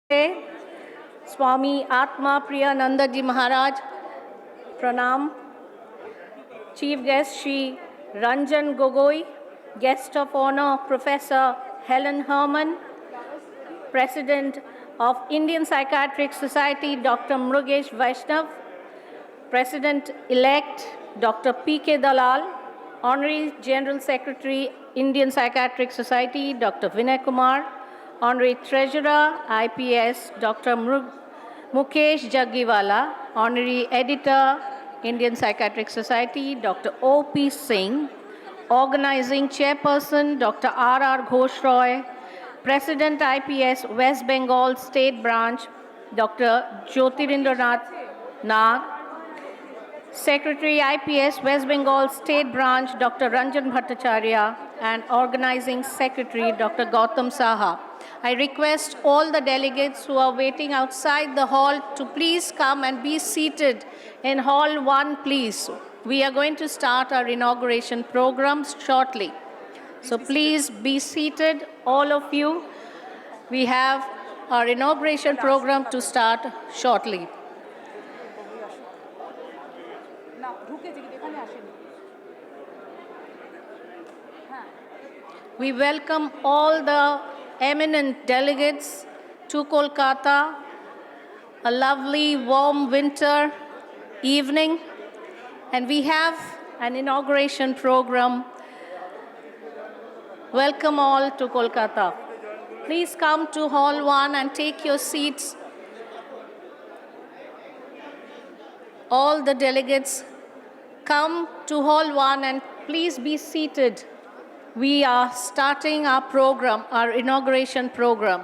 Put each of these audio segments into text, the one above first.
Swami Atma Priyananda Ji Maharaj, Pranam. Chief guest Shri Ranjan Gogoi, guest of honor Professor Helen Herman, President of Indian Psychiatric Society Dr. Mrugesh Vaishnav, President-elect Dr. P.K. Dalal, Honorary General Secretary Indian Psychiatric Society Dr. Vinay Kumar, Honorary Treasurer IPS Dr. Mukesh Jaggiwala, Honorary Editor Indian Psychiatric Society Dr. O.P. Singh, Organizing Chairperson Dr. R.R. Ghosh Roy, President IPS West Bengal State Branch Dr. Jyotirindranath Nag, Secretary IPS West Bengal State Branch Dr. Ranjan Bhattacharya, and Organizing Secretary Dr. Gautam Saha. I request all the delegates who are waiting outside the hall to please come and be seated in Hall 1, please. We are going to start our inauguration program shortly. So please be seated, all of you. We have our inauguration program to start shortly. We welcome all the eminent delegates to Kolkata, a lovely warm winter evening, and we have an inauguration program. Welcome all to Kolkata. Please come to Hall 1 and take your seats. All the delegates come to Hall 1 and please be seated. We are starting our program, our inauguration program.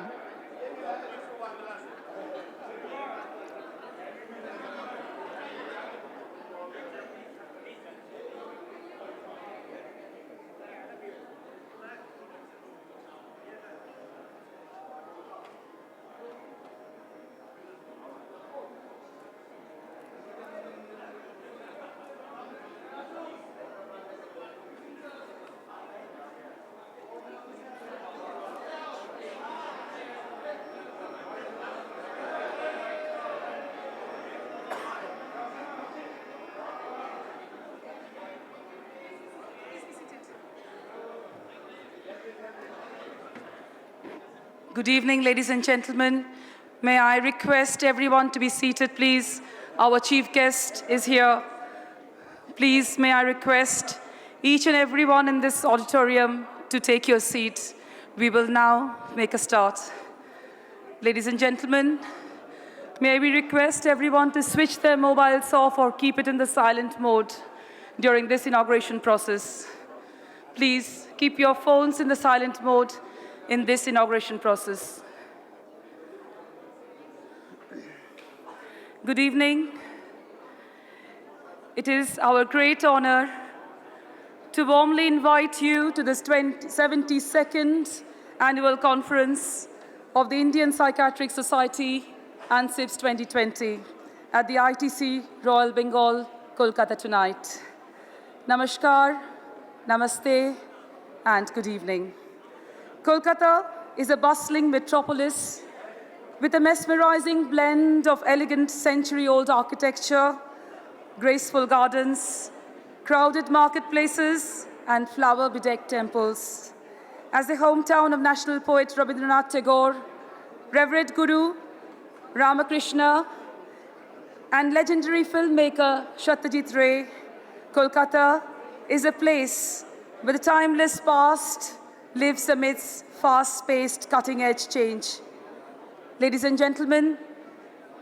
Good evening, ladies and gentlemen. May I request everyone to be seated, please. Our chief guest is here. Please, may I request each and everyone in this auditorium to take your seats. We will now make a start. Ladies and gentlemen, may we request everyone to switch their mobiles off or keep it in the silent mode during this inauguration process. Please keep your phones in the silent mode in this inauguration process. Good evening. It is our great honor to warmly invite you to this 72nd annual conference of the Indian Psychiatric Society, ANCIPS 2020, at the ITC Royal Bengal, Kolkata tonight. Namaskar, Namaste, and good evening. Kolkata is a bustling metropolis with a mesmerizing blend of elegant century-old architecture, graceful gardens, crowded marketplaces, and flower-bedecked temples. As the hometown of national poet Rabindranath Tagore, Revered Guru Ramakrishna, and legendary filmmaker Satyajit Ray, Kolkata is a place where the timeless past lives amidst fast-paced, cutting-edge change. Ladies and gentlemen,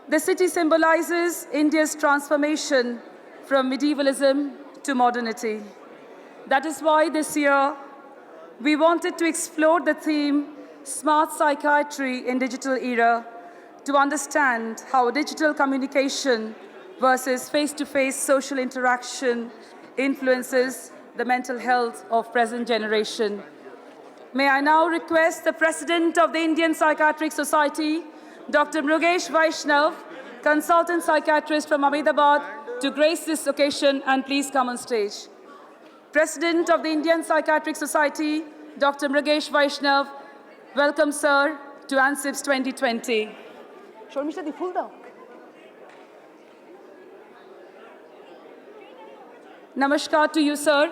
the city symbolizes India's transformation from medievalism to modernity. That is why this year, we wanted to explore the theme, Smart Psychiatry in Digital Era, to understand how digital communication versus face-to-face social interaction influences the mental health of present generation. May I now request the President of the Indian Psychiatric Society, Dr. Mrugesh Vaishnav, consultant psychiatrist from Ahmedabad, to grace this occasion and please come on stage. President of the Indian Psychiatric Society, Dr. Mrugesh Vaishnav, welcome, sir, to ANCIPS 2020. Sharmistha দি ফুল দাও। Namaskar to you, sir.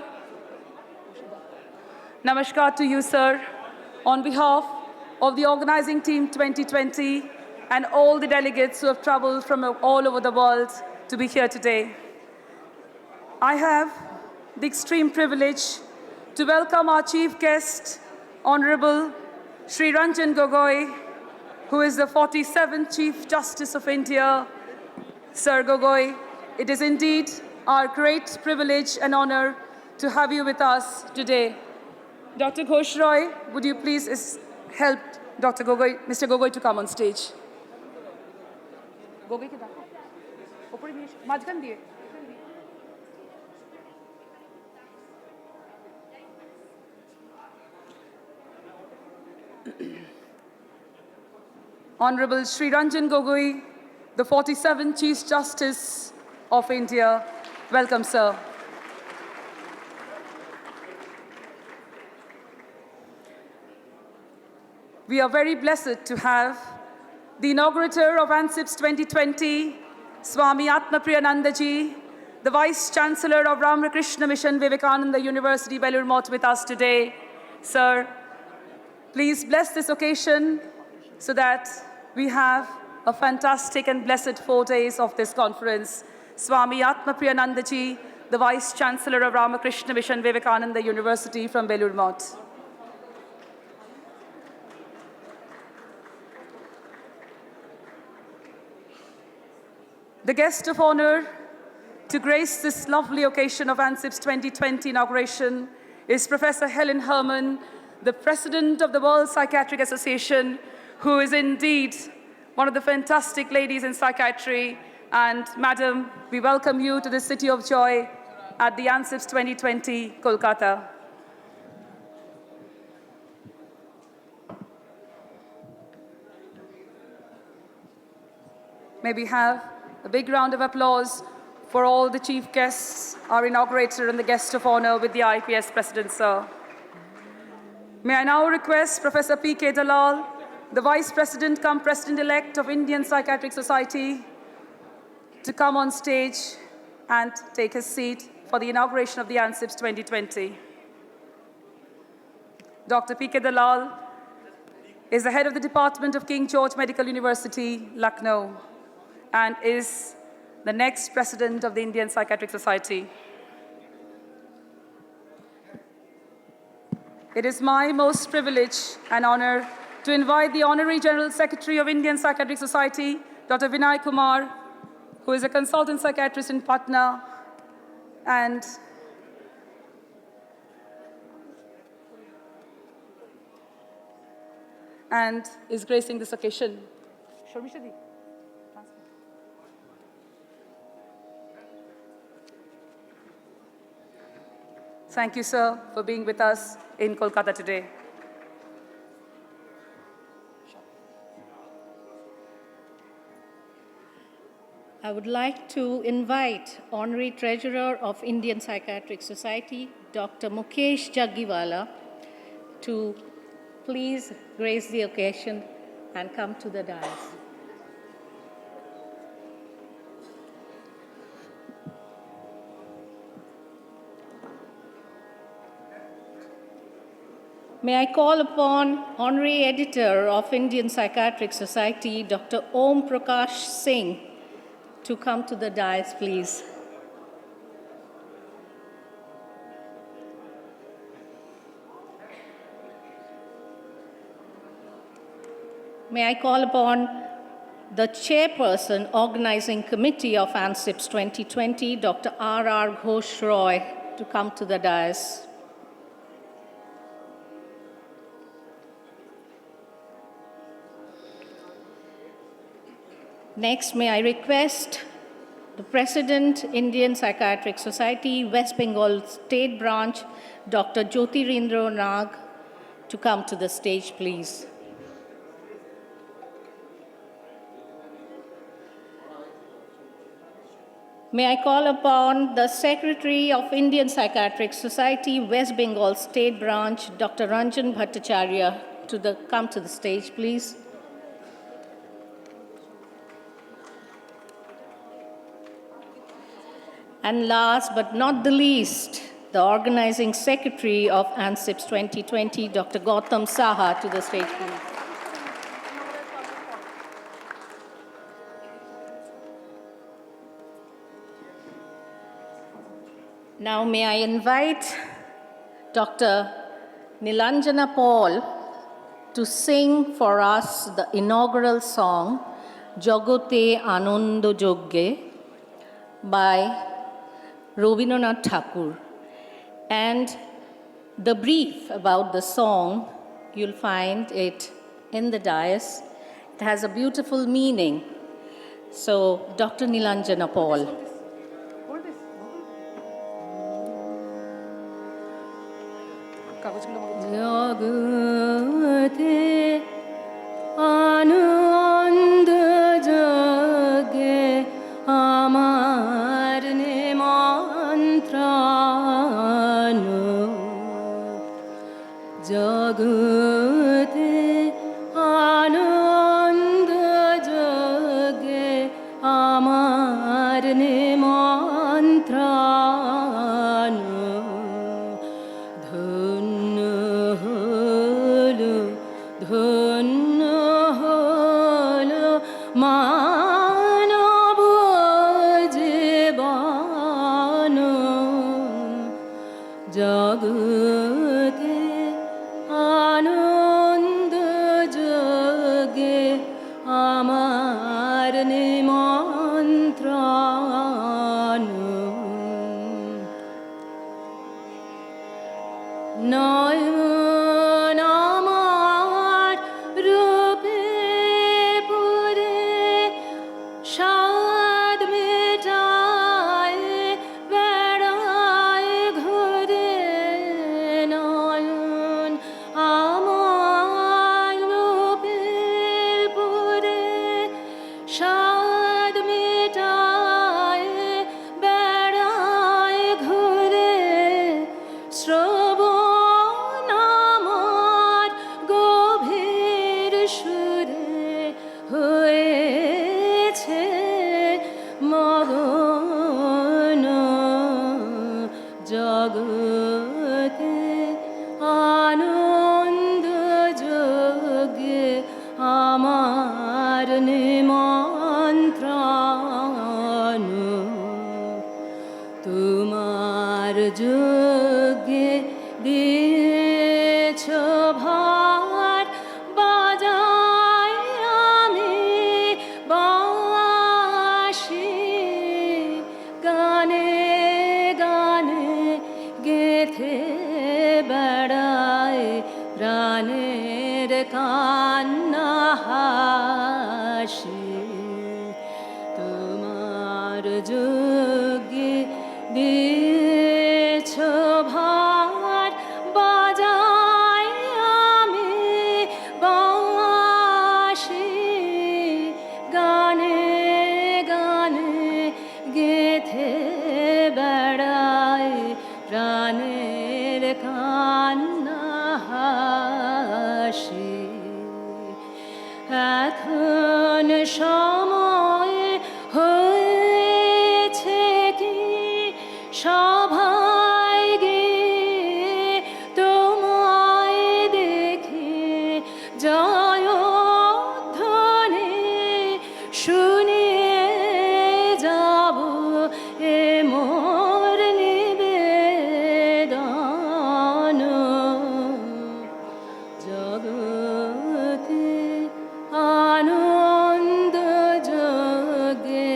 Namaskar to you, sir. On behalf of the organizing team 2020 and all the delegates who have traveled from all over the world to be here today, I have the extreme privilege to welcome our chief guest, Honorable Sri Ranjan Gogoi, who is the 47th Chief Justice of India. Sir Gogoi, it is indeed our great privilege and honor to have you with us today. Dr. Ghosh Roy, would you please help Dr. Gogoi, Mr. Gogoi to come on stage? Gogoi ke dakho. Opore niye majgan diye. Honorable Sri Ranjan Gogoi, the 47th Chief Justice of India. Welcome, sir. We are very blessed to have the inaugurator of ANCIPS 2020, Swami Atmapriyanandaji, the Vice Chancellor of Ramakrishna Mission Vivekananda University, Belur Math, with us today. Sir, please bless this occasion so that we have a fantastic and blessed 4 days of this conference. Swami Atmapriyanandaji, the Vice Chancellor of Ramakrishna Mission Vivekananda University from Belur Math. The guest of honor to grace this lovely occasion of ANCIPS 2020 inauguration is Professor Helen Herman, the President of the World Psychiatric Association, who is indeed one of the fantastic ladies in psychiatry. And Madam, we welcome you to the City of Joy at the ANCIPS 2020, Kolkata. May we have a big round of applause for all the chief guests, our inaugurator and the guest of honor with the IPS President, sir. May I now request Professor P.K. Dalal, the Vice President cum President-elect of Indian Psychiatric Society, to come on stage and take his seat for the inauguration of the ANCIPS 2020. Dr. P.K. Dalal is the head of the Department of King George Medical University, Lucknow, and is the next president of the Indian Psychiatric Society. It is my most privilege and honor to invite the Honorary General Secretary of Indian Psychiatric Society, Dr. Vinay Kumar, who is a consultant psychiatrist in Patna and is gracing this occasion. Thank you, sir, for being with us in Kolkata today. I would like to invite Honorary Treasurer of Indian Psychiatric Society, Dr. Mukesh Jaggiwala, to please grace the occasion and come to the dais. May I call upon Honorary Editor of Indian Psychiatric Society, Dr. Om Prakash Singh, to come to the dais, please. May I call upon the Chairperson, Organizing Committee of ANCIPS 2020, Dr. R.R. Ghosh Roy, to come to the dais. Next, may I request the President, Indian Psychiatric Society, West Bengal State Branch, Dr. Jyotirindra Nag, to come to the stage, please. May I call upon the Secretary of Indian Psychiatric Society, West Bengal State Branch, Dr. Ranjan Bhattacharya, to come to the stage, please. And last but not the least, the organizing secretary of ANCIPS 2020, Dr. Gautam Saha, to the stage, please. Now may I invite Dr. Nilanjana Paul to sing for us the inaugural song, Jagote Anando Jogge, by Rabindranath Thakur. And the brief about the song, you'll find it in the dais. It has a beautiful meaning. So, Dr. Nilanjana Paul. Jagate anand jage amar nimantrano jagate anand jage amar nimantrano ধন্য হলো মানব জীবন জগতে আনন্দ যোগে আমার নিমন্ত্রণ নয়ন আমার রূপে পুরে সাদ মেটায় বেড়ায় ঘুরে নয়ন আমার রূপে পুরে সাদ মেটায় বেড়ায় ঘুরে শ্রবণ আমার গভীর সুরে হয়েছে মগন জগতে আনন্দ যোগে আমার নিমন্ত্রণ তোমার যোগে দিয়েছ ভার বাজাই আমি বাঁশি গানে গানে গেথে বেড়ায় প্রাণের কান্না হাসি তোমার যোগে দিয়েছ ভার বাজাই আমি বাঁশি গানে গানে গেথে বেড়ায় প্রাণের কান্না হাসি এখন সময় হয়েছে কি সভায় গিয়ে তোমায় দেখে জয়ধ্বনি শুনিয়ে যাব এ মোর নিবেদন জগতে আনন্দ যোগে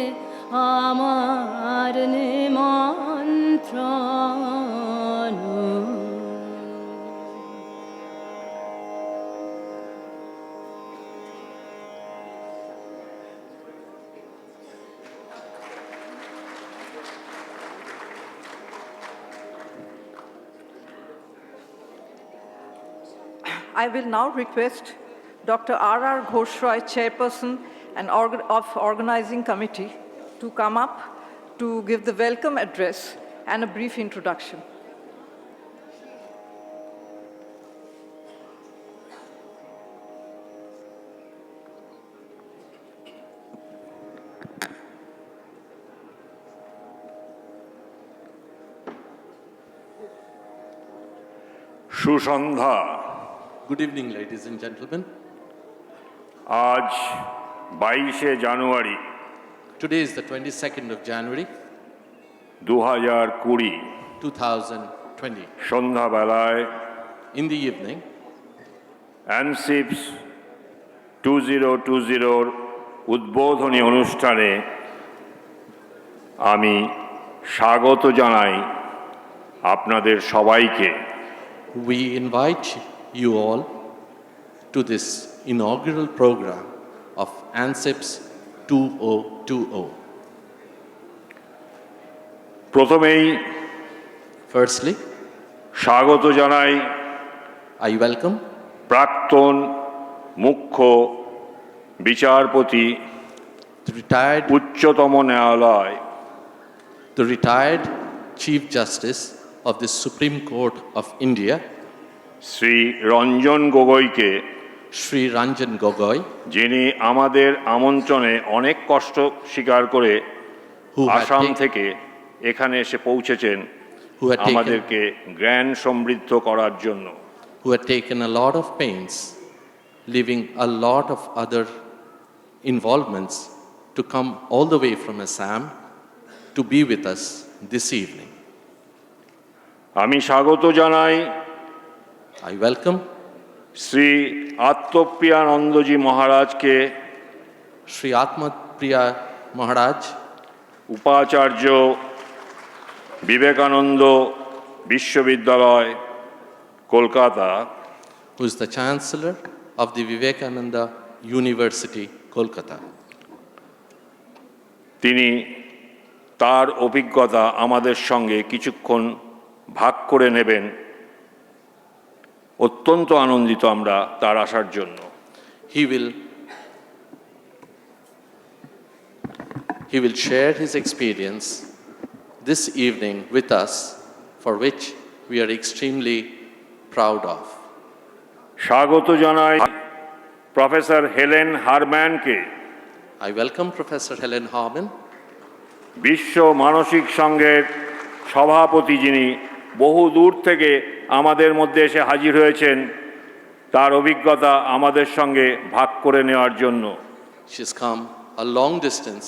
আমার নিমন্ত্রণ I will now request Dr. R.R. Ghoshroy, Chairperson and of Organizing Committee, to come up to give the welcome address and a brief introduction. সুসন্ধ্যা। Good evening, ladies and gentlemen. আজ 22শে জানুয়ারি Today is the 22nd of January, 2020 2020. সন্ধ্যাবেলায় In the evening, ANCIPS 2020 উদ্বোধনী অনুষ্ঠানে আমি স্বাগত জানাই আপনাদের সবাইকে। we invite you all to this inaugural program of ANCIPS 2020. প্রথমেই Firstly, স্বাগত জানাই I welcome প্রাক্তন মুখ্য বিচারপতি উচ্চতম ন্যায়ালয় the retired Chief Justice of the Supreme Court of India, Shri Ranjan গগৈকে, Sri Ranjan Gogoi, যিনি আমাদের আমন্ত্রণে অনেক কষ্ট স্বীকার করে who had, আসাম take- থেকে এখানে এসে পৌঁছেছেন who had taken আমাদেরকে জ্ঞান সমৃদ্ধ করার জন্য। who had taken a lot of pains, leaving a lot of other involvements to come all the way from Assam to be with us this evening. আমি স্বাগত জানাই I welcome শ্রী আত্মপ্রিয়ানন্দজি মহারাজকে, Sri Atma Priya Maharaj, উপাচার্য বিবেকানন্দ বিশ্ববিদ্যালয় Kolkata, who is the Chancellor of the Vivekananda University, Kolkata. তিনি তার অভিজ্ঞতা আমাদের সঙ্গে কিছুক্ষণ ভাগ করে নেবেন। অত্যন্ত আনন্দিত আমরা তার আসার জন্য। He will share his experience this evening with us, for which we are extremely proud of. স্বাগত জানাই প্রফেসর হেলেন হারম্যানকে, I welcome Professor Helen Harman, বিশ্ব মানসিক সংঘের সভাপতি, যিনি বহু দূর থেকে আমাদের মধ্যে এসে হাজির হয়েছেন তার অভিজ্ঞতা আমাদের সঙ্গে ভাগ করে নেওয়ার জন্য। She's come a long distance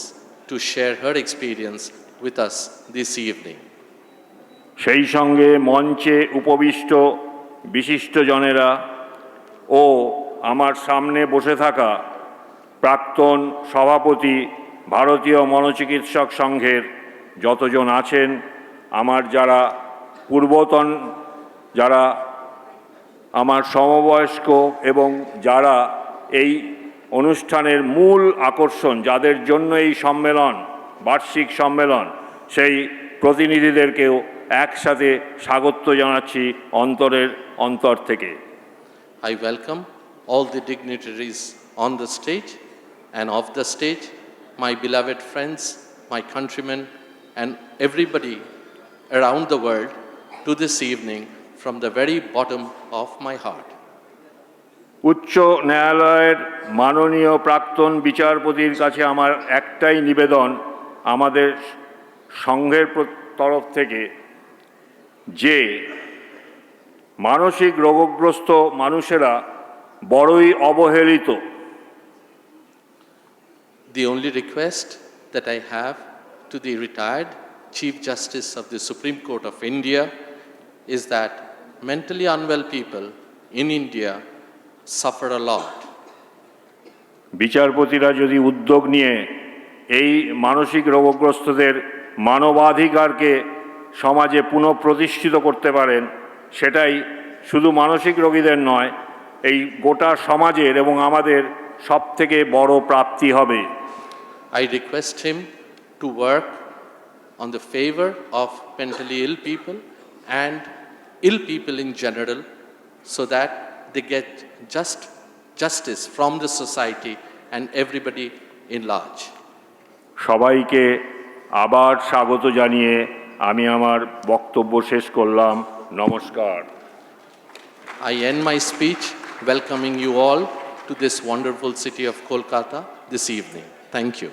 to share her experience with us this evening. সেই সঙ্গে মঞ্চে উপবিষ্ট বিশিষ্টজনেরা ও আমার সামনে বসে থাকা প্রাক্তন সভাপতি ভারতীয় মনোচিকিৎসক সংঘের যতজন আছেন, আমার যারা পূর্বতন, যারা আমার সমবয়স্ক এবং যারা এই অনুষ্ঠানের মূল আকর্ষণ, যাদের জন্য এই সম্মেলন, বার্ষিক সম্মেলন, সেই প্রতিনিধিদেরকেও একসাথে স্বাগত জানাচ্ছি অন্তরের অন্তর থেকে। I welcome all the dignitaries on the stage and off the stage, my beloved friends, my countrymen, and everybody around the world to this evening from the very bottom of my heart. উচ্চ ন্যায়ালয়ের মাননীয় প্রাক্তন বিচারপতির কাছে আমার একটাই নিবেদন আমাদের সংঘের তরফ থেকে, যে মানসিক রোগগ্রস্ত মানুষেরা বড়ই অবহেলিত। The only request that I have to the retired Chief Justice of the Supreme Court of India is that mentally unwell people in India suffer a lot. বিচারপতিরা যদি উদ্যোগ নিয়ে এই মানসিক রোগগ্রস্তদের মানবাধিকারকে সমাজে পুনঃপ্রতিষ্ঠিত করতে পারেন, সেটাই শুধু মানসিক রোগীদের নয়, এই গোটা সমাজের এবং আমাদের সবথেকে বড় প্রাপ্তি হবে। I request him to work on the favor of mentally ill people and ill people in general, so that they get justice from the society and everybody in large. সবাইকে আবার স্বাগত জানিয়ে আমি আমার বক্তব্য শেষ করলাম। নমস্কার। I end my speech welcoming you all to this wonderful city of Kolkata this evening. Thank you.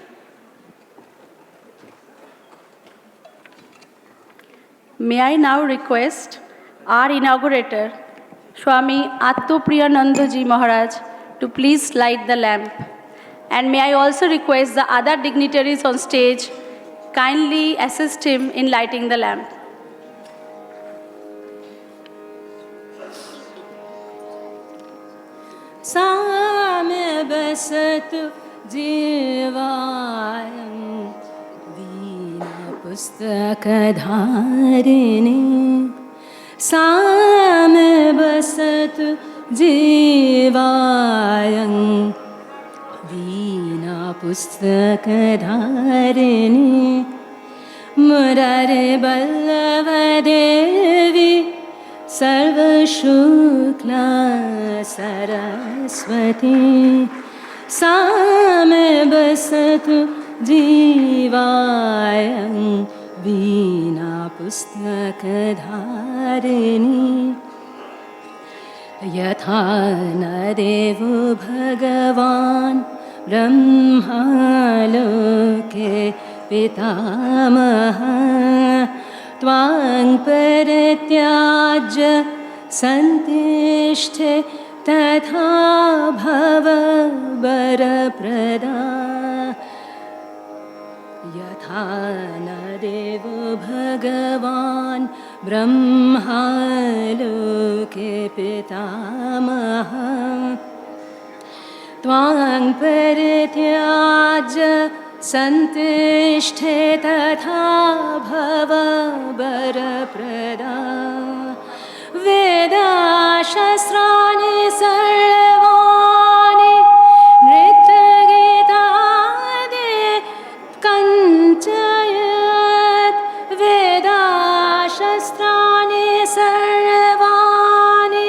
May I now request our inaugurator, Swami Attopriyanandaji Maharaj to please light the lamp. And may I also request the other dignitaries on stage kindly assist him in lighting the lamp. Same basat jivayam veena pustakadharini. Same basat jivayam veena pustakadharini. Murare ballava devi Sarvashukla Saraswati Same basatu jivayam veena pustakadharini Yatha nadevo bhagavan brahma loke pitamaha Tvang parityajya santishte tatha bhava varaprada Yatha nadevo bhagavan brahma loke pitamaha Tvang parityajya Santishte tatha bhava varaprada Veda shastrani sarvani Nritya gitadi kanchayat Veda shastrani sarvani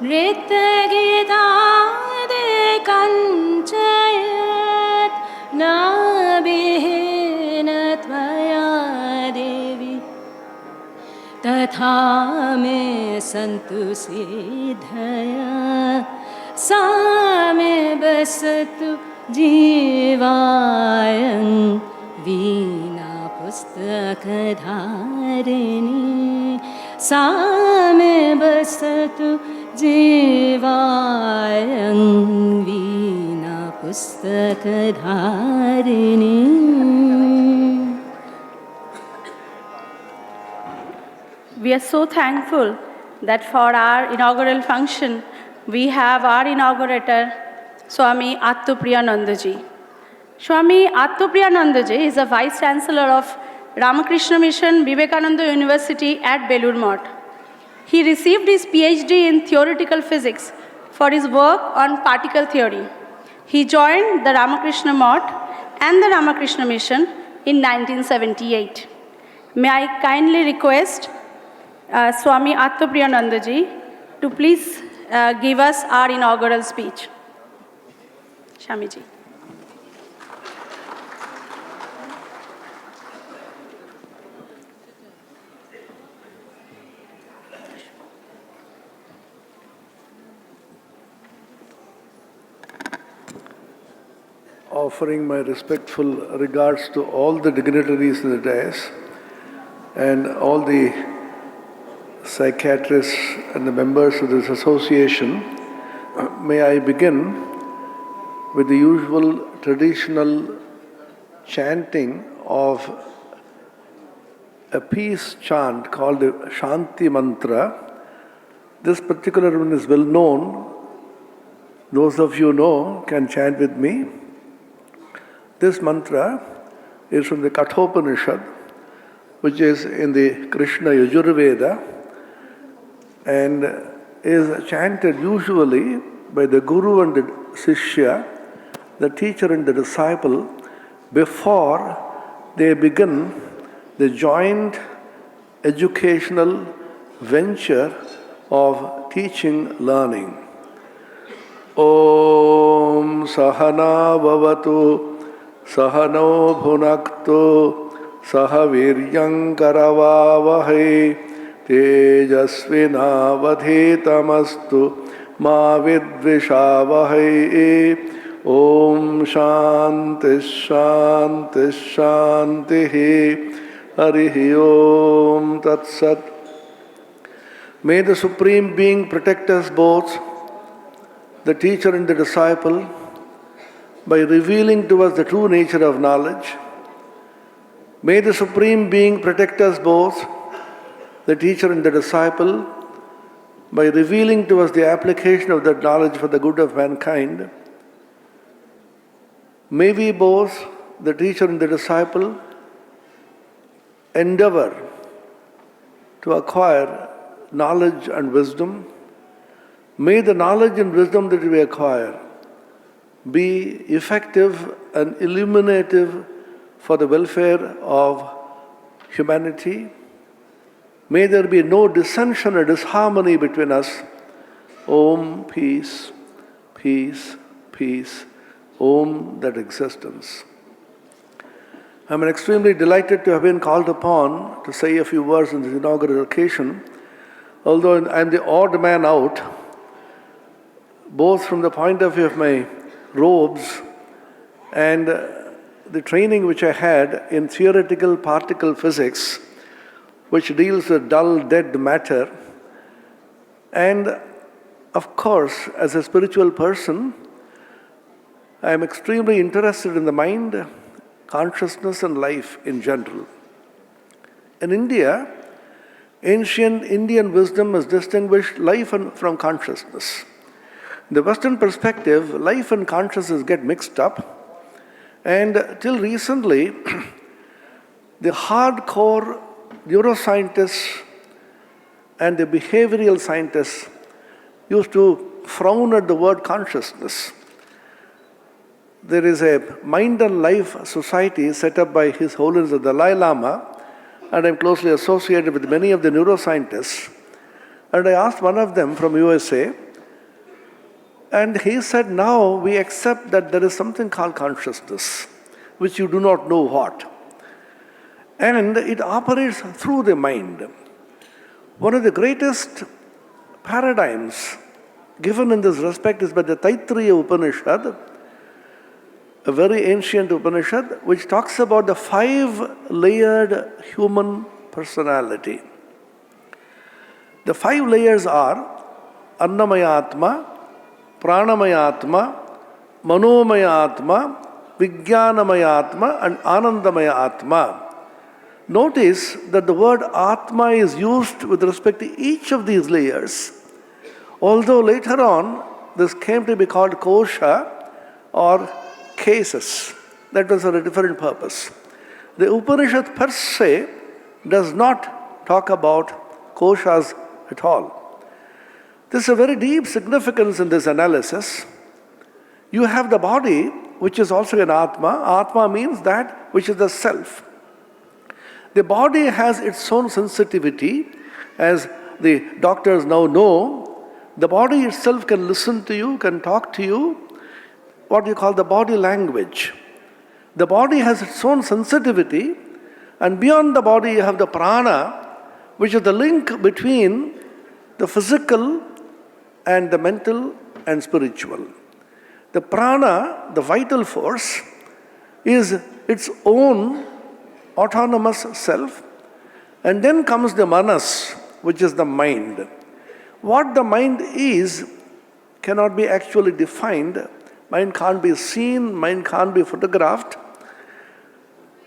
Nritya gitadi kanchayat Nabihena tvaya devi Tatha me santu siddhaya Same basatu jivayam Veena pustakadharini Same basatu jivayam Veena pustakadharini We are so thankful that for our inaugural function, we have our inaugurator, Swami Attopriyanandaji. Swami Attopriyanandaji is the Vice Chancellor of Ramakrishna Mission, Vivekananda University at Belur Math. He received his PhD in theoretical physics for his work on particle theory. He joined the Ramakrishna Math and the Ramakrishna Mission in 1978. May I kindly request Swami Attopriyanandaji to please give us our inaugural speech. Shamiji. Offering my respectful regards to all the dignitaries in the dais and all the psychiatrists and the members of this association, may I begin with the usual traditional chanting of a peace chant called the Shanti Mantra. This particular one is well known. Those of you know can chant with me. This mantra is from the Kathopanishad, which is in the Krishna Yajurveda, and is chanted usually by the Guru and the Sishya, the teacher and the disciple, before they begin the joint educational venture of teaching, learning. Om Sahana Bhavatu Sahano Bhunaktu Sahaviryam Karavavahe Tejasvina Vadhetamastu Ma Vidvishavahe Om Shanti Shanti Shanti Harihi Om Tat Sat May the Supreme Being protect us both, the teacher and the disciple, by revealing to us the true nature of knowledge. May the Supreme Being protect us both, the teacher and the disciple, by revealing to us the application of that knowledge for the good of mankind. May we both, the teacher and the disciple, endeavor to acquire knowledge and wisdom. May the knowledge and wisdom that we acquire be effective and illuminative for the welfare of humanity. May there be no dissension or disharmony between us. Om, peace, peace, peace. Om, that existence. I'm extremely delighted to have been called upon to say a few words on this inaugural occasion. Although I'm the odd man out, both from the point of view of my robes and the training which I had in theoretical particle physics, which deals with dull, dead matter. And of course, as a spiritual person, I am extremely interested in the mind, consciousness, and life in general. In India, ancient Indian wisdom has distinguished life from consciousness. In the Western perspective, life and consciousness get mixed up, and till recently, the hardcore neuroscientists and the behavioral scientists used to frown at the word consciousness. There is a Mind and Life Society set up by His Holiness the Dalai Lama, and I'm closely associated with many of the neuroscientists. And I asked one of them from USA, and he said, now we accept that there is something called consciousness, which you do not know what. And it operates through the mind. One of the greatest paradigms given in this respect is by the Taittiriya Upanishad, a very ancient Upanishad, which talks about the 5-layered human personality. The 5 layers are Annamaya Atma, Pranamaya Atma, Manomaya Atma, Vijnanamaya Atma, and Anandamaya Atma. Notice that the word Atma is used with respect to each of these layers, although later on this came to be called Kosha or cases. That was for a different purpose. The Upanishad per se does not talk about koshas at all. There's a very deep significance in this analysis. You have the body, which is also an Atma. Atma means that which is the self. The body has its own sensitivity. As the doctors now know, the body itself can listen to you, can talk to you, what you call the body language. The body has its own sensitivity, and beyond the body you have the prana, which is the link between the physical and the mental and spiritual. The prana, the vital force, is its own autonomous self, and then comes the manas, which is the mind. What the mind is cannot be actually defined. Mind can't be seen, mind can't be photographed,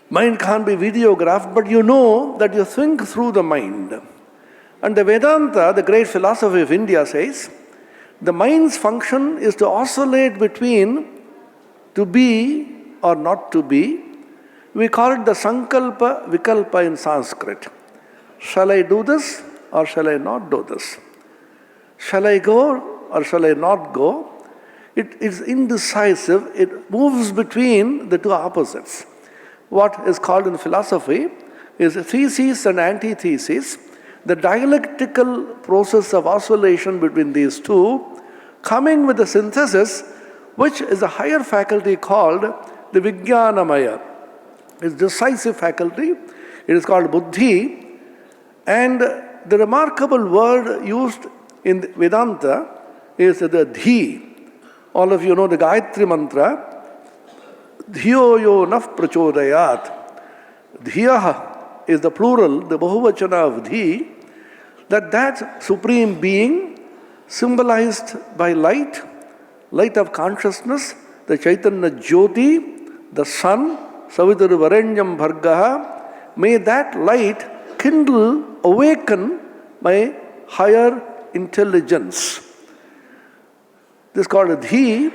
mind can't be videographed, but you know that you think through the mind. And the Vedanta, the great philosophy of India, says the mind's function is to oscillate between to be or not to be. We call it the Sankalpa Vikalpa in Sanskrit. Shall I do this or shall I not do this? Shall I go or shall I not go? It is indecisive. It moves between the two opposites. What is called in philosophy is thesis and antithesis, the dialectical process of oscillation between these two, coming with a synthesis, which is a higher faculty called the Vijnanamaya. It's decisive faculty. It is called Buddhi. And the remarkable word used in Vedanta is the Dhi. All of you know the Gayatri Mantra. Dhiyo yo naf prachodayat. Dhiyaha is the plural, the Bahuvachana of Dhi. that Supreme Being, symbolized by light, light of consciousness, the Chaitanya Jyoti, the sun, Savitri Varenyam Bhargaha, may that light kindle, awaken my higher intelligence. This is called Dhi.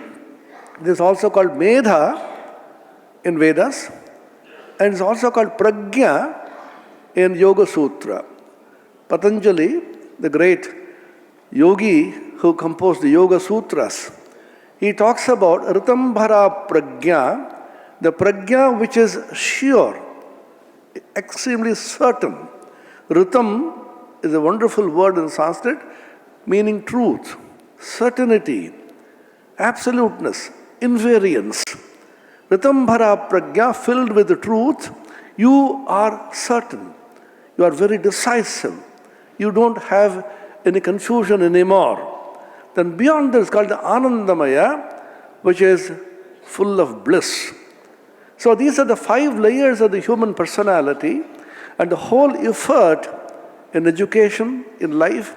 This is also called Medha in Vedas, and it's also called Prajna in Yoga Sutra. Patanjali, the great yogi who composed the Yoga Sutras, he talks about Ritambhara Prajna, the Prajna which is sure, extremely certain. Ritam is a wonderful word in Sanskrit meaning truth, certainty, absoluteness, invariance. Ritambhara Prajna, filled with the truth, you are certain. You are very decisive. You don't have any confusion anymore. Then beyond this is called the Anandamaya, which is full of bliss. So these are the 5 layers of the human personality, and the whole effort in education, in life,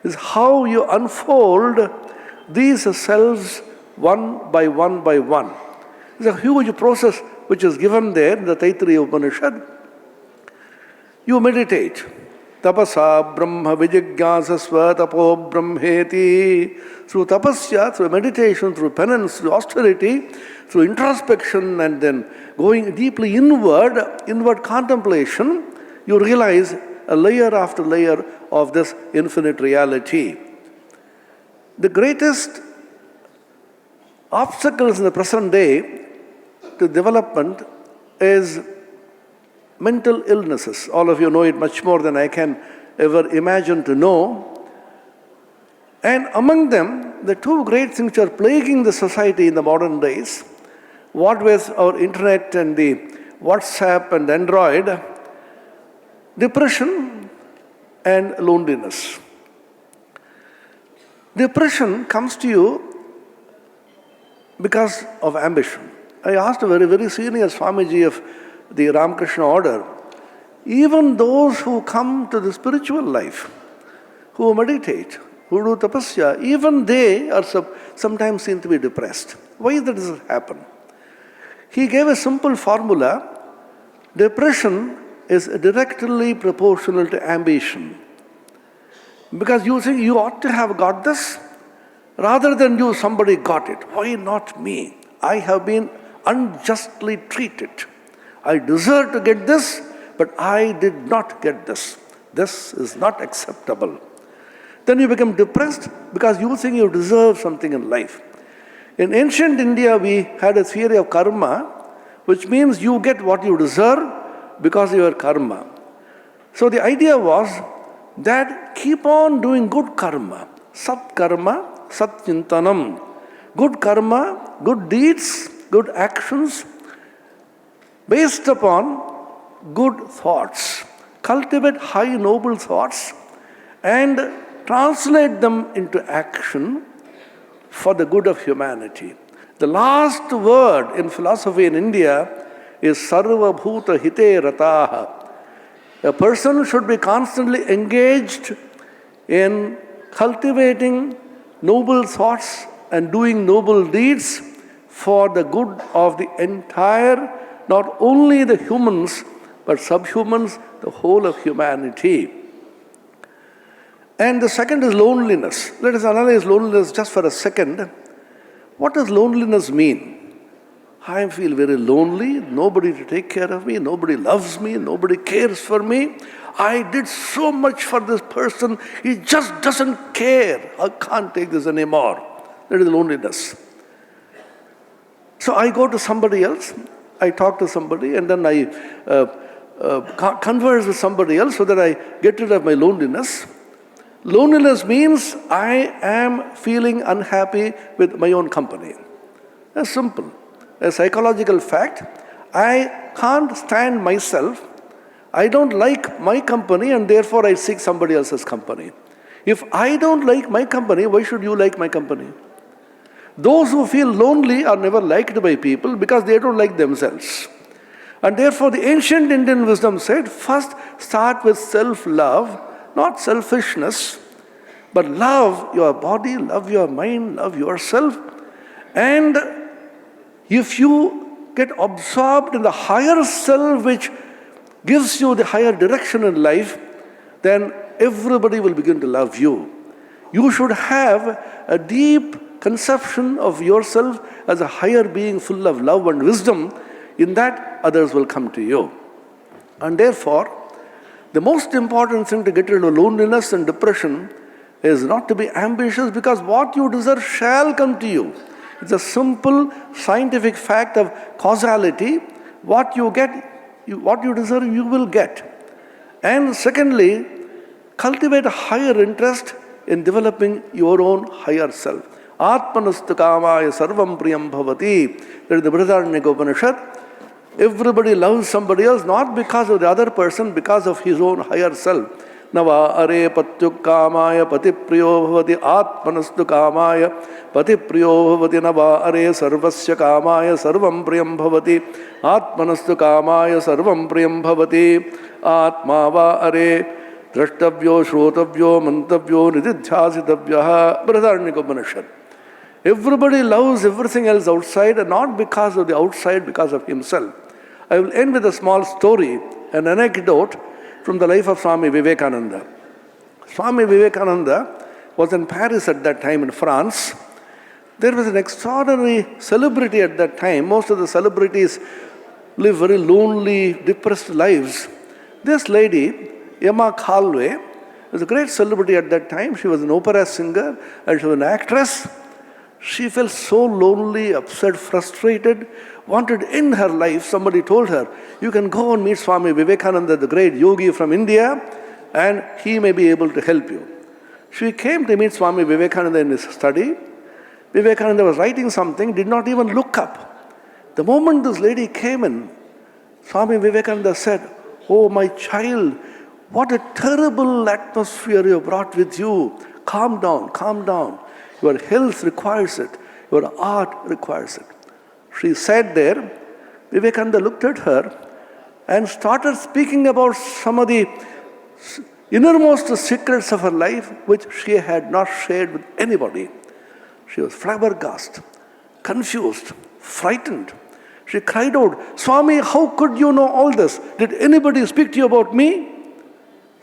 is how you unfold these selves one by one by one. It's a huge process which is given there in the Taittiriya Upanishad. You meditate. Tapasa Brahma Vijignyasasva Tapo Brahmeti. Through tapasya, through meditation, through penance, through austerity, through introspection, and then going deeply inward contemplation, you realize a layer after layer of this infinite reality. The greatest obstacles in the present day to development is mental illnesses. All of you know it much more than I can ever imagine to know. And among them, the 2 great things which are plaguing the society in the modern days, what with our internet and the WhatsApp and Android, depression and loneliness. Depression comes to you because of ambition. I asked a very, very senior Swamiji of the Ramakrishna order, even those who come to the spiritual life, who meditate, who do tapasya, even they are sometimes seem to be depressed. Why does this happen? He gave a simple formula. Depression is directly proportional to ambition. Because you think you ought to have got this, rather than somebody got it. Why not me? I have been unjustly treated. I deserve to get this, but I did not get this. This is not acceptable. Then you become depressed because you think you deserve something in life. In ancient India, we had a theory of karma, which means you get what you deserve because of your karma. So the idea was that keep on doing good karma, sat karma, sat chintanam, good karma, good deeds, good actions, based upon good thoughts. Cultivate high noble thoughts and translate them into action for the good of humanity. The last word in philosophy in India is sarva bhuta hite rataha. A person should be constantly engaged in cultivating noble thoughts and doing noble deeds for the good of the entire, not only the humans, but subhumans, the whole of humanity. And the second is loneliness. Let us analyze loneliness just for a second. What does loneliness mean? I feel very lonely, nobody to take care of me, nobody loves me, nobody cares for me. I did so much for this person, he just doesn't care. I can't take this anymore. That is loneliness. So I go to somebody else, I talk to somebody, and then I converse with somebody else so that I get rid of my loneliness. Loneliness means I am feeling unhappy with my own company. That's simple. A psychological fact. I can't stand myself. I don't like my company, and therefore I seek somebody else's company. If I don't like my company, why should you like my company? Those who feel lonely are never liked by people because they don't like themselves. And therefore the ancient Indian wisdom said, first start with self-love. not selfishness, but love your body, love your mind, love yourself. And if you get absorbed in the higher self which gives you the higher direction in life, then everybody will begin to love you. You should have a deep conception of yourself as a higher being full of love and wisdom. In that, others will come to you. And therefore, the most important thing to get rid of loneliness and depression is not to be ambitious, because what you deserve shall come to you. It's a simple scientific fact of causality. What you deserve, you will get. And secondly, cultivate a higher interest in developing your own higher self. Atmanastu kamaya sarvam priyam bhavati. That is the Brihadaranyaka Upanishad. Everybody loves somebody else not because of the other person, because of his own higher self. Nava are patyuk kamaya pati priyo bhavati atmanastu kamaya pati priyo bhavati nava are sarvasya kamaya sarvam priyam bhavati atmanastu kamaya sarvam priyam bhavati atma va are drashtavyo shrotavyo mantavyo nididhyasitavyaha. Brihadaranyaka Upanishad. Everybody loves everything else outside, and not because of the outside, because of himself. I will end with a small story, an anecdote from the life of Swami Vivekananda. Swami Vivekananda was in Paris at that time, in France. There was an extraordinary celebrity at that time. Most of the celebrities live very lonely, depressed lives. This lady, Emma Khalwe, was a great celebrity at that time. She was an opera singer and she was an actress. She felt so lonely, upset, frustrated, wanted in her life. Somebody told her, you can go and meet Swami Vivekananda, the great yogi from India, and he may be able to help you. She came to meet Swami Vivekananda in his study. Vivekananda was writing something, did not even look up. The moment this lady came in, Swami Vivekananda said, oh, my child, what a terrible atmosphere you brought with you. Calm down, calm down. Your health requires it. Your art requires it. She sat there. Vivekananda looked at her and started speaking about some of the innermost secrets of her life, which she had not shared with anybody. She was flabbergasted, confused, frightened. She cried out, Swami, how could you know all this? Did anybody speak to you about me?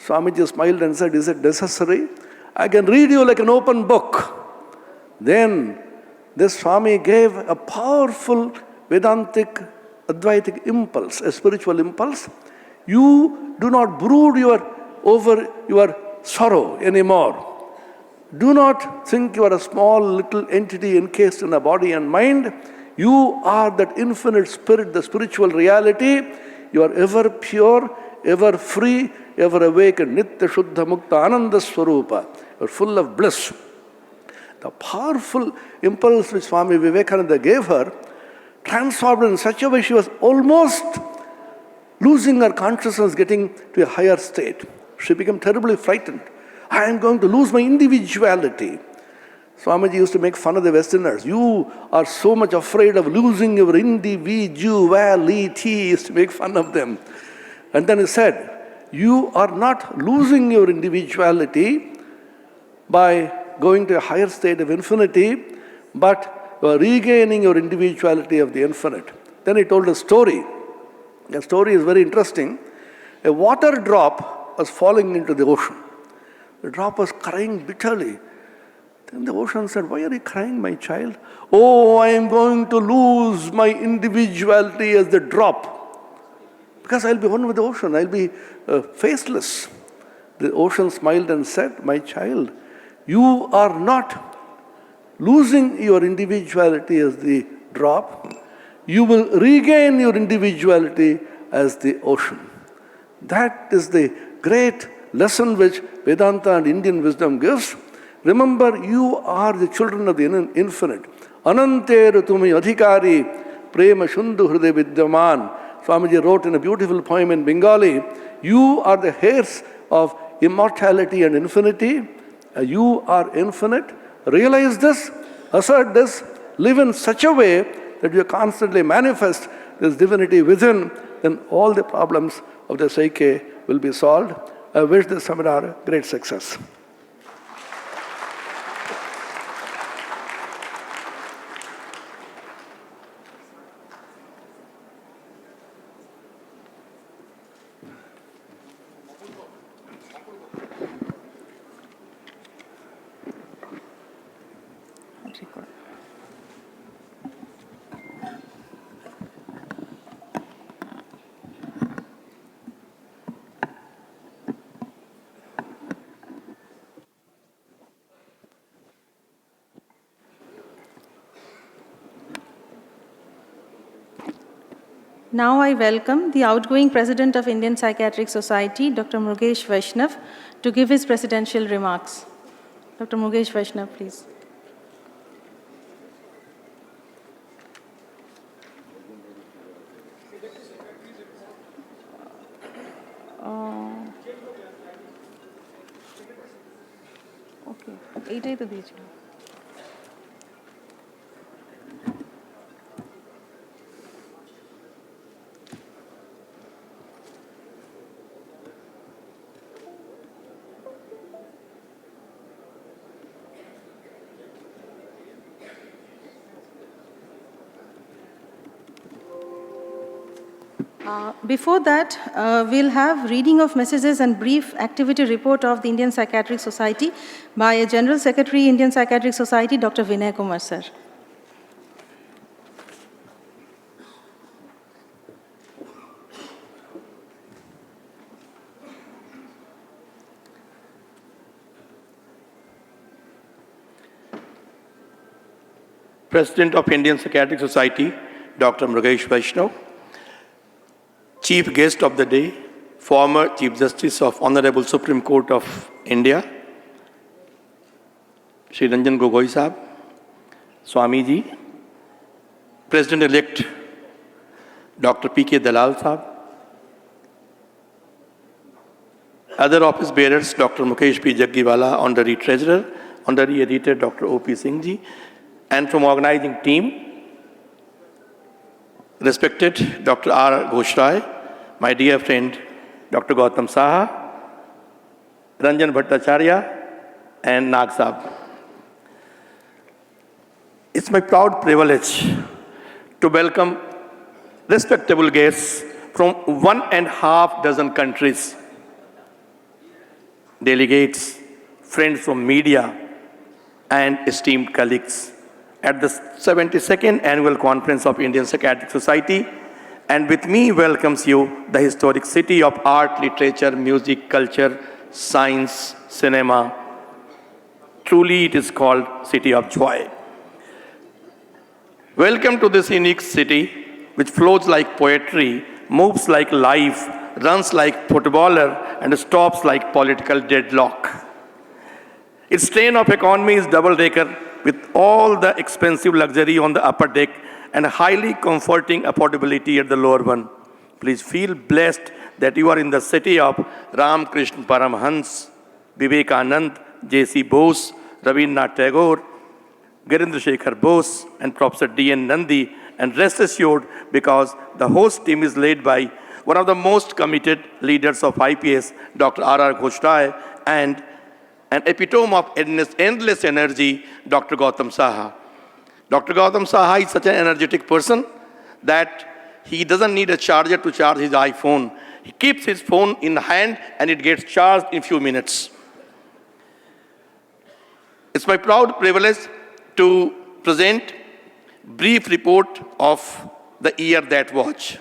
Swamiji smiled and said, is it necessary? I can read you like an open book. Then this Swami gave a powerful Vedantic, Advaitic impulse, a spiritual impulse. You do not brood over your sorrow anymore. Do not think you are a small little entity encased in a body and mind. You are that infinite spirit, the spiritual reality. You are ever pure, ever free, ever awakened. Nitya Shuddha Mukta Ananda Swarupa. You are full of bliss. The powerful impulse which Swami Vivekananda gave her transformed in such a way she was almost losing her consciousness, getting to a higher state. She became terribly frightened. I am going to lose my individuality. Swamiji used to make fun of the Westerners. You are so much afraid of losing your individuality. He used to make fun of them. And then he said, you are not losing your individuality by going to a higher state of infinity, but you are regaining your individuality of the infinite. Then he told a story. The story is very interesting. A water drop was falling into the ocean. The drop was crying bitterly. Then the ocean said, why are you crying, my child? Oh, I am going to lose my individuality as the drop. Because I'll be one with the ocean. I'll be faceless. The ocean smiled and said, my child, you are not losing your individuality as the drop. You will regain your individuality as the ocean. That is the great lesson which Vedanta and Indian wisdom gives. Remember, you are the children of the infinite. Anante Ratumi Adhikari Prema Shundu Hriday Vidyaman. Swamiji wrote in a beautiful poem in Bengali, you are the heirs of immortality and infinity. You are infinite. Realize this, assert this, live in such a way that you constantly manifest this divinity within, then all the problems of the psyche will be solved. I wish this seminar great success. Now I welcome the outgoing President of Indian Psychiatric Society, Dr. Murugesh Vaishnav, to give his presidential remarks. Dr. Murugesh Vaishnav, please. Okay, এইটাই তো দিয়েছিল। Before that, we'll have reading of messages and brief activity report of the Indian Psychiatric Society by a General Secretary, Indian Psychiatric Society, Dr. Vinay Kumar, sir. President of Indian Psychiatric Society, Dr. Murugesh Vaishnav. Chief guest of the day, former Chief Justice of Honorable Supreme Court of India, Shri Ranjan Gogoi Sahab, Swami Ji, President-elect Dr. P.K. Dalal Sahab, other office bearers, Dr. Mukesh P. Jaggiwala, Honorary Treasurer, Honorary Editor, Dr. O.P. Singh Ji, and from organizing team, respected Dr. R. Ghosrai, my dear friend Dr. Gautam Saha, Ranjan Bhattacharya, and Nag Sahab. It's my proud privilege to welcome respectable guests from 1.5 dozen countries, delegates, friends from media, and esteemed colleagues at the 72nd Annual Conference of Indian Psychiatric Society. And with me welcomes you the historic city of art, literature, music, culture, science, cinema. Truly it is called City of Joy. Welcome to this unique city which flows like poetry, moves like life, runs like footballer, and stops like political deadlock. Its train of economy is double-decker with all the expensive luxury on the upper deck and highly comforting affordability at the lower one. Please feel blessed that you are in the city of Ram Krishna Paramhans, Vivekanand, J.C. Bose, Rabindranath Tagore, Girindra Shekhar Bose, and Professor D.N. Nandi, and rest assured because the host team is led by one of the most committed leaders of IPS, Dr. R.R. Ghosrai, and an epitome of endless energy, Dr. Gautam Saha. Dr. Gautam Saha is such an energetic person that he doesn't need a charger to charge his iPhone. He keeps his phone in hand and it gets charged in a few minutes. It's my proud privilege to present a brief report of the year that was.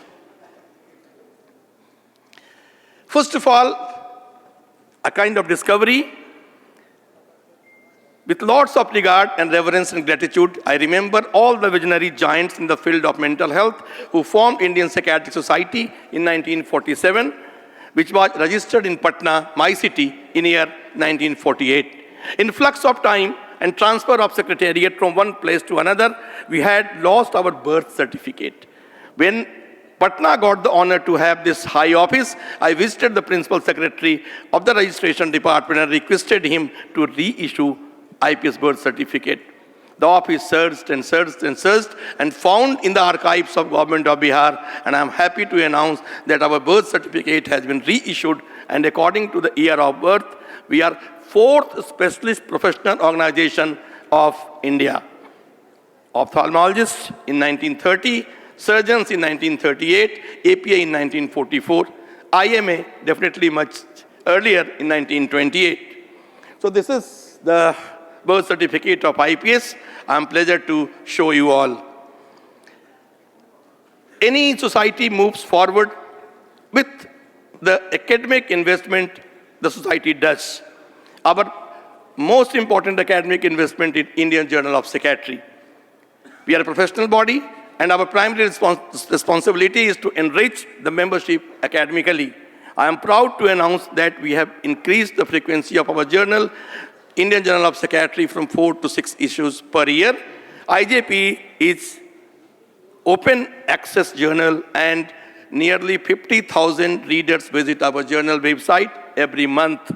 First of all, a kind of discovery. With lots of regard and reverence and gratitude, I remember all the visionary giants in the field of mental health who formed Indian Psychiatric Society in 1947, which was registered in Patna, my city, in year 1948. In flux of time and transfer of secretariat from one place to another, we had lost our birth certificate. When Patna got the honor to have this high office, I visited the principal secretary of the registration department and requested him to reissue IPS birth certificate. The office searched and searched and searched and found in the archives of Government of Bihar, and I am happy to announce that our birth certificate has been reissued, and according to the year of birth, we are 4th specialist professional organization of India. Ophthalmologists in 1930, surgeons in 1938, APA in 1944, IMA definitely much earlier in 1928. So this is the birth certificate of IPS. I am pleased to show you all. Any society moves forward with the academic investment the society does. Our most important academic investment is Indian Journal of Psychiatry. We are a professional body, and our primary responsibility is to enrich the membership academically. I am proud to announce that we have increased the frequency of our journal, Indian Journal of Psychiatry, from 4 to 6 issues per year. IJP is open access journal, and nearly 50,000 readers visit our journal website every month.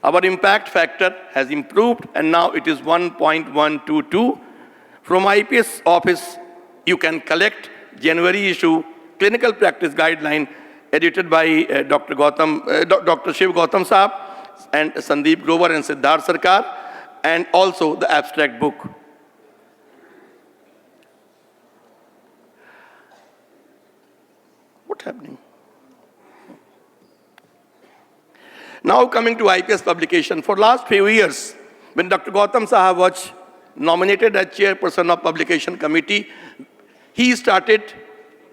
Our impact factor has improved, and now it is 1.122. From IPS office, you can collect January issue clinical practice guideline edited by Dr. Shiv Gautam Saab and Sandeep Grover and Siddharth Sarkar, and also the abstract book. What's happening? Now coming to IPS publication. For last few years, when Dr. Gautam Saab was nominated as chairperson of publication committee, he started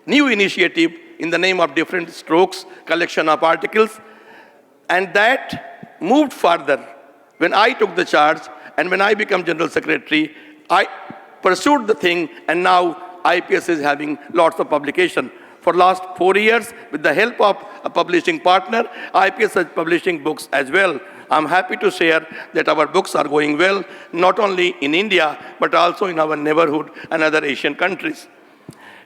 new initiative in the name of different strokes, collection of articles, and that moved further. When I took the charge and when I became General Secretary, I pursued the thing, and now IPS is having lots of publication. For last 4 years, with the help of a publishing partner, IPS is publishing books as well. I'm happy to share that our books are going well, not only in India, but also in our neighborhood and other Asian countries.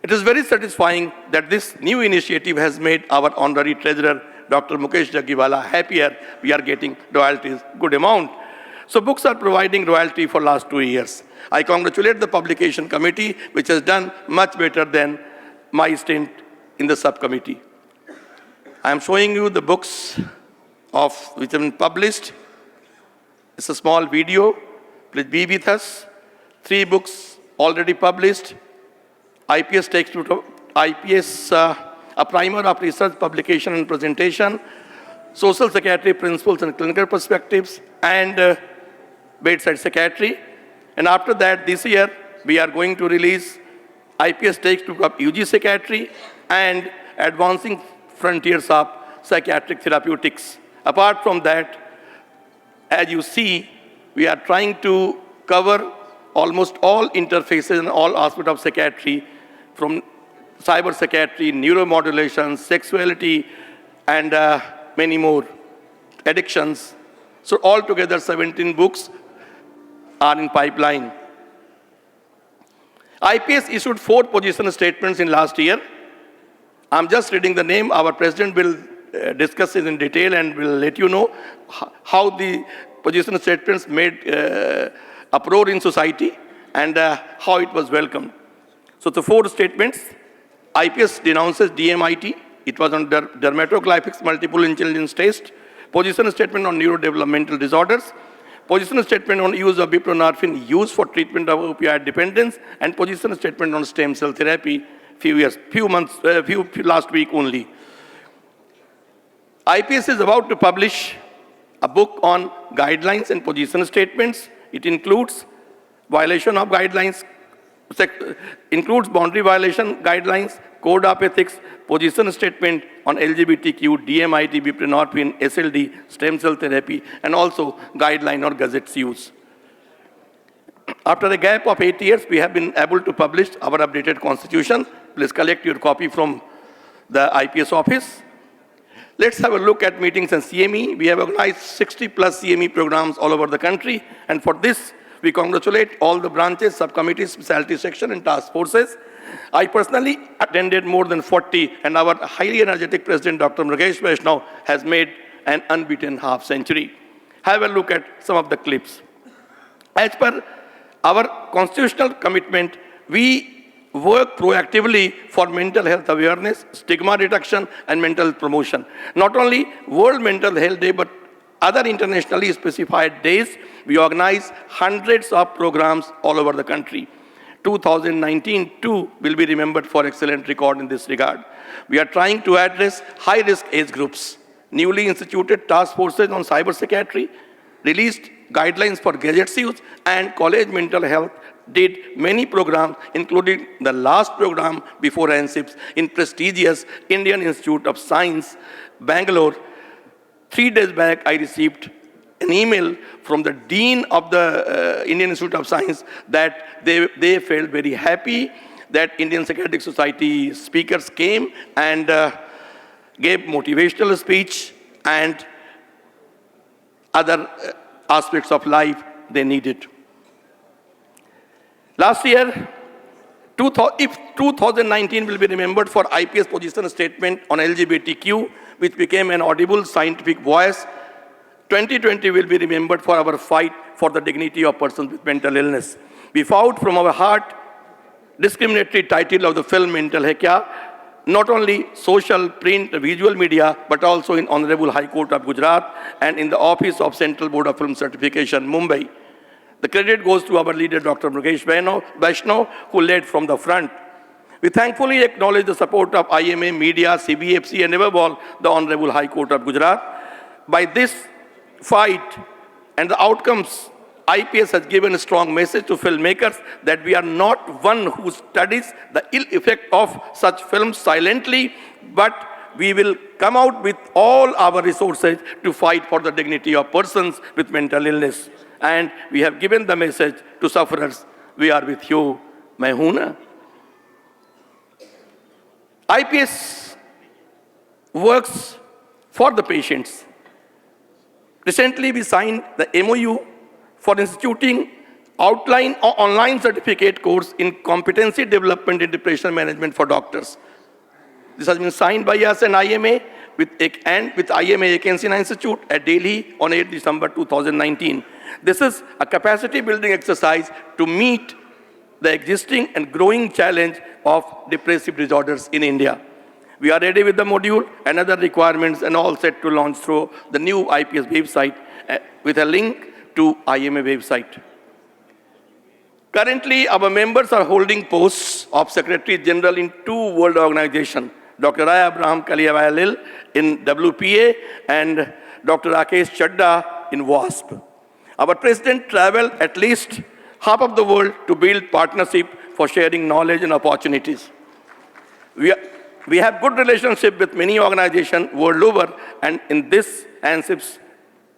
It is very satisfying that this new initiative has made our honorary treasurer, Dr. Mukesh Jaggiwala, happier. We are getting royalties, good amount. So books are providing royalty for last 2 years. I congratulate the publication committee, which has done much better than my stint in the subcommittee. I am showing you the books which have been published. It's a small video. Please be with us. 3 books already published. IPS textbook, a primer of research, publication and presentation, social psychiatry principles and clinical perspectives, and bedside psychiatry. And after that, this year, we are going to release IPS textbook of UG psychiatry and advancing frontiers of psychiatric therapeutics. Apart from that, as you see, we are trying to cover almost all interfaces and all aspects of psychiatry, from cyber psychiatry, neuromodulation, sexuality, and many more, addictions. So altogether, 17 books are in pipeline. IPS issued 4 position statements in last year. I'm just reading the name. Our president will discuss it in detail and will let you know how the position statements made uproar in society and how it was welcomed. So the 4 statements: IPS denounces DMIT. It was on dermatoglyphix multiple intelligence test. Position statement on neurodevelopmental disorders. Position statement on use of buprenorphine used for treatment of opioid dependence, and position statement on stem cell therapy last week only. IPS is about to publish a book on guidelines and position statements. It includes violation of guidelines, includes boundary violation guidelines, code of ethics, position statement on LGBTQ, DMIT, buprenorphine, SLD, stem cell therapy, and also guideline or gazettes use. After a gap of 8 years, we have been able to publish our updated constitution. Please collect your copy from the IPS office. Let's have a look at meetings and CME. We have organized 60+ CME programs all over the country, and for this, we congratulate all the branches, subcommittees, specialty section, and task forces. I personally attended more than 40, and our highly energetic president, Dr. Mrugesh Vaishnav, has made an unbeaten half century. Have a look at some of the clips. As per Our constitutional commitment, we work proactively for mental health awareness, stigma reduction, and mental health promotion. Not only World Mental Health Day, but other internationally specified days, we organize hundreds of programs all over the country. 2019 too will be remembered for excellent record in this regard. We are trying to address high-risk age groups. Newly instituted task forces on cyber psychiatry, released guidelines for gadgets use, and college mental health did many programs, including the last program before ANCIPS in prestigious Indian Institute of Science, Bangalore. 3 days back, I received an email from the Dean of the Indian Institute of Science that they felt very happy that Indian Psychiatric Society speakers came and gave motivational speech and other aspects of life they needed. Last year, if 2019 will be remembered for IPS position statement on LGBTQ, which became an audible scientific voice, 2020 will be remembered for our fight for the dignity of persons with mental illness. We fought from our heart discriminatory title of the film Mental Hai Kya, not only social, print, visual media, but also in Honorable High Court of Gujarat and in the Office of Central Board of Film Certification, Mumbai. The credit goes to our leader, Dr. Mukesh Vaishnav, who led from the front. We thankfully acknowledge the support of IMA, media, CBFC, and above all, the Honorable High Court of Gujarat. By this fight and the outcomes, IPS has given a strong message to filmmakers that we are not one who studies the ill effect of such films silently, but we will come out with all our resources to fight for the dignity of persons with mental illness. And we have given the message to sufferers, we are with you, main hoon na. IPS works for the patients. Recently, we signed the MOU for instituting online certificate course in competency development in depression management for doctors. This has been signed by us and IMA with IMA Akensi Institute at Delhi on 8 December 2019. This is a capacity building exercise to meet the existing and growing challenge of depressive disorders in India. We are ready with the module and other requirements and all set to launch through the new IPS website with a link to IMA website. Currently, our members are holding posts of Secretary General in 2 world organizations, Dr. I. Abraham Kaliawalil in WPA and Dr. Rakesh Chadda in WASP. Our President traveled at least half of the world to build partnership for sharing knowledge and opportunities. We have good relationship with many organizations world over, and in this ANCIPS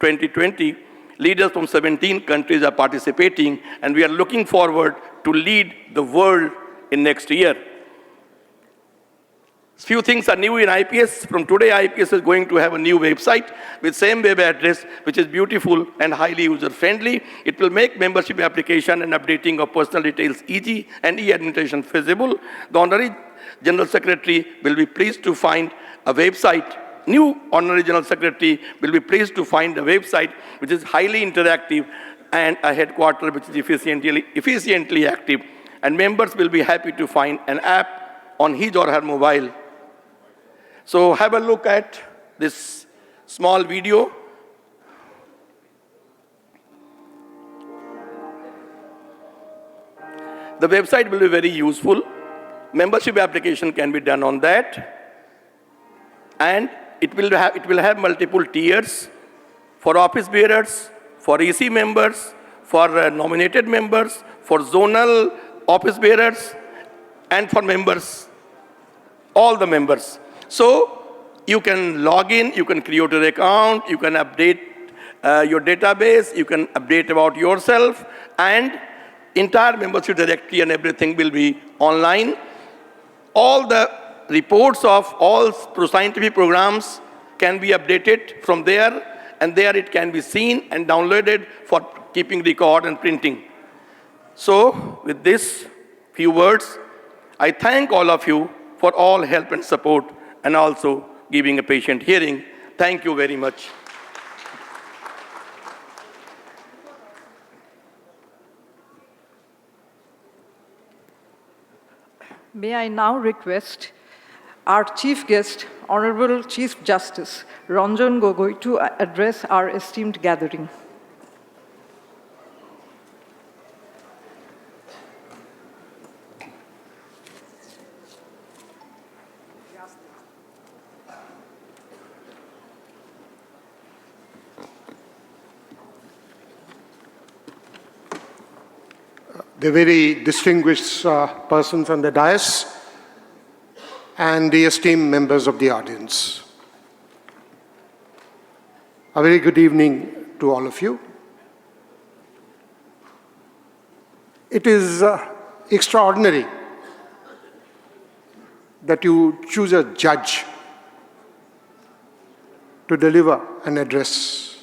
2020, leaders from 17 countries are participating, and we are looking forward to lead the world in next year. Few things are new in IPS. From today, IPS is going to have a new website with same web address, which is beautiful and highly user-friendly. It will make membership application and updating of personal details easy and e-administration feasible. The Honorary General Secretary will be pleased to find a website. New Honorary General Secretary will be pleased to find a website which is highly interactive and a headquarter which is efficiently active. And members will be happy to find an app on his or her mobile. So have a look at this small video. The website will be very useful. Membership application can be done on that. And it will have multiple tiers for office bearers, for EC members, for nominated members, for zonal office bearers, and for members, all the members. So you can log in, you can create an account, you can update your database, you can update about yourself, and entire membership directory and everything will be online. All the reports of all scientific programs can be updated from there, and there it can be seen and downloaded for keeping record and printing. So with this few words, I thank all of you for all help and support, and also giving a patient hearing. Thank you very much. May I now request our chief guest, Honorable Chief Justice Ranjan Gogoi, to address our esteemed gathering. The very distinguished persons on the dais and the esteemed members of the audience. A very good evening to all of you. It is extraordinary that you choose a judge to deliver an address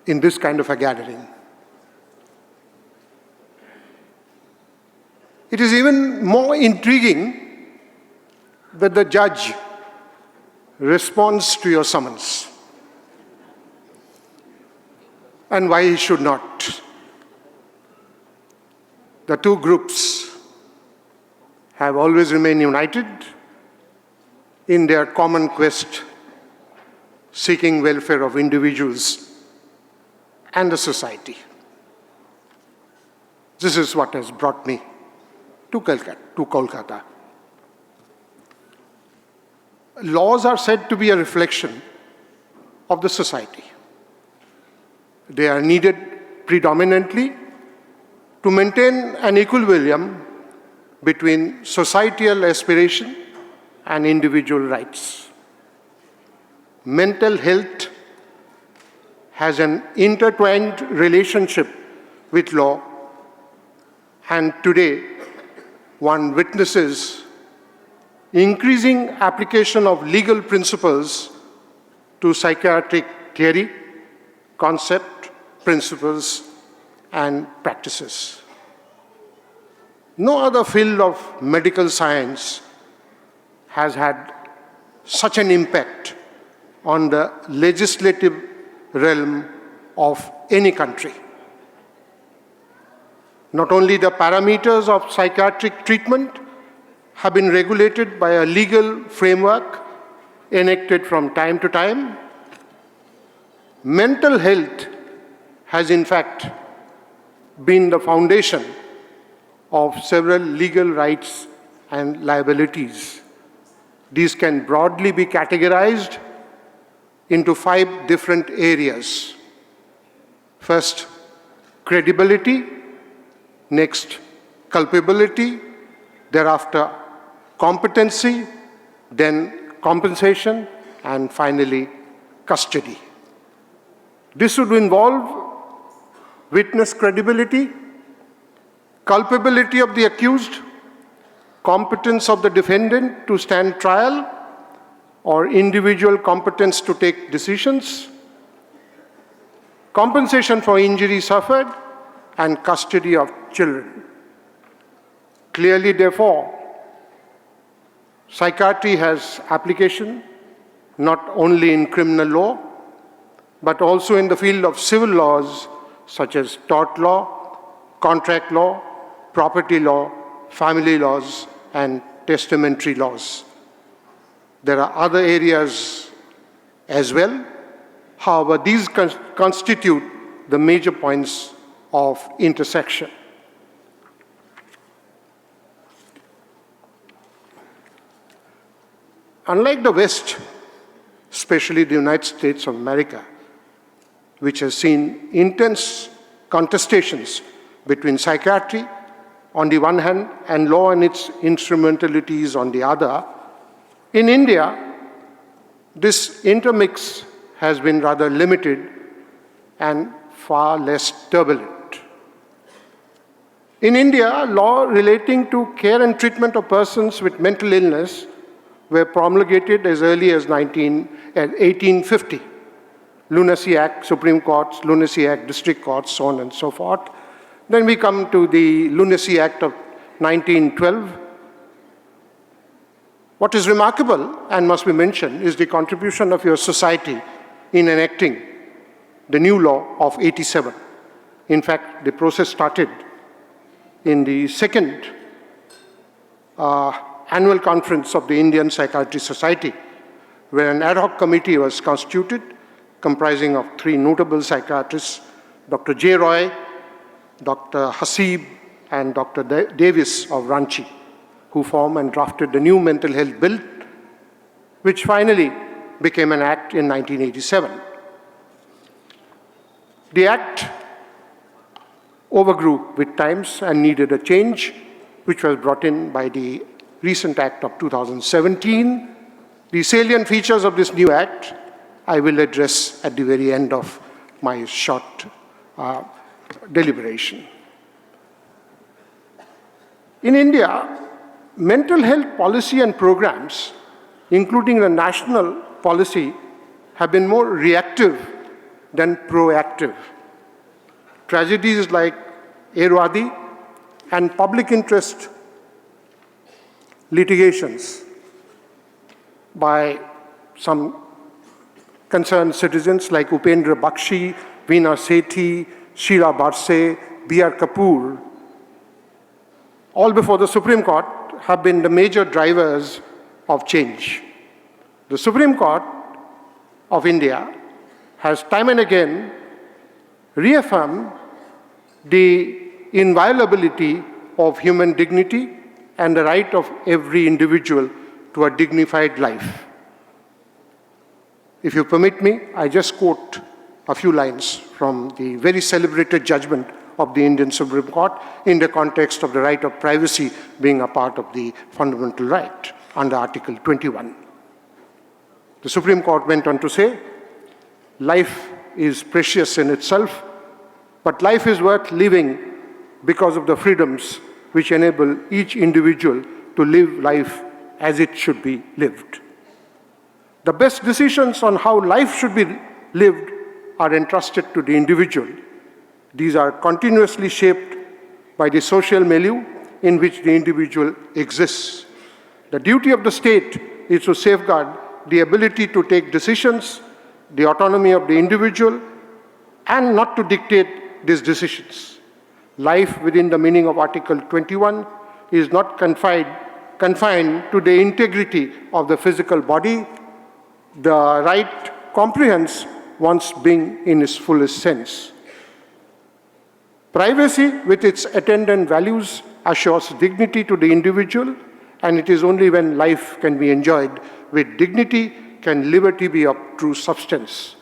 in this kind of a gathering. It is even more intriguing that the judge responds to your summons. And why he should not. The two groups have always remained united in their common quest seeking welfare of individuals and the society. This is what has brought me to Kolkata. Laws are said to be a reflection of the society. They are needed predominantly to maintain an equilibrium between societal aspiration and individual rights. Mental health has an intertwined relationship with law, and today one witnesses increasing application of legal principles to psychiatric theory, concept, principles, and practices. No other field of medical science has had such an impact on the legislative realm of any country. Not only the parameters of psychiatric treatment have been regulated by a legal framework enacted from time to time, mental health has in fact been the foundation of several legal rights and liabilities. These can broadly be categorized into 5 different areas. First, credibility. Next, culpability. Thereafter, competency. Then, compensation. And finally, custody. This would involve witness credibility, culpability of the accused, competence of the defendant to stand trial, or individual competence to take decisions, compensation for injury suffered, and custody of children. Clearly, therefore, psychiatry has application not only in criminal law, but also in the field of civil laws such as tort law, contract law, property law, family laws, and testamentary laws. There are other areas as well. However, these constitute the major points of intersection. Unlike the West, especially the United States of America, which has seen intense contestations between psychiatry on the one hand and law and its instrumentalities on the other, in India, this intermix has been rather limited and far less turbulent. In India, law relating to care and treatment of persons with mental illness were promulgated as early as 1850. Lunacy Act, Supreme Courts, Lunacy Act, District Courts, so on and so forth. Then we come to the Lunacy Act of 1912. What is remarkable and must be mentioned is the contribution of your society in enacting the new law of 87. In fact, the process started in the second annual conference of the Indian Psychiatry Society, where an ad hoc committee was constituted comprising of 3 notable psychiatrists, Dr. J. Roy, Dr. Hasib, and Dr. Davis of Ranchi, who formed and drafted the new mental health bill, which finally became an act in 1987. The act overgrew with times and needed a change, which was brought in by the recent act of 2017. The salient features of this new act I will address at the very end of my short deliberation. In India, mental health policy and programs, including the national policy, have been more reactive than proactive. Tragedies like Erwadi and public interest litigations by some concerned citizens like Upendra Bakshi, Veena Sethi, Sheila Barse, B.R. Kapoor, all before the Supreme Court, have been the major drivers of change. The Supreme Court of India has time and again reaffirmed the inviolability of human dignity and the right of every individual to a dignified life. If you permit me, I just quote a few lines from the very celebrated judgment of the Indian Supreme Court in the context of the right of privacy being a part of the fundamental right under Article 21. The Supreme Court went on to say, life is precious in itself, but life is worth living because of the freedoms which enable each individual to live life as it should be lived. The best decisions on how life should be lived are entrusted to the individual. These are continuously shaped by the social milieu in which the individual exists. The duty of the state is to safeguard the ability to take decisions, the autonomy of the individual, and not to dictate these decisions. Life within the meaning of Article 21 is not confined to the integrity of the physical body. The right comprehends one's being in its fullest sense. Privacy, with its attendant values, assures dignity to the individual, and it is only when life can be enjoyed with dignity can liberty be of true substance.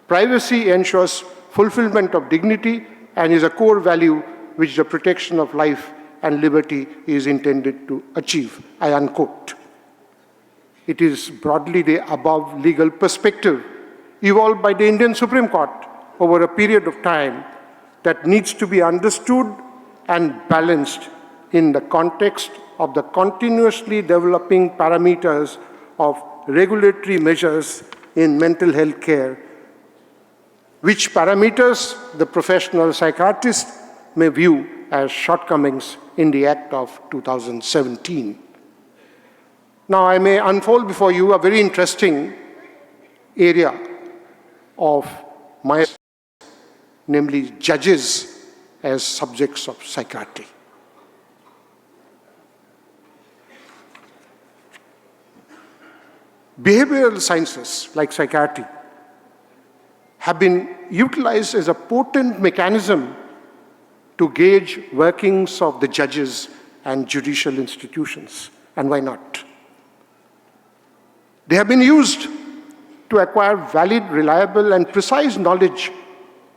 Privacy ensures fulfillment of dignity and is a core value which the protection of life and liberty is intended to achieve. I unquote. It is broadly the above legal perspective evolved by the Indian Supreme Court over a period of time that needs to be understood and balanced in the context of the continuously developing parameters of regulatory measures in mental health care, which parameters the professional psychiatrist may view as shortcomings in the Act of 2017. Now, I may unfold before you a very interesting area of my, namely judges as subjects of psychiatry. Behavioral sciences, like psychiatry, have been utilized as a potent mechanism to gauge workings of the judges and judicial institutions. And why not? They have been used to acquire valid, reliable, and precise knowledge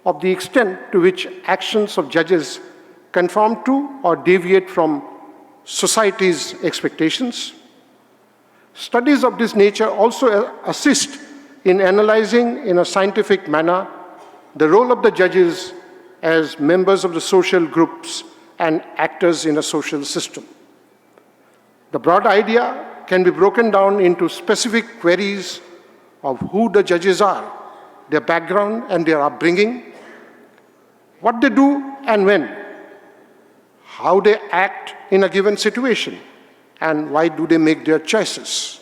of the extent to which actions of judges conform to or deviate from society's expectations. Studies of this nature also assist in analyzing in a scientific manner the role of the judges as members of the social groups and actors in a social system. The broad idea can be broken down into specific queries of who the judges are, their background and their upbringing, what they do and when, how they act in a given situation, and why do they make their choices.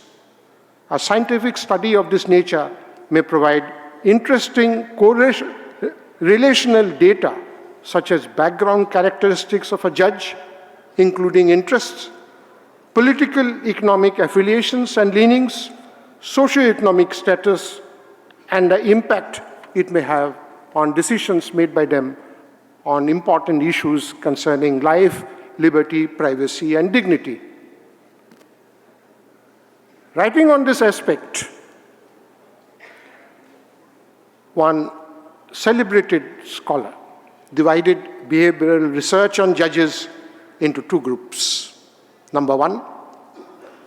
A scientific study of this nature may provide interesting relational data such as background characteristics of a judge, including interests, political, economic affiliations and leanings, socio-economic status, and the impact it may have on decisions made by them on important issues concerning life, liberty, privacy, and dignity. Writing on this aspect, one celebrated scholar divided behavioral research on judges into two groups. Number one,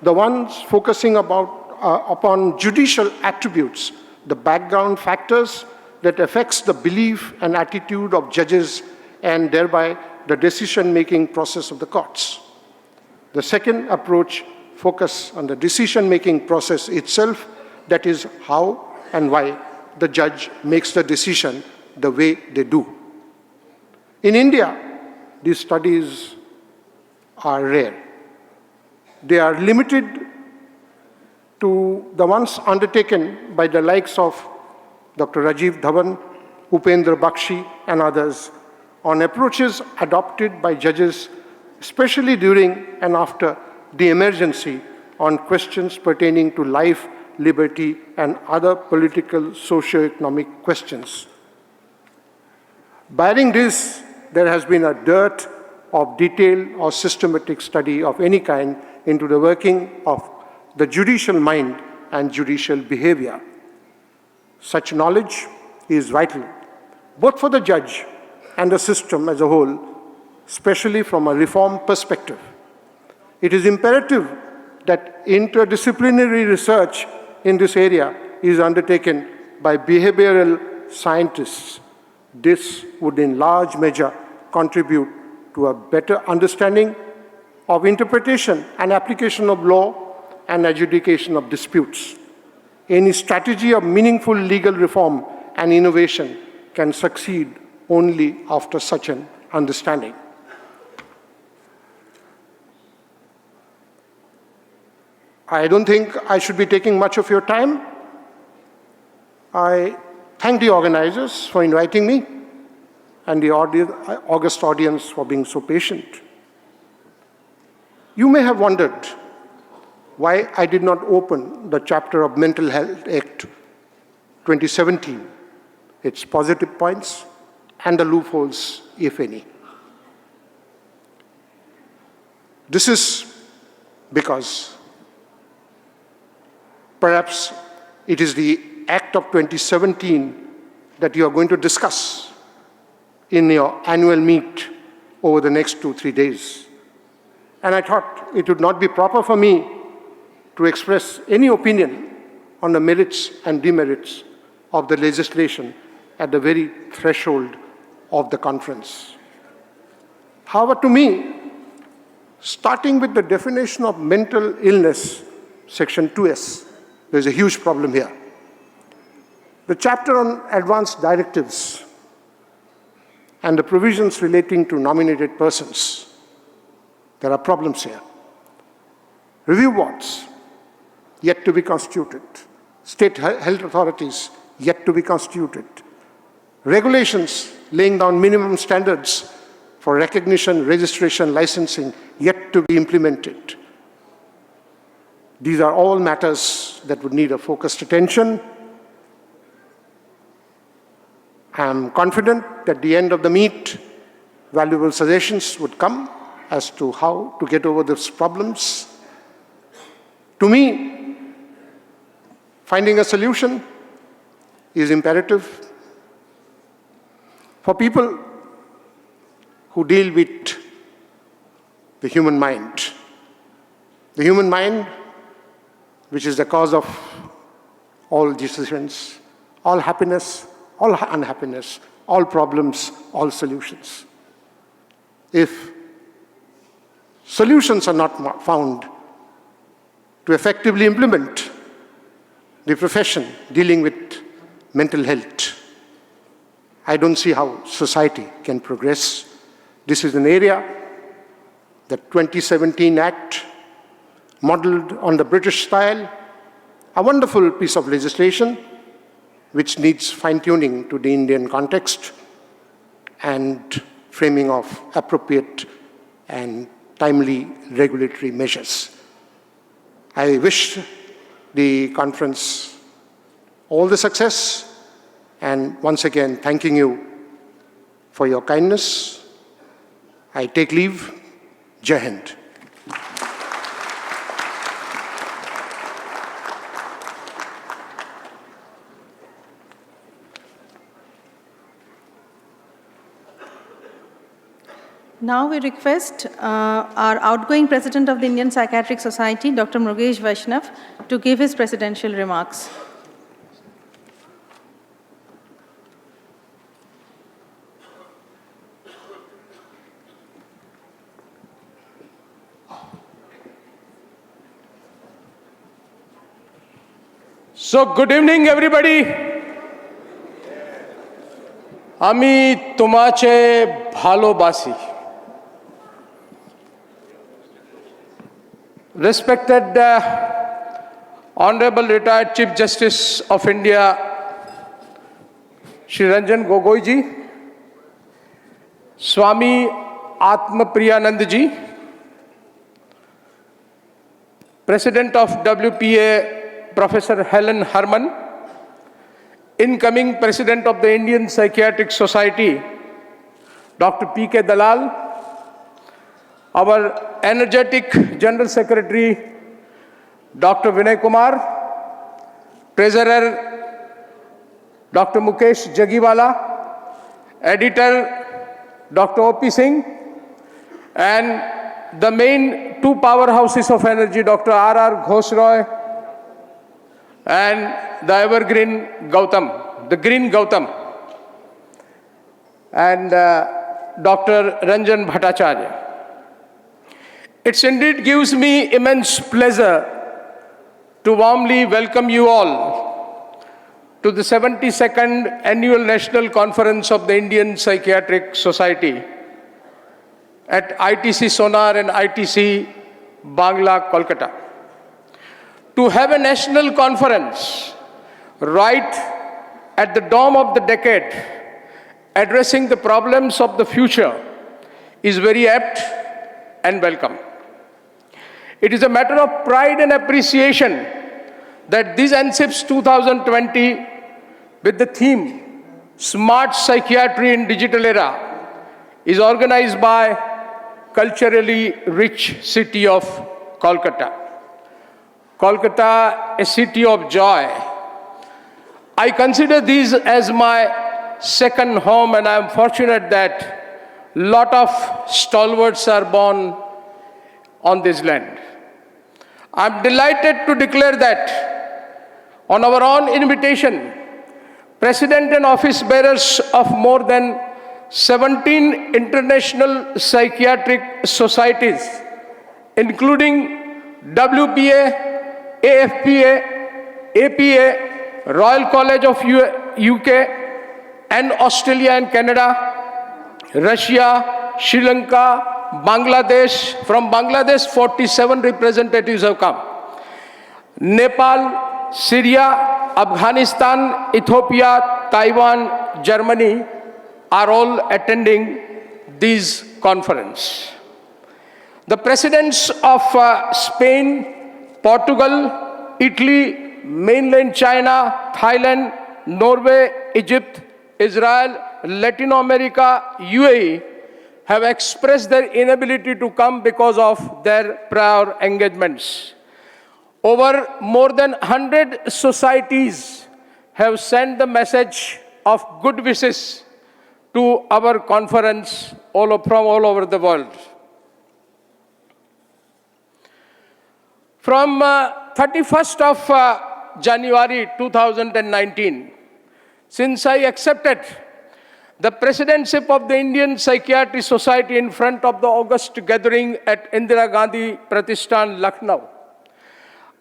the ones focusing upon judicial attributes, the background factors that affects the belief and attitude of judges and thereby the decision-making process of the courts. The second approach focus on the decision-making process itself, that is how and why the judge makes the decision the way they do. In India, these studies are rare. They are limited to the ones undertaken by the likes of Dr. Rajiv Dhawan, Upendra Bakshi, and others on approaches adopted by judges, especially during and after the emergency on questions pertaining to life, liberty, and other political, socio-economic questions. Barring this, there has been a dearth of detailed or systematic study of any kind into the working of the judicial mind and judicial behavior. Such knowledge is vital, both for the judge and the system as a whole, especially from a reform perspective. It is imperative that interdisciplinary research in this area is undertaken by behavioral scientists. This would in large measure contribute to a better understanding of interpretation and application of law and adjudication of disputes. Any strategy of meaningful legal reform and innovation can succeed only after such an understanding. I don't think I should be taking much of your time. I thank the organizers for inviting me and the august audience for being so patient. You may have wondered why I did not open the chapter of Mental Health Act 2017, its positive points and the loopholes, if any. This is because perhaps it is the Act of 2017 that you are going to discuss in your annual meet over the next 2-3 days. And I thought it would not be proper for me to express any opinion on the merits and demerits of the legislation at the very threshold of the conference. However, to me, starting with the definition of mental illness, Section 2S, there's a huge problem here. The chapter on advanced directives and the provisions relating to nominated persons, there are problems here. Review boards, yet to be constituted. State health authorities, yet to be constituted. Regulations laying down minimum standards for recognition, registration, licensing, yet to be implemented. These are all matters that would need a focused attention. I am confident that at the end of the meet, valuable suggestions would come as to how to get over these problems. To me, finding a solution is imperative. For people who deal with the human mind, which is the cause of all decisions, all happiness, all unhappiness, all problems, all solutions. If solutions are not found to effectively implement the profession dealing with mental health, I don't see how society can progress. This is an area, the 2017 Act, modeled on the British style, a wonderful piece of legislation which needs fine-tuning to the Indian context and framing of appropriate and timely regulatory measures. I wish the conference all the success, and once again, thanking you for your kindness. I take leave. Jai Hind. Now we request our outgoing President of the Indian Psychiatric Society, Dr. Mrugesh Vaishnav, to give his presidential remarks. So, good evening, everybody. আমি তোমাকে ভালোবাসি। Respected Honorable Retired Chief Justice of India, Shri Ranjan Gogoi ji, Swami Atmapriyanand ji, President of WPA, Professor Helen Harman, incoming President of the Indian Psychiatric Society, Dr. P.K. Dalal, our energetic General Secretary, Dr. Vinay Kumar, Treasurer, Dr. Mukesh Jagiwala, Editor, Dr. O.P. Singh, and the main two powerhouses of energy, Dr. R.R. Ghosroy, and the evergreen Gautam, the green Gautam, and Dr. Ranjan Bhattacharya. It indeed gives me immense pleasure to warmly welcome you all to the 72nd Annual National Conference of the Indian Psychiatric Society at ITC Sonar and ITC Bangla, Kolkata. To have a national conference right at the dawn of the decade addressing the problems of the future is very apt and welcome. It is a matter of pride and appreciation that this ANCIPS 2020 with the theme Smart Psychiatry in Digital Era is organized by culturally rich city of Kolkata. Kolkata, a city of joy. I consider this as my second home, and I am fortunate that a lot of stalwarts are born on this land. I am delighted to declare that on our own invitation, President and office bearers of more than 17 international psychiatric societies, including WPA, AFPA, APA, Royal College of UK, and Australia and Canada, Russia, Sri Lanka, Bangladesh. From Bangladesh, 47 representatives have come. Nepal, Syria, Afghanistan, Ethiopia, Taiwan, Germany are all attending this conference. The presidents of Spain, Portugal, Italy, mainland China, Thailand, Norway, Egypt, Israel, Latin America, UAE have expressed their inability to come because of their prior engagements. Over more than 100 societies have sent the message of good wishes to our conference from all over the world. From 31st of January 2019, since I accepted the presidency of the Indian Psychiatric Society in front of the August gathering at Indira Gandhi Pratishthan, Lucknow,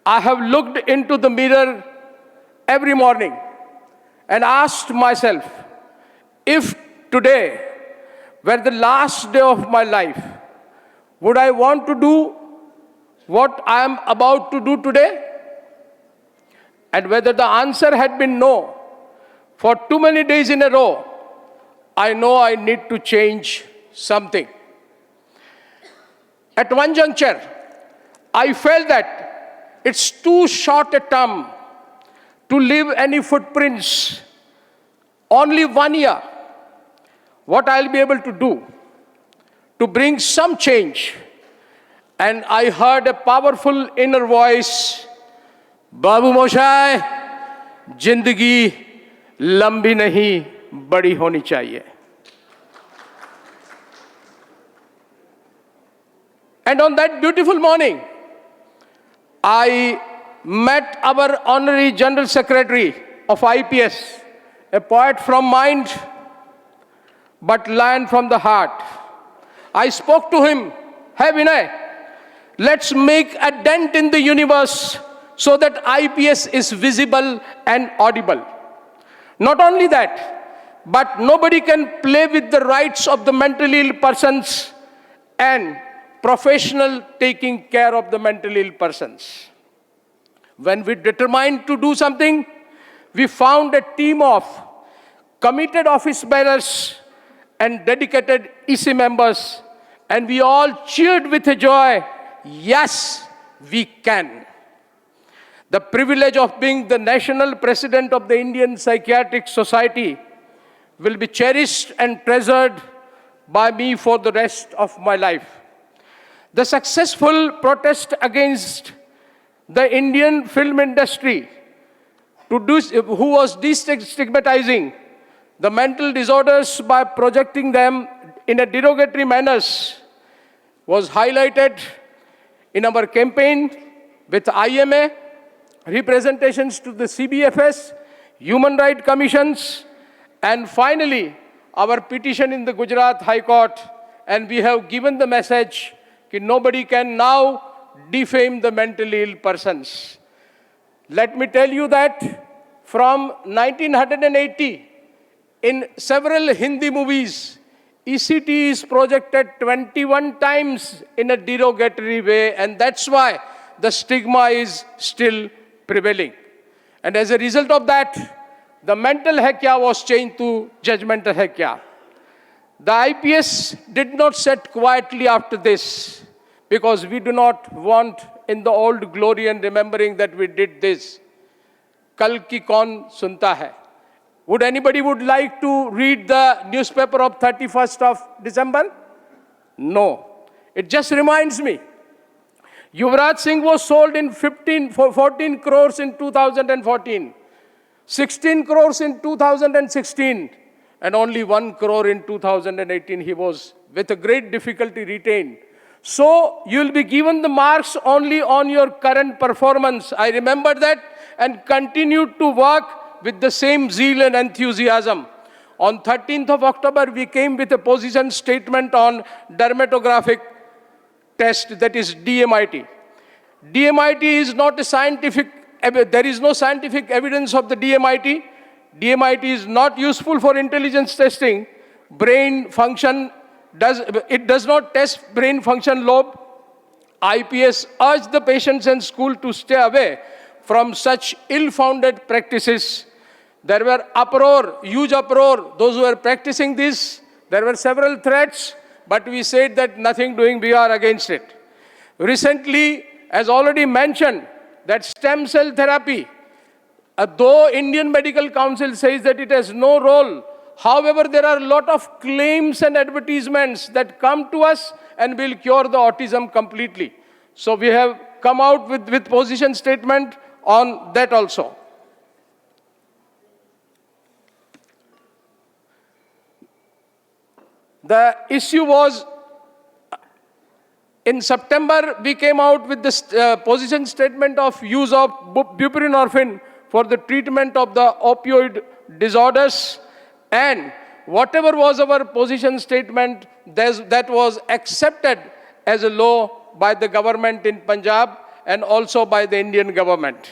I have looked into the mirror every morning and asked myself, if today were the last day of my life, would I want to do what I am about to do today? And whether the answer had been no, for too many days in a row, I know I need to change something. At one juncture, I felt that it's too short a term to leave any footprints. Only 1 year, what I'll be able to do to bring some change. And I heard a powerful inner voice, Babu Moshai, Jindagi lambi nahi, badi honi chahiye. And on that beautiful morning, I met our Honorary General Secretary of IPS, a poet from mind, but lion from the heart. I spoke to him, hey Vinay, let's make a dent in the universe so that IPS is visible and audible. Not only that, but nobody can play with the rights of the mentally ill persons and professional taking care of the mentally ill persons. When we determined to do something, we found a team of committed office bearers and dedicated EC members, and we all cheered with a joy, yes, we can. The privilege of being the national president of the Indian Psychiatric Society will be cherished and treasured by me for the rest of my life. The successful protest against the Indian film industry who was destigmatizing the mental disorders by projecting them in a derogatory manners was highlighted in our campaign with IMA, representations to the CBFS, Human Rights Commissions, and finally our petition in the Gujarat High Court, and we have given the message that nobody can now defame the mentally ill persons. Let me tell you that from 1980, in several Hindi movies, ECT is projected 21 times in a derogatory way, and that's why the stigma is still prevailing. And as a result of that, the mental hai kya was changed to judgmental hai kya. The IPS did not sit quietly after this, because we do not want in the old glory and remembering that we did this. Kal ki kaun sunta hai? Would anybody would like to read the newspaper of 31st of December? No. It just reminds me. Yuvraj Singh was sold in 14 crores in 2014, 16 crores in 2016, and only 1 crore in 2018 he was with a great difficulty retained. So you will be given the marks only on your current performance. I remember that and continued to work with the same zeal and enthusiasm. On 13th of October, we came with a position statement on dermatographic test, that is DMIT. DMIT is not a scientific, there is no scientific evidence of the DMIT. DMIT is not useful for intelligence testing. Brain function, it does not test brain function lobe. IPS urged the patients and school to stay away from such ill-founded practices. There were uproar, huge uproar, those who were practicing this. There were several threats, but we said that nothing doing, we are against it. Recently, as already mentioned, that stem cell therapy, though Indian Medical Council says that it has no role, however, there are a lot of claims and advertisements that come to us and will cure the autism completely. So we have come out with position statement on that also. The issue was, in September, we came out with this position statement of use of buprenorphine for the treatment of the opioid disorders, and whatever was our position statement, that was accepted as a law by the government in Punjab and also by the Indian government.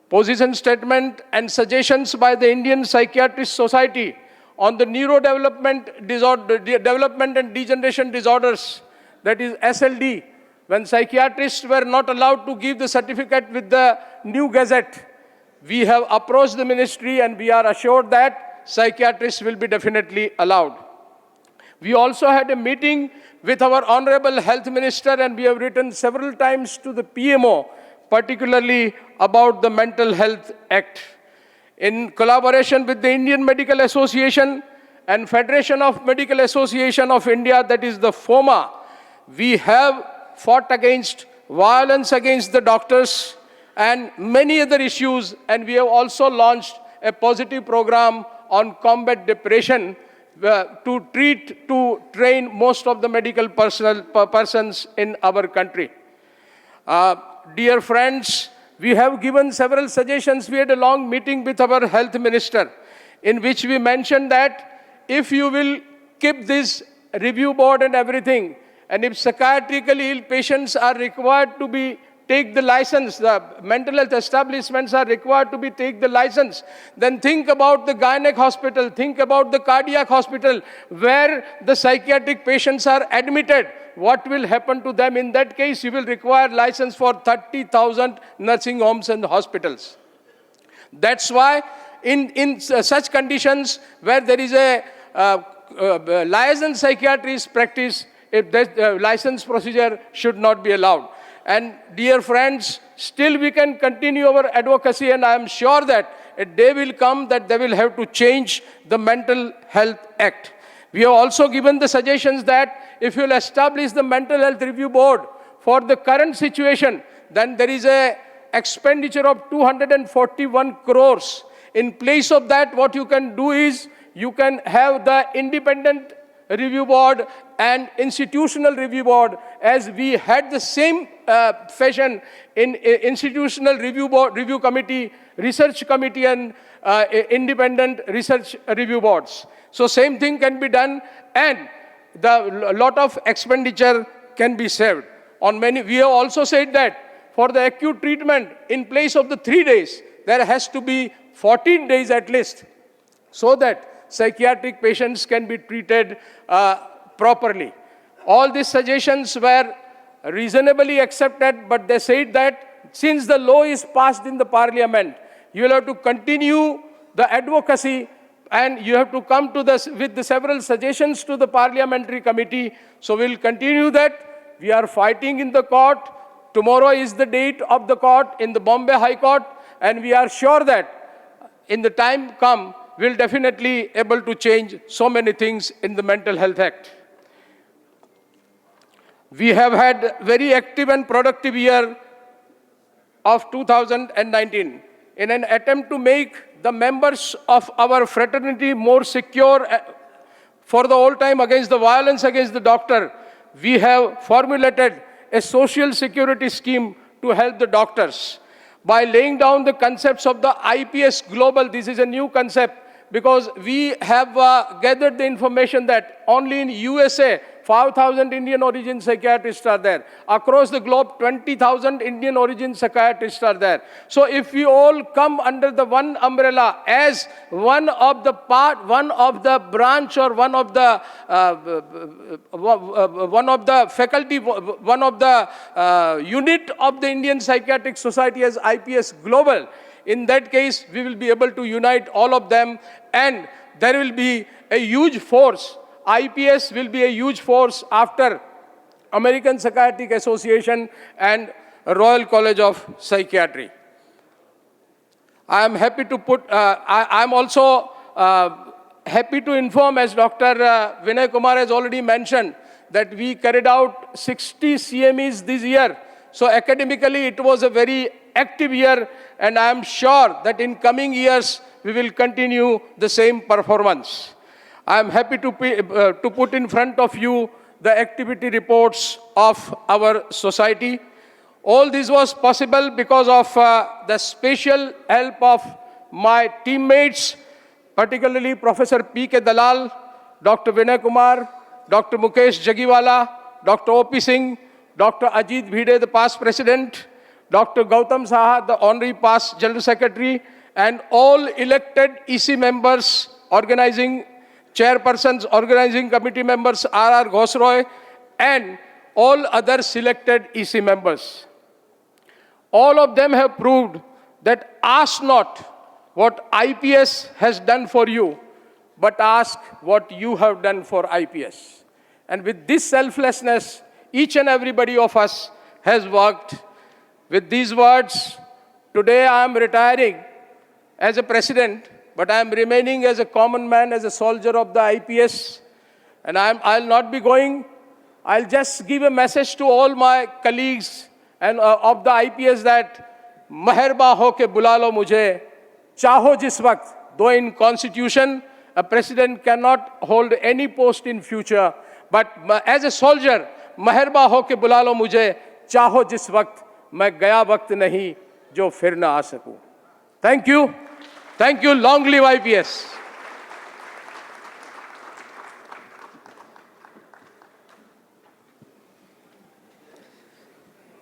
Position statement and suggestions by the Indian Psychiatric Society on the neurodevelopment development and degeneration disorders, that is SLD, when psychiatrists were not allowed to give the certificate with the new gazette. We have approached the ministry and we are assured that psychiatrists will be definitely allowed. We also had a meeting with our Honorable Health Minister, and we have written several times to the PMO, particularly about the Mental Health Act. In collaboration with the Indian Medical Association and Federation of Medical Association of India, that is the FOMA, we have fought against violence against the doctors and many other issues, and we have also launched a positive program on combat depression to train most of the medical persons in our country. Dear friends, we have given several suggestions. We had a long meeting with our health minister in which we mentioned that if you will keep this review board and everything, and if psychiatrically ill patients are required to take the license, the mental health establishments are required to take the license, then think about the gynec hospital, think about the cardiac hospital where the psychiatric patients are admitted. What will happen to them? In that case, you will require license for 30,000 nursing homes and hospitals. That's why in such conditions where there is a licensed psychiatrist practice, the license procedure should not be allowed. And dear friends, still we can continue our advocacy, and I am sure that a day will come that they will have to change the Mental Health Act. We have also given the suggestions that if you will establish the Mental Health Review Board for the current situation, then there is a expenditure of 241 crores. In place of that, what you can do is you can have the independent review board and institutional review board, as we had the same fashion in institutional review committee, research committee, and independent research review boards. So same thing can be done, and the lot of expenditure can be saved. On many, we have also said that for the acute treatment, in place of the 3 days, there has to be 14 days at least, so that psychiatric patients can be treated properly. All these suggestions were reasonably accepted, but they said that since the law is passed in the parliament, you will have to continue the advocacy and you have to come to with the several suggestions to the parliamentary committee. So we'll continue that. We are fighting in the court. Tomorrow is the date of the court in the Bombay High Court, and we are sure that in the time come, we'll definitely able to change so many things in the Mental Health Act. We have had very active and productive year of 2019 in an attempt to make the members of our fraternity more secure for the whole time against the violence against the doctor. We have formulated a social security scheme to help the doctors by laying down the concepts of the IPS Global. This is a new concept because we have gathered the information that only in USA, 5,000 Indian origin psychiatrists are there. Across the globe, 20,000 Indian origin psychiatrists are there. So if we all come under the one umbrella as one of the branch or one of the faculty, one of the unit of the Indian Psychiatric Society as IPS Global, in that case, we will be able to unite all of them, and there will be a huge force. IPS will be a huge force after American Psychiatric Association and Royal College of Psychiatry. I am happy to I am also happy to inform, as Dr. Vinay Kumar has already mentioned, that we carried out 60 CMEs this year. So academically, it was a very active year, and I am sure that in coming years, we will continue the same performance. I am happy to put in front of you the activity reports of our society. All this was possible because of the special help of my teammates, particularly Professor P.K. Dalal, Dr. Vinay Kumar, Dr. Mukesh Jagiwala, Dr. O.P. Singh, Dr. Ajit Bhide, the past president, Dr. Gautam Saha, the honorary past general secretary, and all elected EC members, organizing chairpersons, organizing committee members, R.R. Ghosroy, and all other selected EC members. All of them have proved that ask not what IPS has done for you, but ask what you have done for IPS. And with this selflessness, each and everybody of us has worked. With these words, today I am retiring as a president, but I am remaining as a common man, as a soldier of the IPS. And I'll not be going. I'll just give a message to all my colleagues and of the IPS that meherba ho ke bula lo mujhe, chaho jis waqt. Though in constitution, a president cannot hold any post in future, but as a soldier, meherba ho ke bula lo mujhe, chaho jis waqt, main gaya waqt nahi jo fir na aa sakun. Thank you. Thank you. Long live IPS.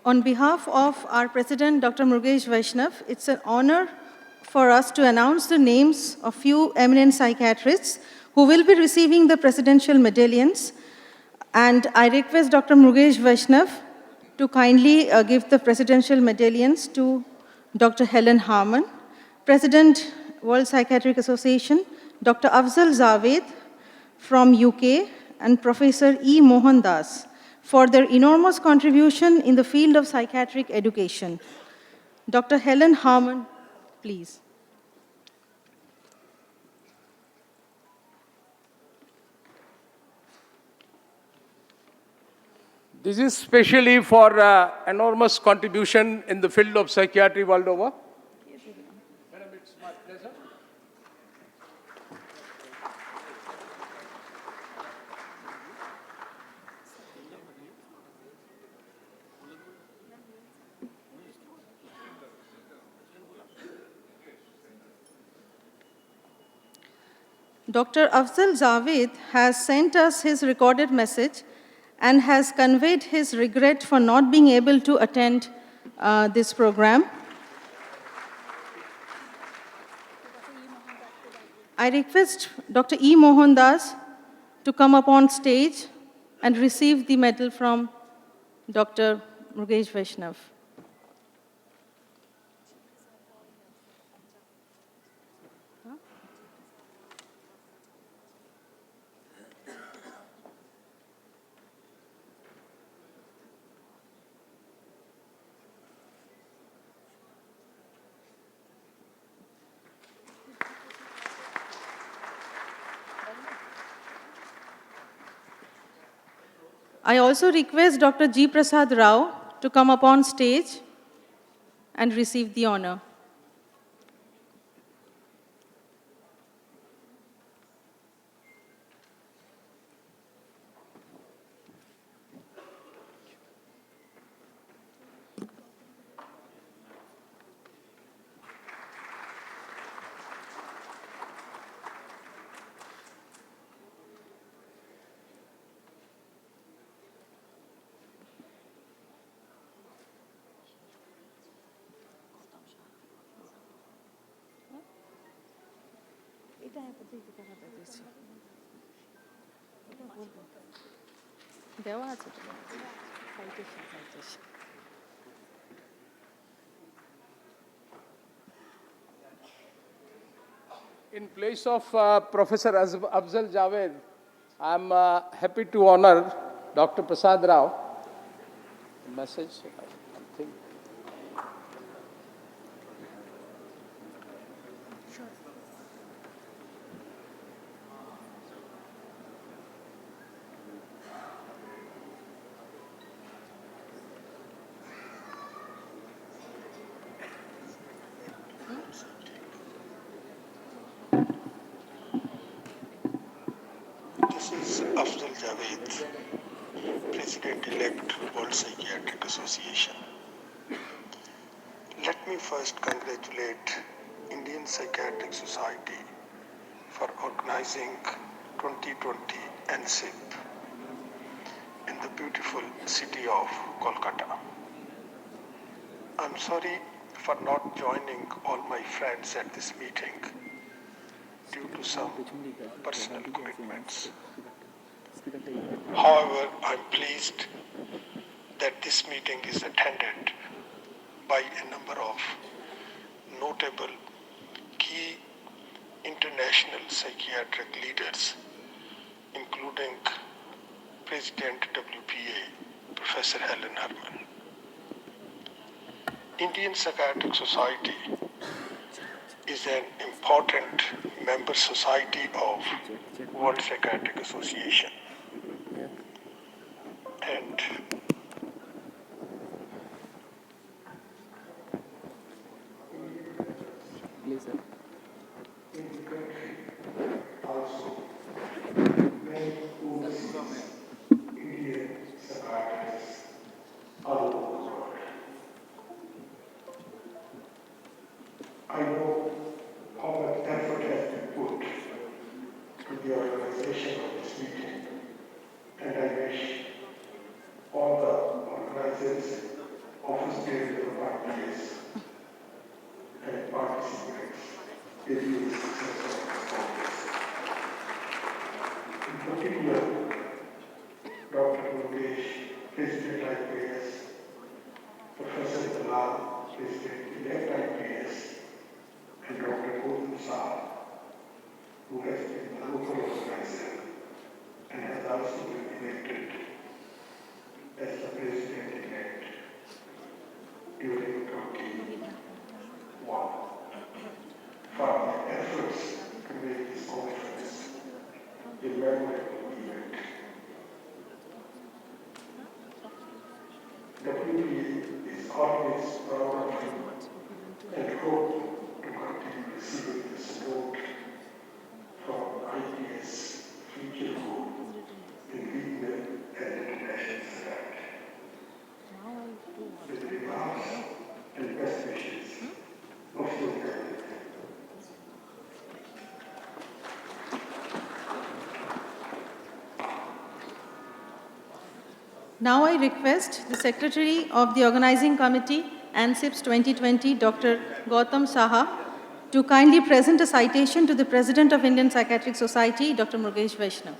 On behalf of our President, Dr. Murugesh Vaishnav, it's an honor for us to announce the names of few eminent psychiatrists who will be receiving the presidential medallions. And I request Dr. Murugesh Vaishnav to kindly give the presidential medallions to Dr. Helen Harman, President, World Psychiatric Association, Dr. Afzal Javed from UK, and Professor E. Mohandas for their enormous contribution in the field of psychiatric education. Dr. Helen Harman, please. This is specially for enormous contribution in the field of psychiatry world over. Madam, it's my pleasure. Dr. Afzal Javed has sent us his recorded message and has conveyed his regret for not being able to attend this program. I request Dr. E. Mohandas to come up on stage and receive the medal from Dr. Murugesh Vaishnav. I also request Dr. G. Prasad Rao to come up on stage and receive the honor. In place of Professor Afzal Javed, I'm happy to honor Dr. Prasad Rao. Message, I think. This is Afzal Javed, President-elect World Psychiatric Association. Let me first congratulate Indian Psychiatric Society for organizing 2020 ANCIPS in the beautiful city of Kolkata. I'm sorry for not joining all my friends at this meeting due to some personal commitments. However, I'm pleased that this meeting is attended by a number of notable key international psychiatric leaders, including President WPA, Professor Helen Harman. Indian Psychiatric Society is an important member society of World Psychiatric Association. And also many overseas Indian psychiatrists all over the world. I know how much effort has been put to the organization of this meeting, and I wish all the organizers, office bearers of IPS, and participants a really successful performance. In particular, Dr. Mukesh, President IPS, Professor Dalal, President-elect IPS, and Dr. Gautam Saha, who has been the local organizer and has also been elected as the President-elect during 2021. For their efforts to make this conference a memorable event. WPA is always proud of you and hope to continue receiving the support from IPS future goal in regional and international standard. With regards and best wishes of your government. Now I request the Secretary of the Organizing Committee, ANCIPS 2020, Dr. Gautam Saha, to kindly present a citation to the President of Indian Psychiatric Society, Dr. Mukesh Vaishnav.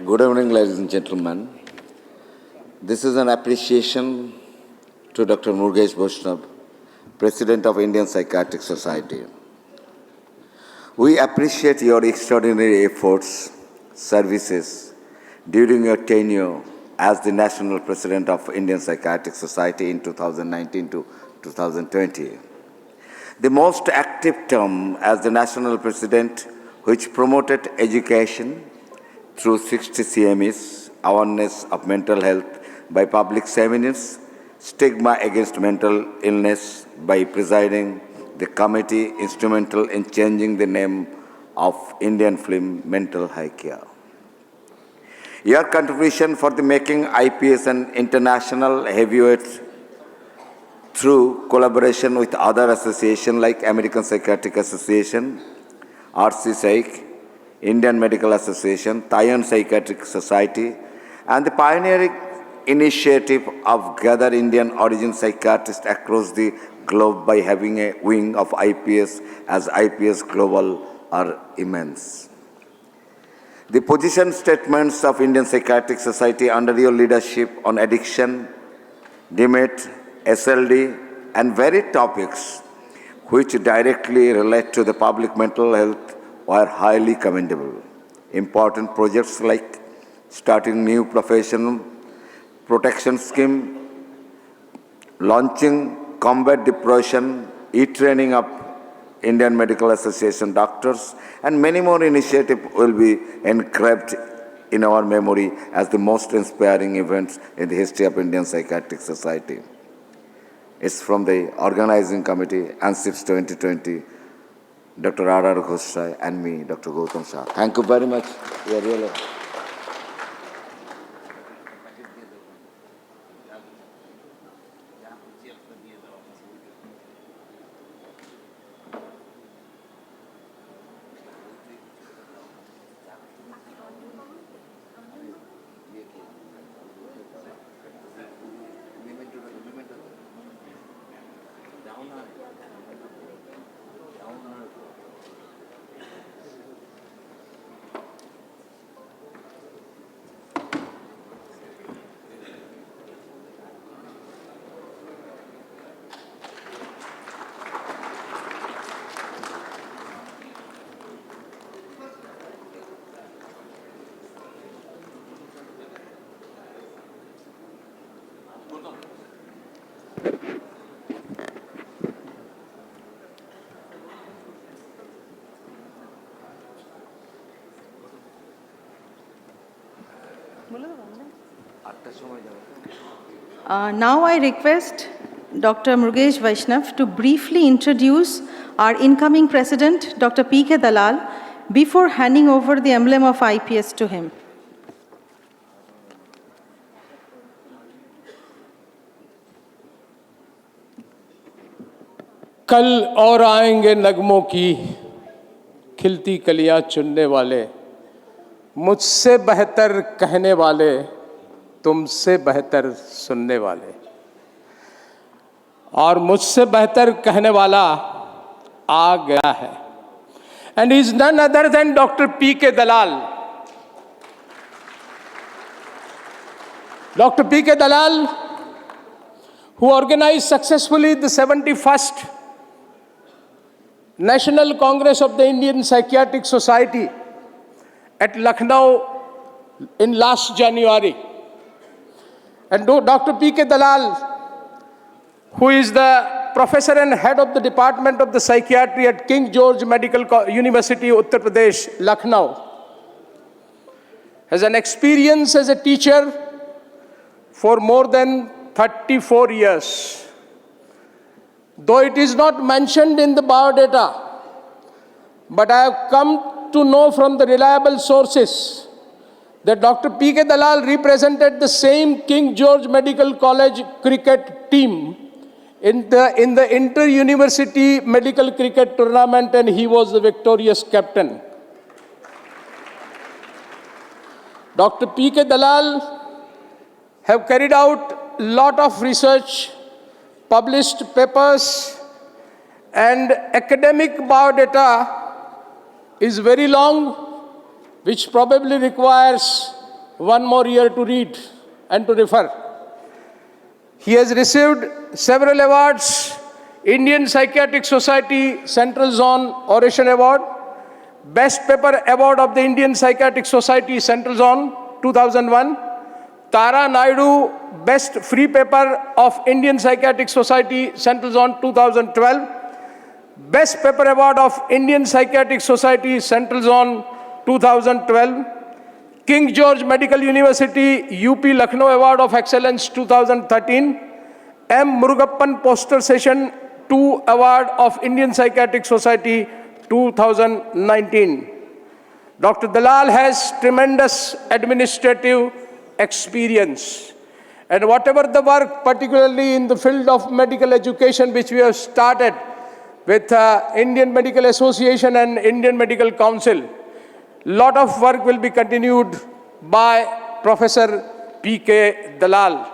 Good evening, ladies and gentlemen. This is an appreciation to Dr. Mukesh Vaishnav, President of Indian Psychiatric Society. We appreciate your extraordinary efforts, services during your tenure as the National President of Indian Psychiatric Society in 2019 to 2020. The most active term as the National President, which promoted education through 60 CMEs, awareness of mental health by public seminars, stigma against mental illness by presiding the committee instrumental in changing the name of Indian film Mental High Care. Your contribution for the making IPS an international heavyweight through collaboration with other associations like American Psychiatric Association, RC Psych, Indian Medical Association, Thailand Psychiatric Society, and the pioneering initiative of gather Indian origin psychiatrists across the globe by having a wing of IPS as IPS Global are immense. The position statements of Indian Psychiatric Society under your leadership on addiction, DMAT, SLD, and varied topics which directly relate to the public mental health were highly commendable. Important projects like starting new professional protection scheme, launching combat depression, e-training of Indian Medical Association doctors, and many more initiatives will be engraved in our memory as the most inspiring events in the history of Indian Psychiatric Society. It's from the Organizing Committee, ANCIPS 2020, Dr. R.R. Ghoshai and me, Dr. Gautam Shah. Thank you very much. We are really... Now I request Dr. Murugesh Vaishnav to briefly introduce our incoming president, Dr. P.K. Dalal, before handing over the emblem of IPS to him. कल और आएंगे नगमों की खिलती कलियां चुनने वाले, मुझसे बेहतर कहने वाले, तुमसे बेहतर सुनने वाले। और मुझसे बेहतर कहने वाला आ गया है, and he is none other than Dr. P.K. Dalal. Dr. P.K. Dalal, who organized successfully the 71st National Congress of the Indian Psychiatric Society at Lucknow in last January. And Dr. P.K. Dalal, who is the professor and head of the Department of the Psychiatry at King George Medical University, Uttar Pradesh, Lucknow, has an experience as a teacher for more than 34 years. Though it is not mentioned in the biodata, but I have come to know from the reliable sources that Dr. P.K. Dalal represented the same King George Medical College cricket team in the inter-university medical cricket tournament, and he was the victorious captain. Dr. P.K. Dalal have carried out a lot of research, published papers, and academic biodata is very long, which probably requires one more year to read and to refer. He has received several awards: Indian Psychiatric Society Central Zone Oration Award, Best Paper Award of the Indian Psychiatric Society Central Zone 2001, Tara Naidu Best Free Paper of Indian Psychiatric Society Central Zone 2012, Best Paper Award of Indian Psychiatric Society Central Zone 2012, King George Medical University UP Lucknow Award of Excellence 2013, M. Murugappan Poster Session 2 Award of Indian Psychiatric Society 2019. Dr. Dalal has tremendous administrative experience, and whatever the work, particularly in the field of medical education, which we have started with Indian Medical Association and Indian Medical Council, lot of work will be continued by Professor P.K. Dalal.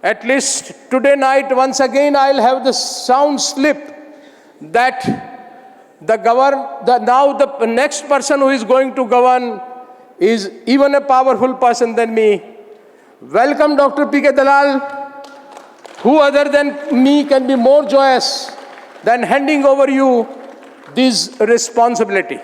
At least today night, once again, I'll have the sound slip that the next person who is going to govern is even a powerful person than me. Welcome, Dr. P.K. Dalal. Who other than me can be more joyous than handing over you this responsibility?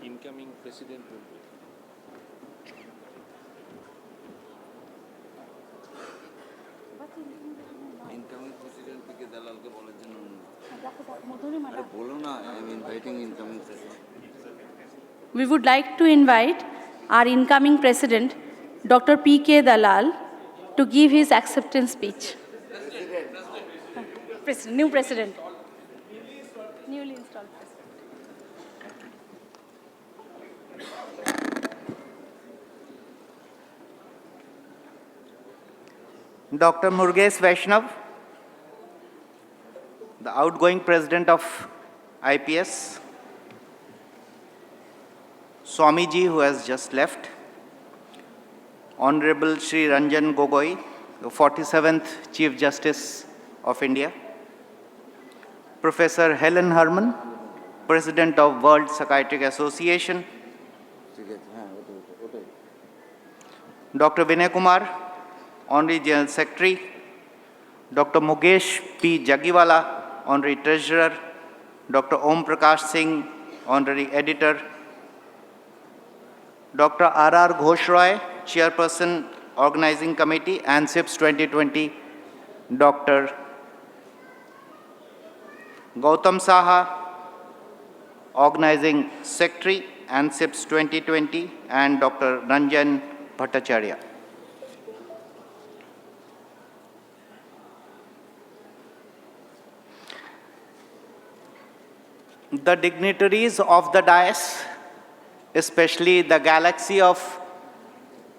Incoming president will be. Incoming president P.K. Dalal ke bolar jonno. Are bolo na, I am inviting incoming president. We would like to invite our incoming president, Dr. P.K. Dalal, to give his acceptance speech. President, new president. Newly installed president. Dr. Murugesh Vaishnav, the outgoing president of IPS, Swamiji, who has just left, Honorable Shri Ranjan Gogoi, the 47th Chief Justice of India, Professor Helen Herman, President of World Psychiatric Association, Dr. Vinay Kumar, Honorary General Secretary, Dr. Mukesh P. Jaggiwala, Honorary Treasurer, Dr. Om Prakash Singh, Honorary Editor, Dr. R.R. Ghosh Roy, Chairperson, Organizing Committee, ANCIPS 2020, Dr. Gautam Saha, Organizing Secretary, ANCIPS 2020, and Dr. Ranjan Bhattacharya. The dignitaries of the dais, especially the galaxy of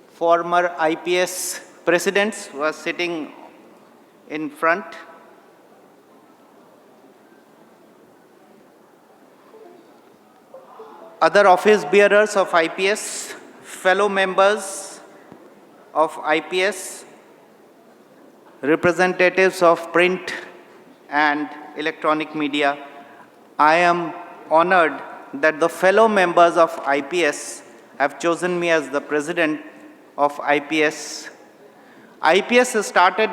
former IPS presidents who are sitting in front, other office bearers of IPS, fellow members of IPS, representatives of print and electronic media, I am honored that the fellow members of IPS have chosen me as the president of IPS. IPS started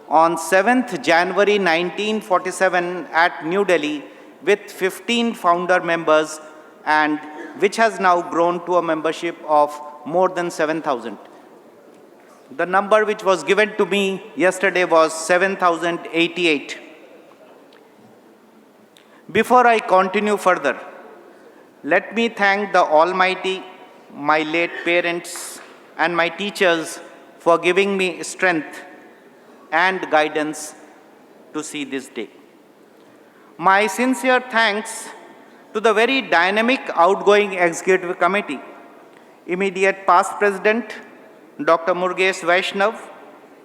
on 7th January 1947 at New Delhi with 15 founder members, and which has now grown to a membership of more than 7,000. The number which was given to me yesterday was 7,088. Before I continue further, let me thank the Almighty, my late parents, and my teachers for giving me strength and guidance to see this day. My sincere thanks to the very dynamic outgoing executive committee, immediate past president, Dr. Murugesh Vaishnav,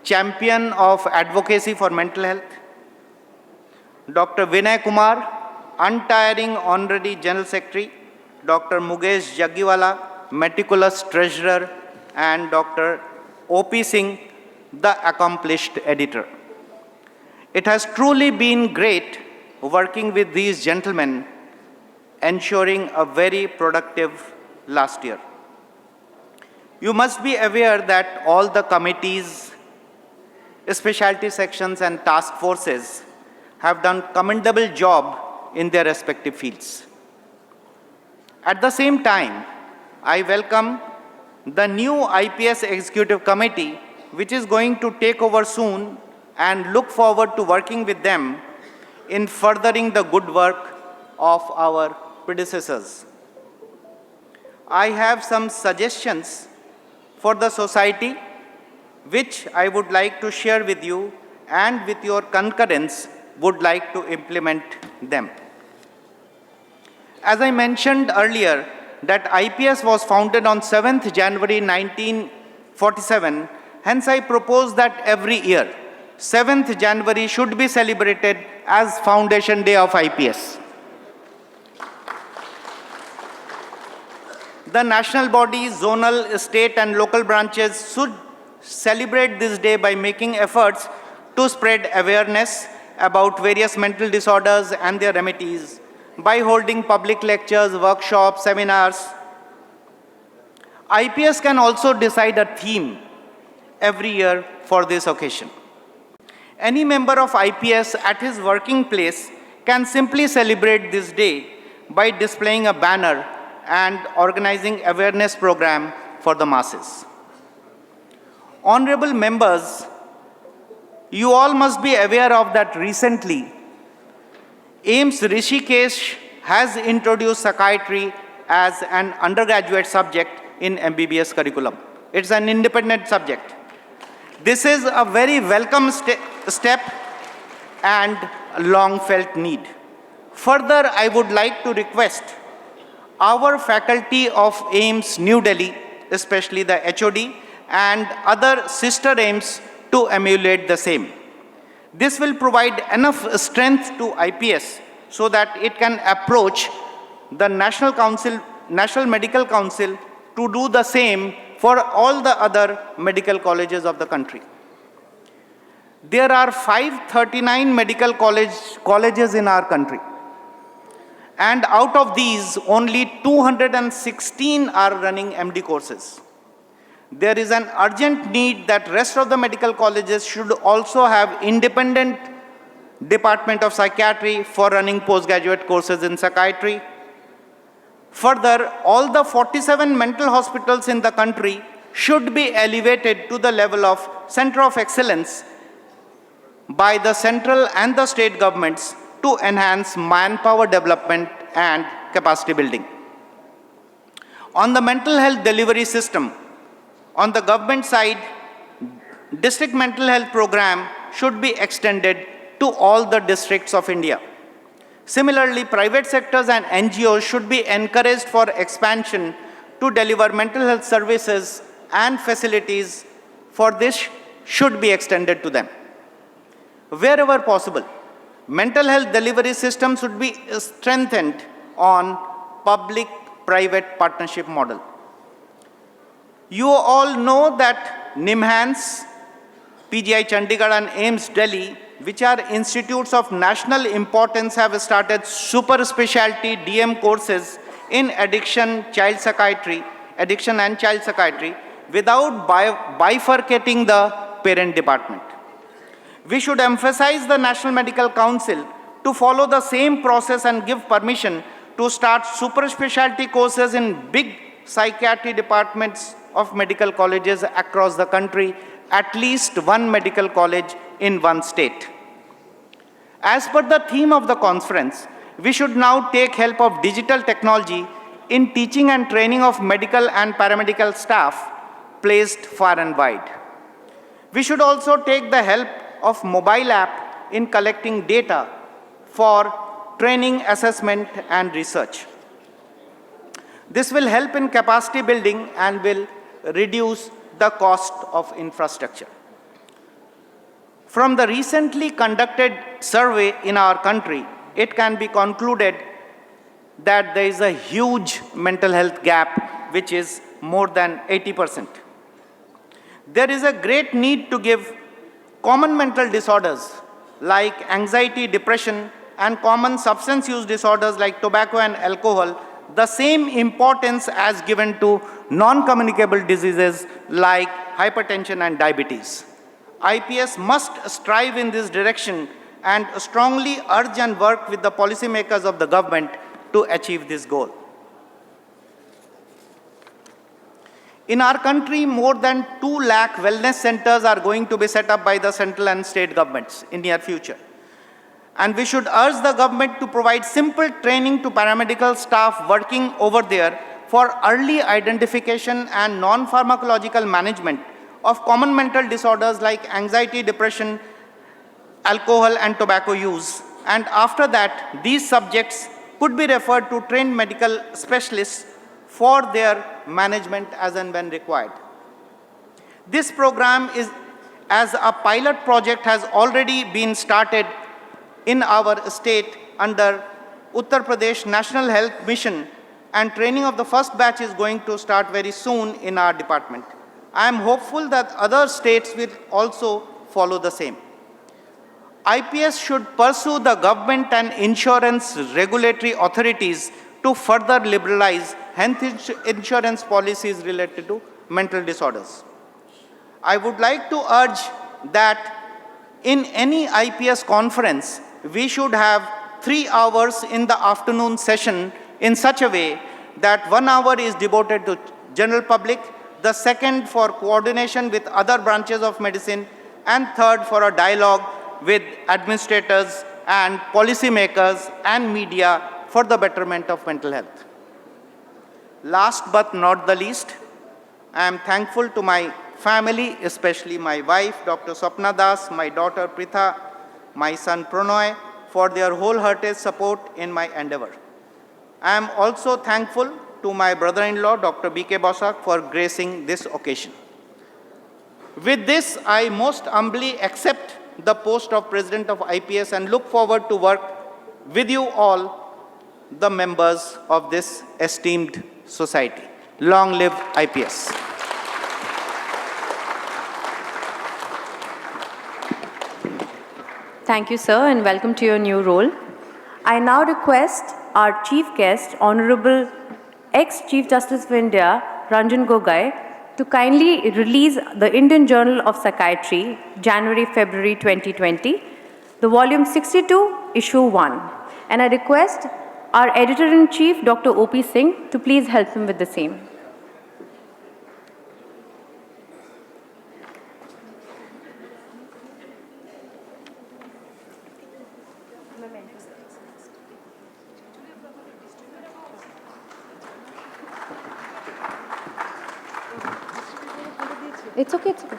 champion of advocacy for mental health, Dr. Vinay Kumar, untiring honorary general secretary, Dr. Mukesh Jaggiwala, meticulous treasurer, and Dr. O.P. Singh, the accomplished editor. It has truly been great working with these gentlemen, ensuring a very productive last year. You must be aware that all the committees, specialty sections, and task forces have done commendable job in their respective fields. At the same time, I welcome the new IPS Executive Committee, which is going to take over soon, and look forward to working with them in furthering the good work of our predecessors. I have some suggestions for the society, which I would like to share with you, and with your concurrence, would like to implement them. As I mentioned earlier, that IPS was founded on 7th January 1947, hence I propose that every year, 7th January should be celebrated as Foundation Day of IPS. The national bodies, zonal, state, and local branches should celebrate this day by making efforts to spread awareness about various mental disorders and their remedies, by holding public lectures, workshops, seminars. IPS can also decide a theme every year for this occasion. Any member of IPS at his working place can simply celebrate this day by displaying a banner and organizing awareness program for the masses. Honorable members, you all must be aware of that recently AIIMS Rishikesh has introduced psychiatry as an undergraduate subject in MBBS curriculum. It's an independent subject. This is a very welcome step and a long felt need. Further, I would like to request our faculty of AIIMS New Delhi, especially the HOD and other sister AIIMS, to emulate the same. This will provide enough strength to IPS so that it can approach the National Medical Council to do the same for all the other medical colleges of the country. There are 539 medical colleges in our country. And out of these, only 216 are running MD courses. There is an urgent need that rest of the medical colleges should also have independent Department of Psychiatry for running postgraduate courses in psychiatry. Further, all the 47 mental hospitals in the country should be elevated to the level of Center of Excellence by the central and the state governments to enhance manpower development and capacity building. On the mental health delivery system, on the government side, district mental health program should be extended to all the districts of India. Similarly, private sectors and NGOs should be encouraged for expansion to deliver mental health services and facilities for this should be extended to them. Wherever possible, mental health delivery systems should be strengthened on public-private partnership model. You all know that NIMHANS, PGI Chandigarh and AIIMS Delhi, which are institutes of national importance, have started super specialty DM courses in addiction and child psychiatry without bifurcating the parent department. We should emphasize the National Medical Council to follow the same process and give permission to start super specialty courses in big psychiatry departments of medical colleges across the country, at least one medical college in one state. As per the theme of the conference, we should now take help of digital technology in teaching and training of medical and paramedical staff placed far and wide. We should also take the help of mobile app in collecting data for training, assessment, and research. This will help in capacity building and will reduce the cost of infrastructure. From the recently conducted survey in our country, it can be concluded that there is a huge mental health gap, which is more than 80%. There is a great need to give common mental disorders like anxiety, depression, and common substance use disorders like tobacco and alcohol the same importance as given to non-communicable diseases like hypertension and diabetes. IPS must strive in this direction and strongly urge and work with the policymakers of the government to achieve this goal. In our country, more than 2 lakh wellness centers are going to be set up by the central and state governments in near future. And we should urge the government to provide simple training to paramedical staff working over there for early identification and non-pharmacological management of common mental disorders like anxiety, depression, alcohol and tobacco use. And after that, these subjects could be referred to trained medical specialists for their management as and when required. This program as a pilot project has already been started in our state under Uttar Pradesh National Health Mission, and training of the first batch is going to start very soon in our department. I am hopeful that other states will also follow the same. IPS should pursue the government and insurance regulatory authorities to further liberalize health insurance policies related to mental disorders. I would like to urge that in any IPS conference, we should have 3 hours in the afternoon session in such a way that 1 hour is devoted to general public, the second for coordination with other branches of medicine, and third for a dialogue with administrators and policymakers and media for the betterment of mental health. Last but not the least, I am thankful to my family, especially my wife, Dr. Swapna Das, my daughter Pritha, my son Pranoy, for their wholehearted support in my endeavor. I am also thankful to my brother-in-law, Dr. B.K. Bosak, for gracing this occasion. With this, I most humbly accept the post of President of IPS and look forward to work with you all, the members of this esteemed society. Long live IPS. Thank you, sir, and welcome to your new role. I now request our chief guest, Honorable ex-Chief Justice of India, Ranjan Gogoi, to kindly release the Indian Journal of Psychiatry, January-February 2020, the volume 62, issue 1. And I request our Editor-in-Chief, Dr. O.P. Singh, to please help him with the same. It's okay, it's okay.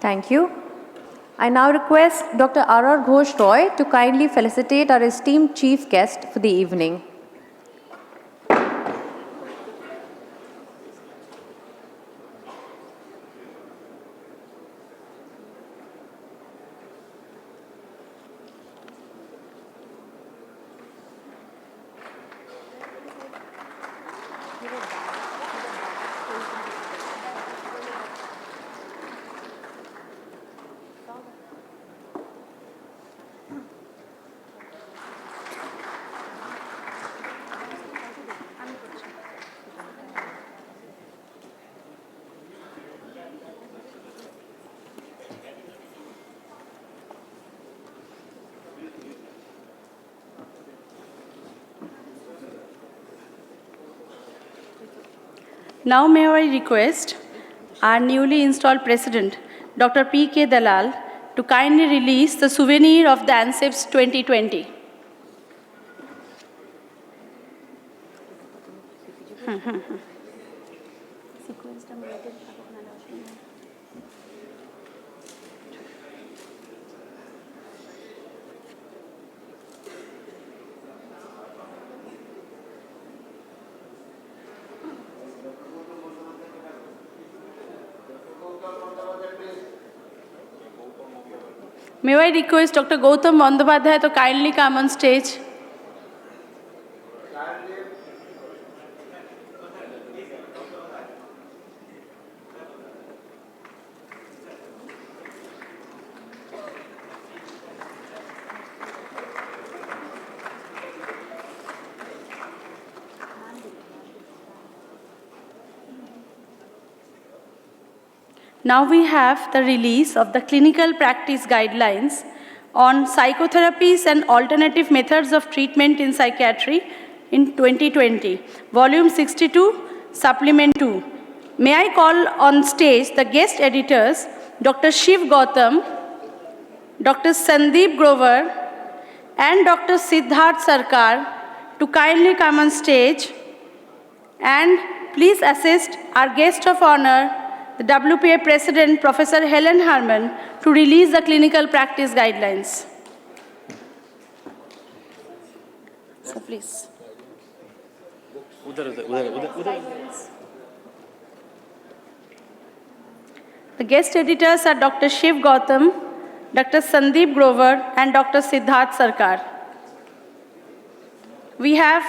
Thank you. I now request Dr. R.R. Ghosh Roy to kindly felicitate our esteemed chief guest for the evening. Now may I request our newly installed President, Dr. P.K. Dalal, to kindly release the souvenir of the ANCIPS 2020. May I request Dr. Gautam Bandyopadhyay to kindly come on stage? Now we have the release of the clinical practice guidelines on psychotherapies and alternative methods of treatment in psychiatry in 2020, volume 62, supplement 2. May I call on stage the guest editors, Dr. Shiv Gautam, Dr. Sandeep Grover, and Dr. Siddharth Sarkar to kindly come on stage and please assist our guest of honor, the WPA President, Professor Helen Harman, to release the clinical practice guidelines. So please. The guest editors are Dr. Shiv Gautam, Dr. Sandeep Grover, and Dr. Siddharth Sarkar. We have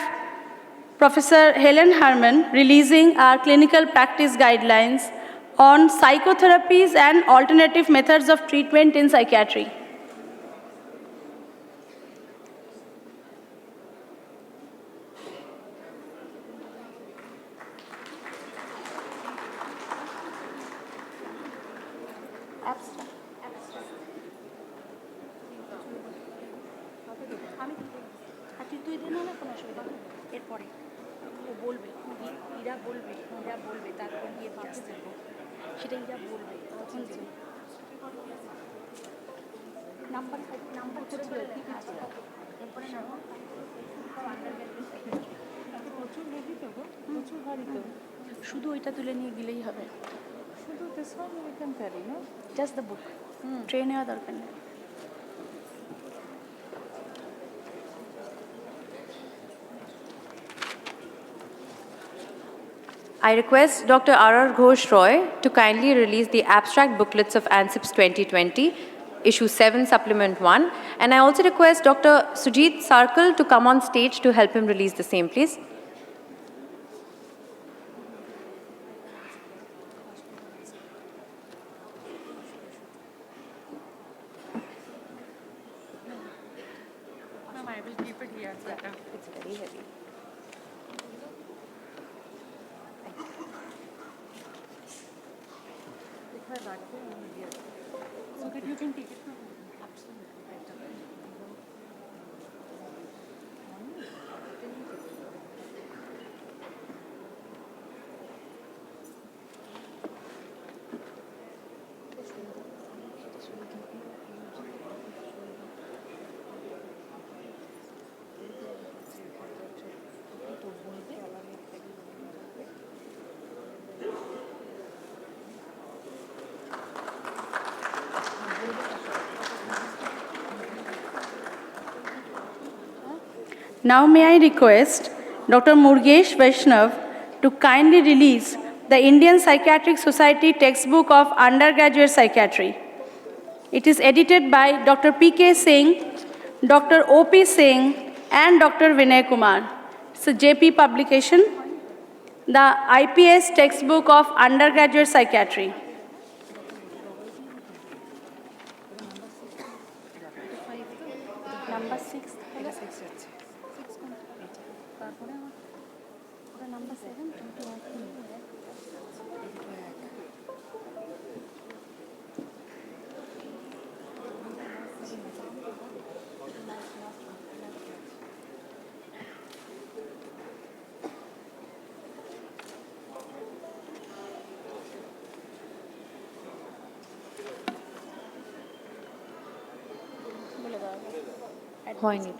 Professor Helen Harman releasing our clinical practice guidelines on psychotherapies and alternative methods of treatment in psychiatry. তুই দে না কোনো অসুবিধা নেই এরপরে ও বলবে ইরা বলবে তারপর গিয়ে দিয়ে আসতে হবে সেটা ইরা বলবে তখন দেবে নাম্বার করে ঠিক আছে এরপরে প্রচুর হেভি তো প্রচুর ভারী তো শুধু ওইটা তুলে নিয়ে গেলেই হবে শুধু this one we can carry না জাস্ট দ্য বুক ট্রেন নেওয়া দরকার নেই I request Dr. R.R. Ghosh Roy to kindly release the abstract booklets of ANCIPS 2020, issue 7, supplement 1. And I also request Dr. Sujit Sarkal to come on stage to help him release the same, please. Ma'am, I will keep it here. It's very heavy. So that you can take it from Now may I request Dr. Murgesh Vaishnav to kindly release the Indian Psychiatric Society textbook of undergraduate psychiatry. It is edited by Dr. P.K. Singh, Dr. O.P. Singh, and Dr. Vinay Kumar. It's a JP publication, the IPS textbook of undergraduate psychiatry. Number 6. Number 7. হয়নি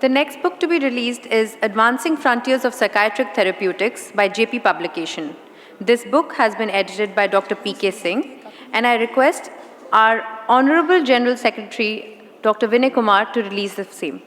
The next book to be released is Advancing Frontiers of Psychiatric Therapeutics by JP Publication. This book has been edited by Dr. P.K. Singh, and I request our Honorable General Secretary, Dr. Vinay Kumar, to release the same.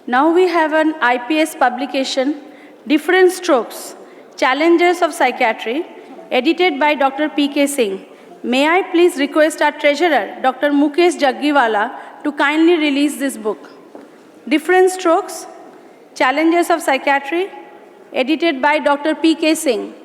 Now we have an IPS publication, Different Strokes, Challenges of Psychiatry, edited by Dr. P.K. Singh. May I please request our treasurer, Dr. Mukesh Jaggiwala, to kindly release this book. Different Strokes, Challenges of Psychiatry, edited by Dr. P.K. Singh.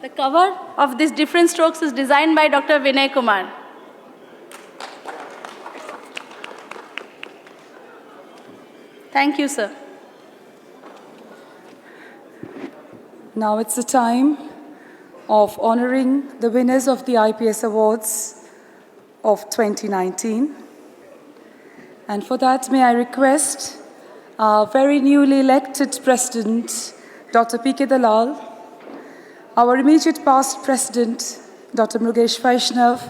The cover of this Different Strokes is designed by Dr. Vinay Kumar. Thank you, sir. Now it's the time of honoring the winners of the IPS Awards of 2019. And for that, may I request our very newly elected President, Dr. P.K. Dalal, our immediate past President, Dr. Murugesh Vaishnav,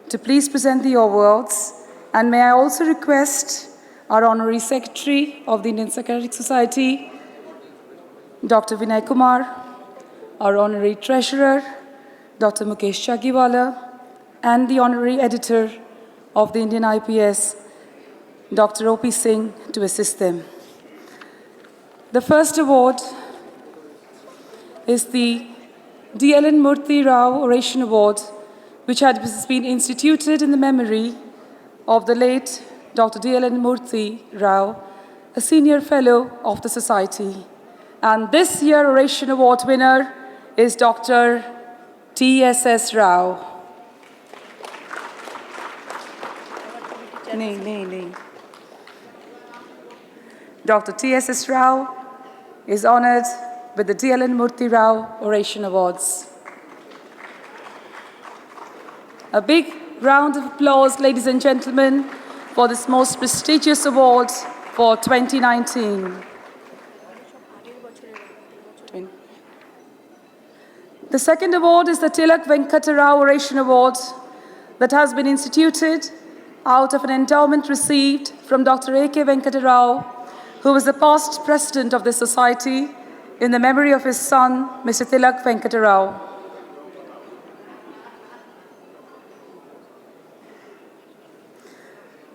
to please present the awards. And may I also request our Honorary Secretary of the Indian Psychiatric Society, Dr. Vinay Kumar, our Honorary Treasurer, Dr. Mukesh Chagiwala, and the Honorary Editor of the Indian IPS, Dr. O.P. Singh, to assist them. The first award is the D.L.N. Murthy Rao Oration Award, which has been instituted in the memory of the late Dr. D.L.N. Murthy Rao, a senior fellow of the Society. And this year's Oration Award winner is Dr. T.S.S. Rao. Dr. T.S.S. Rao is honored with the D.L.N. Murthy Rao Oration Awards. A big round of applause, ladies and gentlemen, for this most prestigious award for 2019. The second award is the Tilak Venkata Rao Oration Award that has been instituted out of an endowment received from Dr. A.K. Venkata Rao, who was the past president of this society, in the memory of his son, Mr. Tilak Venkata Rao.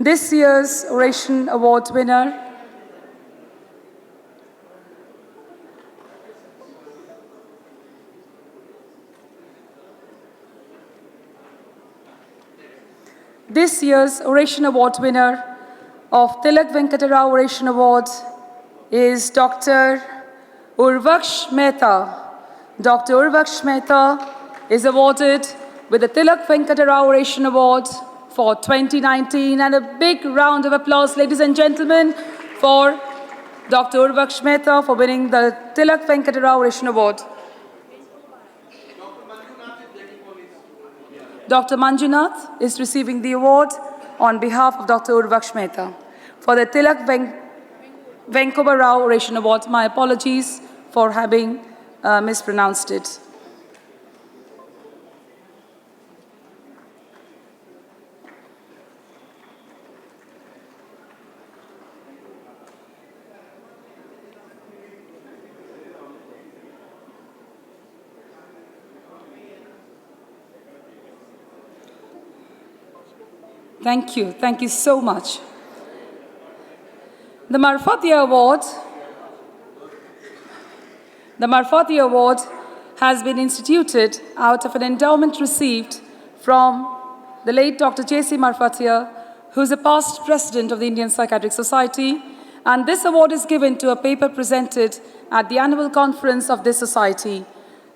This year's Oration Award winner of Tilak Venkata Rao Oration Award is Dr. Urvaksh Mehta. Dr. Urvaksh Mehta is awarded with the Tilak Venkata Rao Oration Award for 2019. And a big round of applause, ladies and gentlemen, for Dr. Urvaksh Mehta for winning the Tilak Venkata Rao Oration Award. Dr. Manjunath is receiving the award on behalf of Dr. Urvaksh Mehta for the Tilak Venkata Rao Oration Award. My apologies for having mispronounced it. Thank you so much. The Marfati Award has been instituted out of an endowment received from the late Dr. J.C. Marfatia, who is a past president of the Indian Psychiatric Society, and this award is given to a paper presented at the annual conference of this society.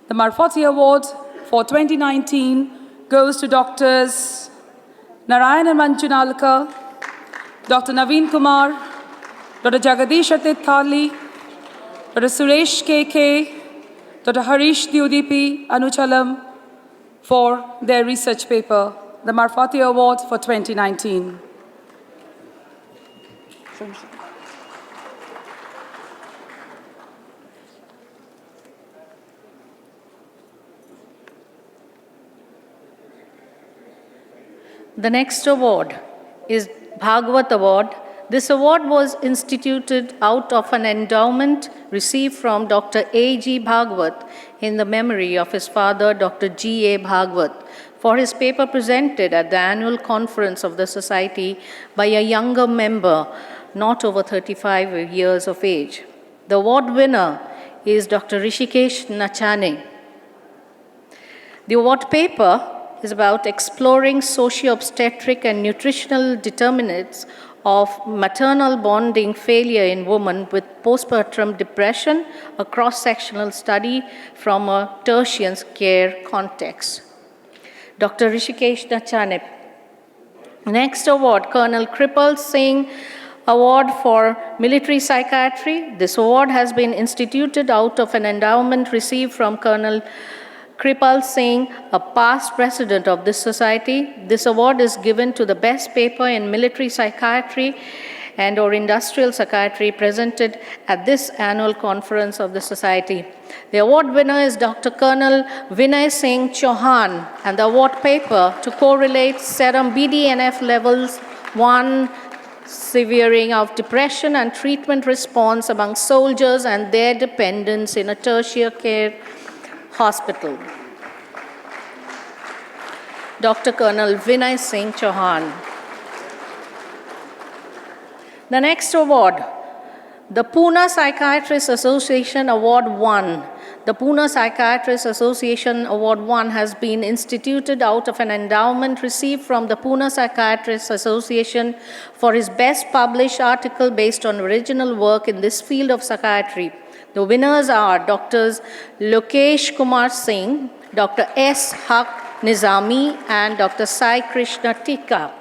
The Marfati Award for 2019 goes to Drs. Narayana Manchunalka, Dr. Naveen Kumar, Dr. Jagadish Atithali, Dr. Suresh K.K., Dr. Harish Dyudipi Anuchalam for their research paper, the Marfati Award for 2019. The next award is Bhagwat Award. This award was instituted out of an endowment received from Dr. A.G. Bhagwat in the memory of his father, Dr. G.A. Bhagwat, for his paper presented at the annual conference of the society by a younger member, not over 35 years of age. The award winner is Dr. Rishikesh Nachane. The award paper is about exploring socio-obstetric and nutritional determinants of maternal bonding failure in women with postpartum depression, a cross-sectional study from a tertiary care context. Dr. Rishikesh Nachanip. Next award, Colonel Kripal Singh Award for Military Psychiatry. This award has been instituted out of an endowment received from Colonel Kripal Singh, a past president of this society. This award is given to the best paper in military psychiatry and or industrial psychiatry presented at this annual conference of the society. The award winner is Dr. Colonel Vinay Singh Chauhan, and the award paper to correlate serum BDNF levels 1 severing of depression and treatment response among soldiers and their dependents in a tertiary care hospital. Dr. Colonel Vinay Singh Chauhan. The next award, the Pune Psychiatrists Association Award 1. The Pune Psychiatrists Association Award 1 has been instituted out of an endowment received from the Pune Psychiatrists Association for his best published article based on original work in this field of psychiatry. The winners are Drs. Lokesh Kumar Singh, Dr. S. Haq Nizami, and Dr. Sai Krishna Tika.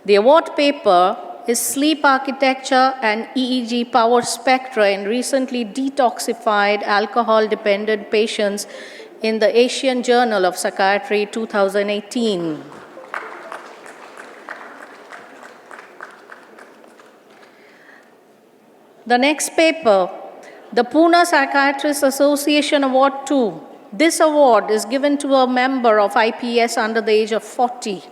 The award paper is Sleep Architecture and EEG Power Spectra in recently detoxified alcohol-dependent patients in the Asian Journal of Psychiatry 2018. The next paper, the Pune Psychiatrists Association Award 2. This award is given to a member of IPS under the age of 40.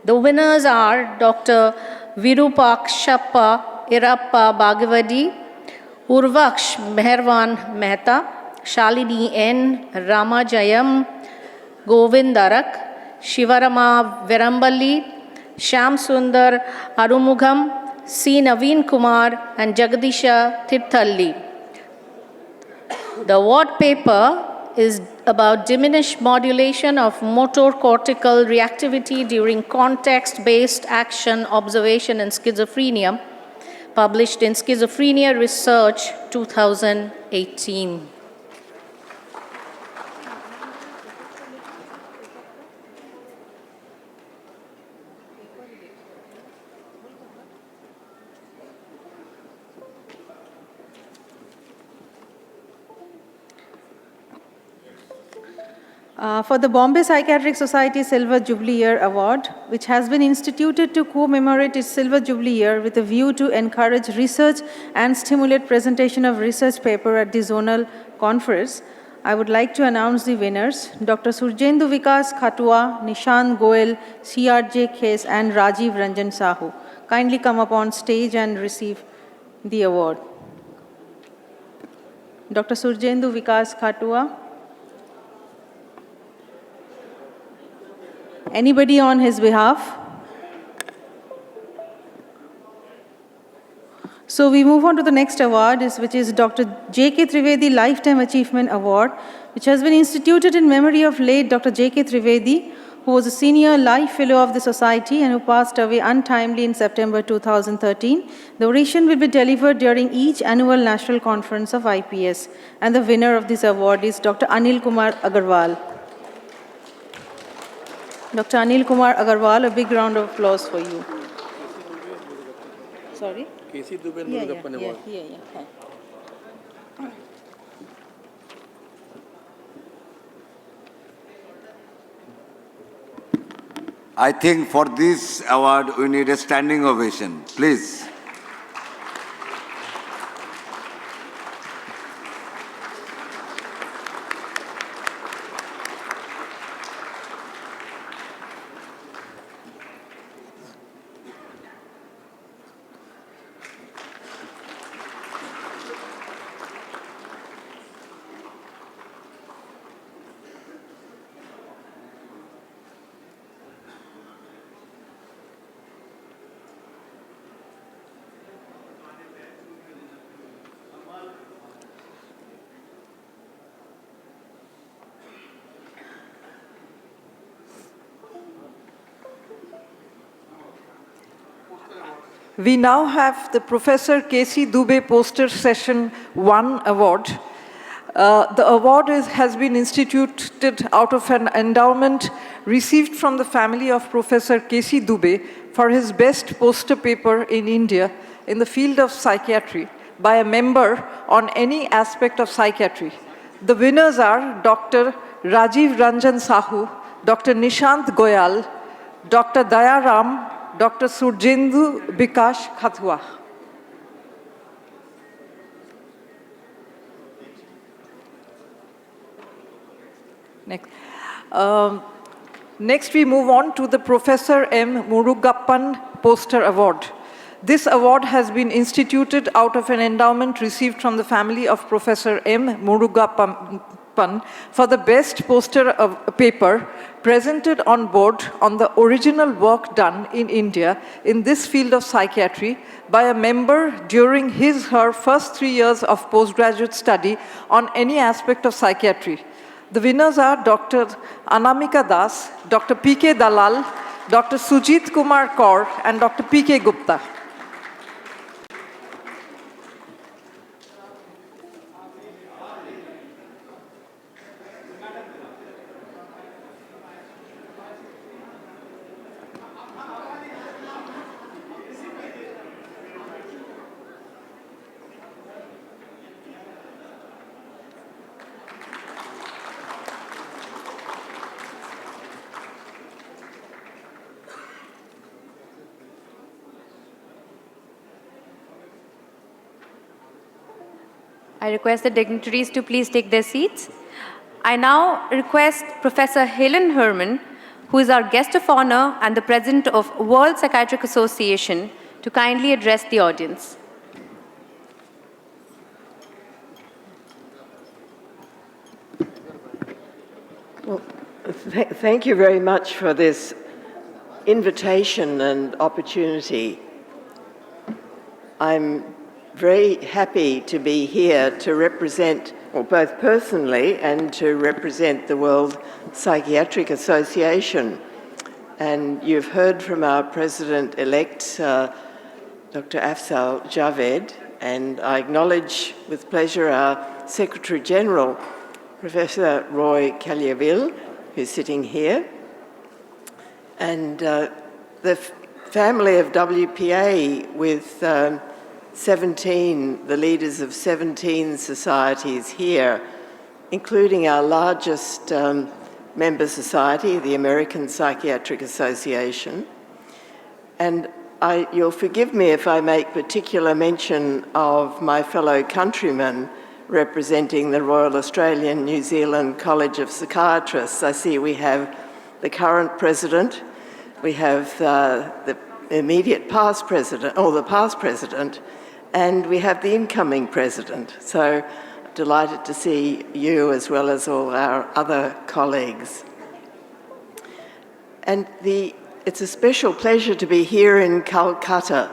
The winners are Dr. Virupakshappa Irappa Bhagavadi, Urvaksh Mehervan Mehta, Shalini N. Ramajayam Govindarak, Shivarama Veramballi, Shyam Sundar Arumugam, C. Naveen Kumar, and Jagadisha Tirthalli. The award paper is about diminished modulation of motor cortical reactivity during context-based action observation in schizophrenia, published in Schizophrenia Research 2018. For the Bombay Psychiatric Society Silver Jubilee Year Award, which has been instituted to commemorate its Silver Jubilee Year with a view to encourage research and stimulate presentation of research paper at the zonal conference, I would like to announce the winners, Dr. Surjendu Vikas Khatua, Nishant Goel, CRJ Khese, and Rajiv Ranjan Sahu. Kindly come up on stage and receive the award. Dr. Surjendu Vikas Khatua. Anybody on his behalf? So we move on to the next award, which is Dr. J.K. Trivedi Lifetime Achievement Award, which has been instituted in memory of late Dr. J.K. Trivedi, who was a senior life fellow of the society and who passed away untimely in September 2013. The oration will be delivered during each annual national conference of IPS, and the winner of this award is Dr. Anil Kumar Agarwal. Dr. Anil Kumar Agarwal, a big round of applause for you. Sorry? Yeah. I think for this award, we need a standing ovation. Please. We now have the Professor K.C. Dubey Poster Session 1 Award. The award has been instituted out of an endowment received from the family of Professor K.C. Dubey for his best poster paper in India in the field of psychiatry by a member on any aspect of psychiatry. The winners are Dr. Rajiv Ranjan Sahu, Dr. Nishant Goyal, Dr. Daya Ram, Dr. Surjendu Bikash Khatua. Next, we move on to the Professor M. Murugappan Poster Award. This award has been instituted out of an endowment received from the family of Professor M. Murugappan for the best poster paper presented on board on the original work done in India in this field of psychiatry by a member during her first 3 years of postgraduate study on any aspect of psychiatry. The winners are Dr. Anamika Das, Dr. P.K. Dalal, Dr. Sujit Kumar Kaur, and Dr. P.K. Gupta. I request the dignitaries to please take their seats. I now request Professor Helen Herman, who is our guest of honor and the president of World Psychiatric Association, to kindly address the audience. Well, thank you very much for this invitation and opportunity. I'm very happy to be here to represent, or both personally and to represent the World Psychiatric Association. And you've heard from our president-elect, Dr. Afzal Javed, and I acknowledge with pleasure our Secretary General, Professor Roy Kalyaville, who's sitting here, and the family of WPA with the leaders of 17 societies here, including our largest member society, the American Psychiatric Association. And you'll forgive me if I make particular mention of my fellow countrymen representing the Royal Australian New Zealand College of Psychiatrists. I see we have the current president, we have the immediate past president, or the past president, and we have the incoming president. So delighted to see you as well as all our other colleagues. And it's a special pleasure to be here in Kolkata,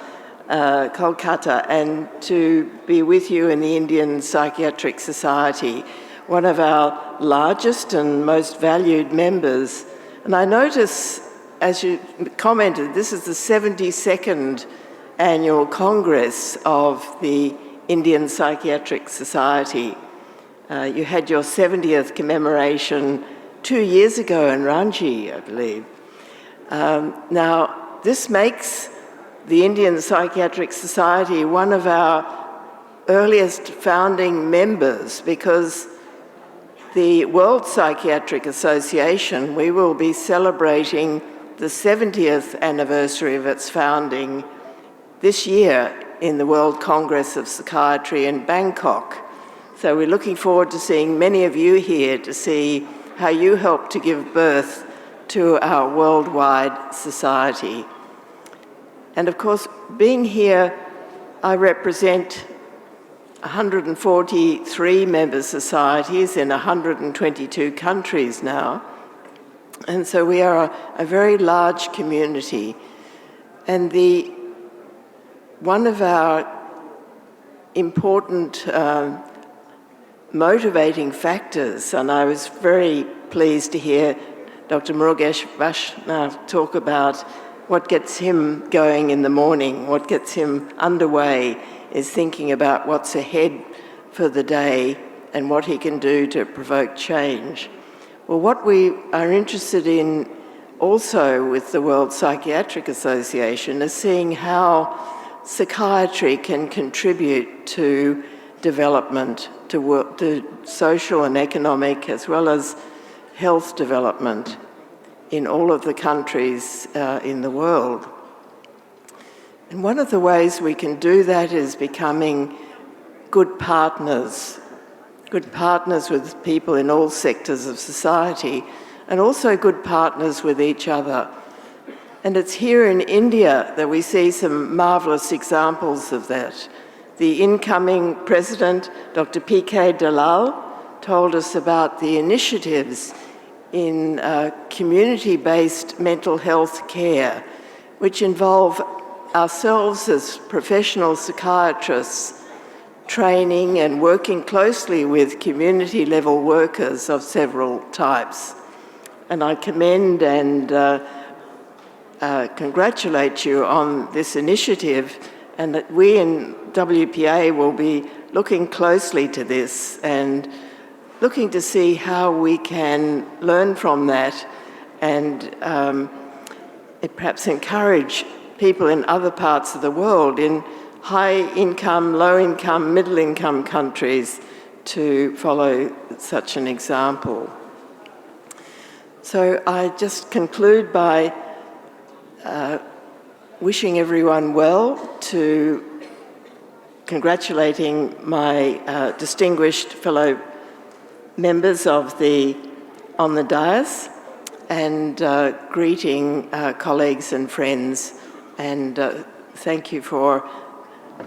and to be with you in the Indian Psychiatric Society, one of our largest and most valued members. And I notice, as you commented, this is the 72nd annual Congress of the Indian Psychiatric Society. You had your 70th commemoration 2 years ago in Ranchi, I believe. Now, this makes the Indian Psychiatric Society one of our earliest founding members, because the World Psychiatric Association, we will be celebrating the 70th anniversary of its founding this year in the World Congress of Psychiatry in Bangkok. So we're looking forward to seeing many of you here to see how you helped to give birth to our worldwide society. And of course, being here, I represent 143 member societies in 122 countries now. And so we are a very large community. And one of our important motivating factors, and I was very pleased to hear Dr. Murugesh Vaishnav talk about what gets him going in the morning, what gets him underway, is thinking about what's ahead for the day and what he can do to provoke change. Well, what we are interested in also with the World Psychiatric Association is seeing how psychiatry can contribute to development, to social and economic as well as health development in all of the countries in the world. And one of the ways we can do that is becoming good partners with people in all sectors of society, and also good partners with each other. And it's here in India that we see some marvellous examples of that. The incoming president, Dr. P.K. Dalal, told us about the initiatives in community-based mental health care, which involve ourselves as professional psychiatrists training and working closely with community-level workers of several types. And I commend and congratulate you on this initiative, and that we in WPA will be looking closely to this and looking to see how we can learn from that and perhaps encourage people in other parts of the world, in high-income, low-income, middle-income countries, to follow such an example. So I just conclude by wishing everyone well, to congratulating my distinguished fellow members on the dais, and greeting colleagues and friends, and thank you for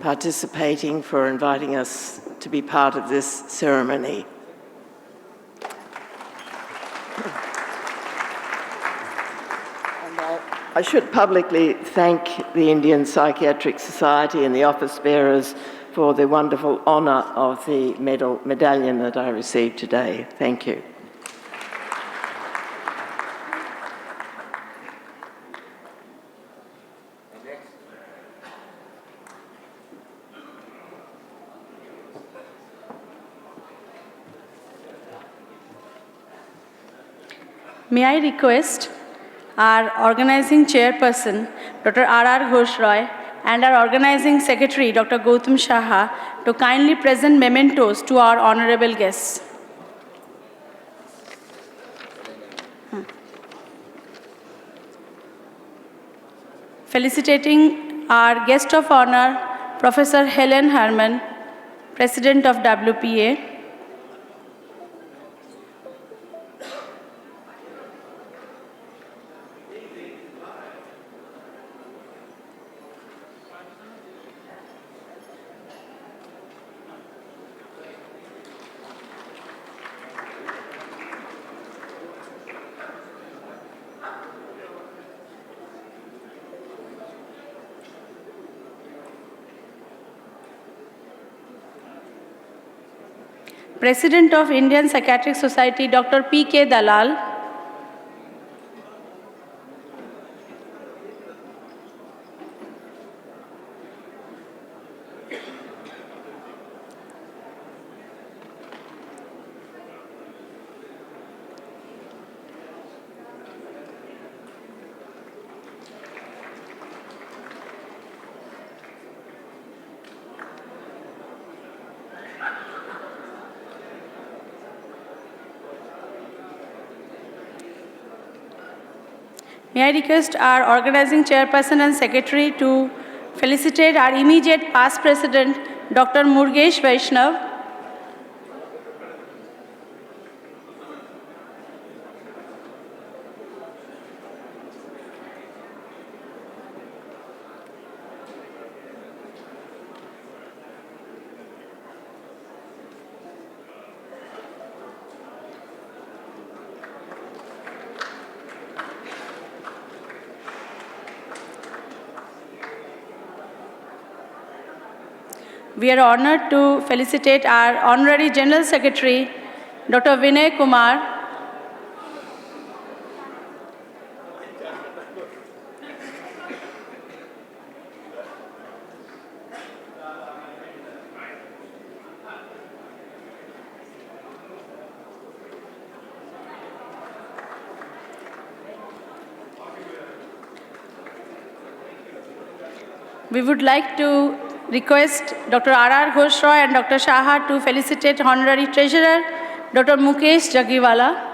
participating, for inviting us to be part of this ceremony. I should publicly thank the Indian Psychiatric Society and the office bearers for the wonderful honour of the medallion that I received today. Thank you. May I request our organizing chairperson, Dr. R.R. Ghosh-Roy, and our organizing secretary, Dr. Gautam Shaha, to kindly present mementos to our honorable guests. Felicitating our guest of honor, Professor Helen Herman, President of WPA. President of Indian Psychiatric Society, Dr. P.K. Dalal. May I request our organizing chairperson and secretary to felicitate our immediate past president, Dr. Murugesh Vaishnav. We are honored to felicitate our Honorary General Secretary, Dr. Vinay Kumar. We would like to request Dr. R.R. Ghoshroy and Dr. Shaha to felicitate Honorary Treasurer Dr. Mukesh Jagiwala.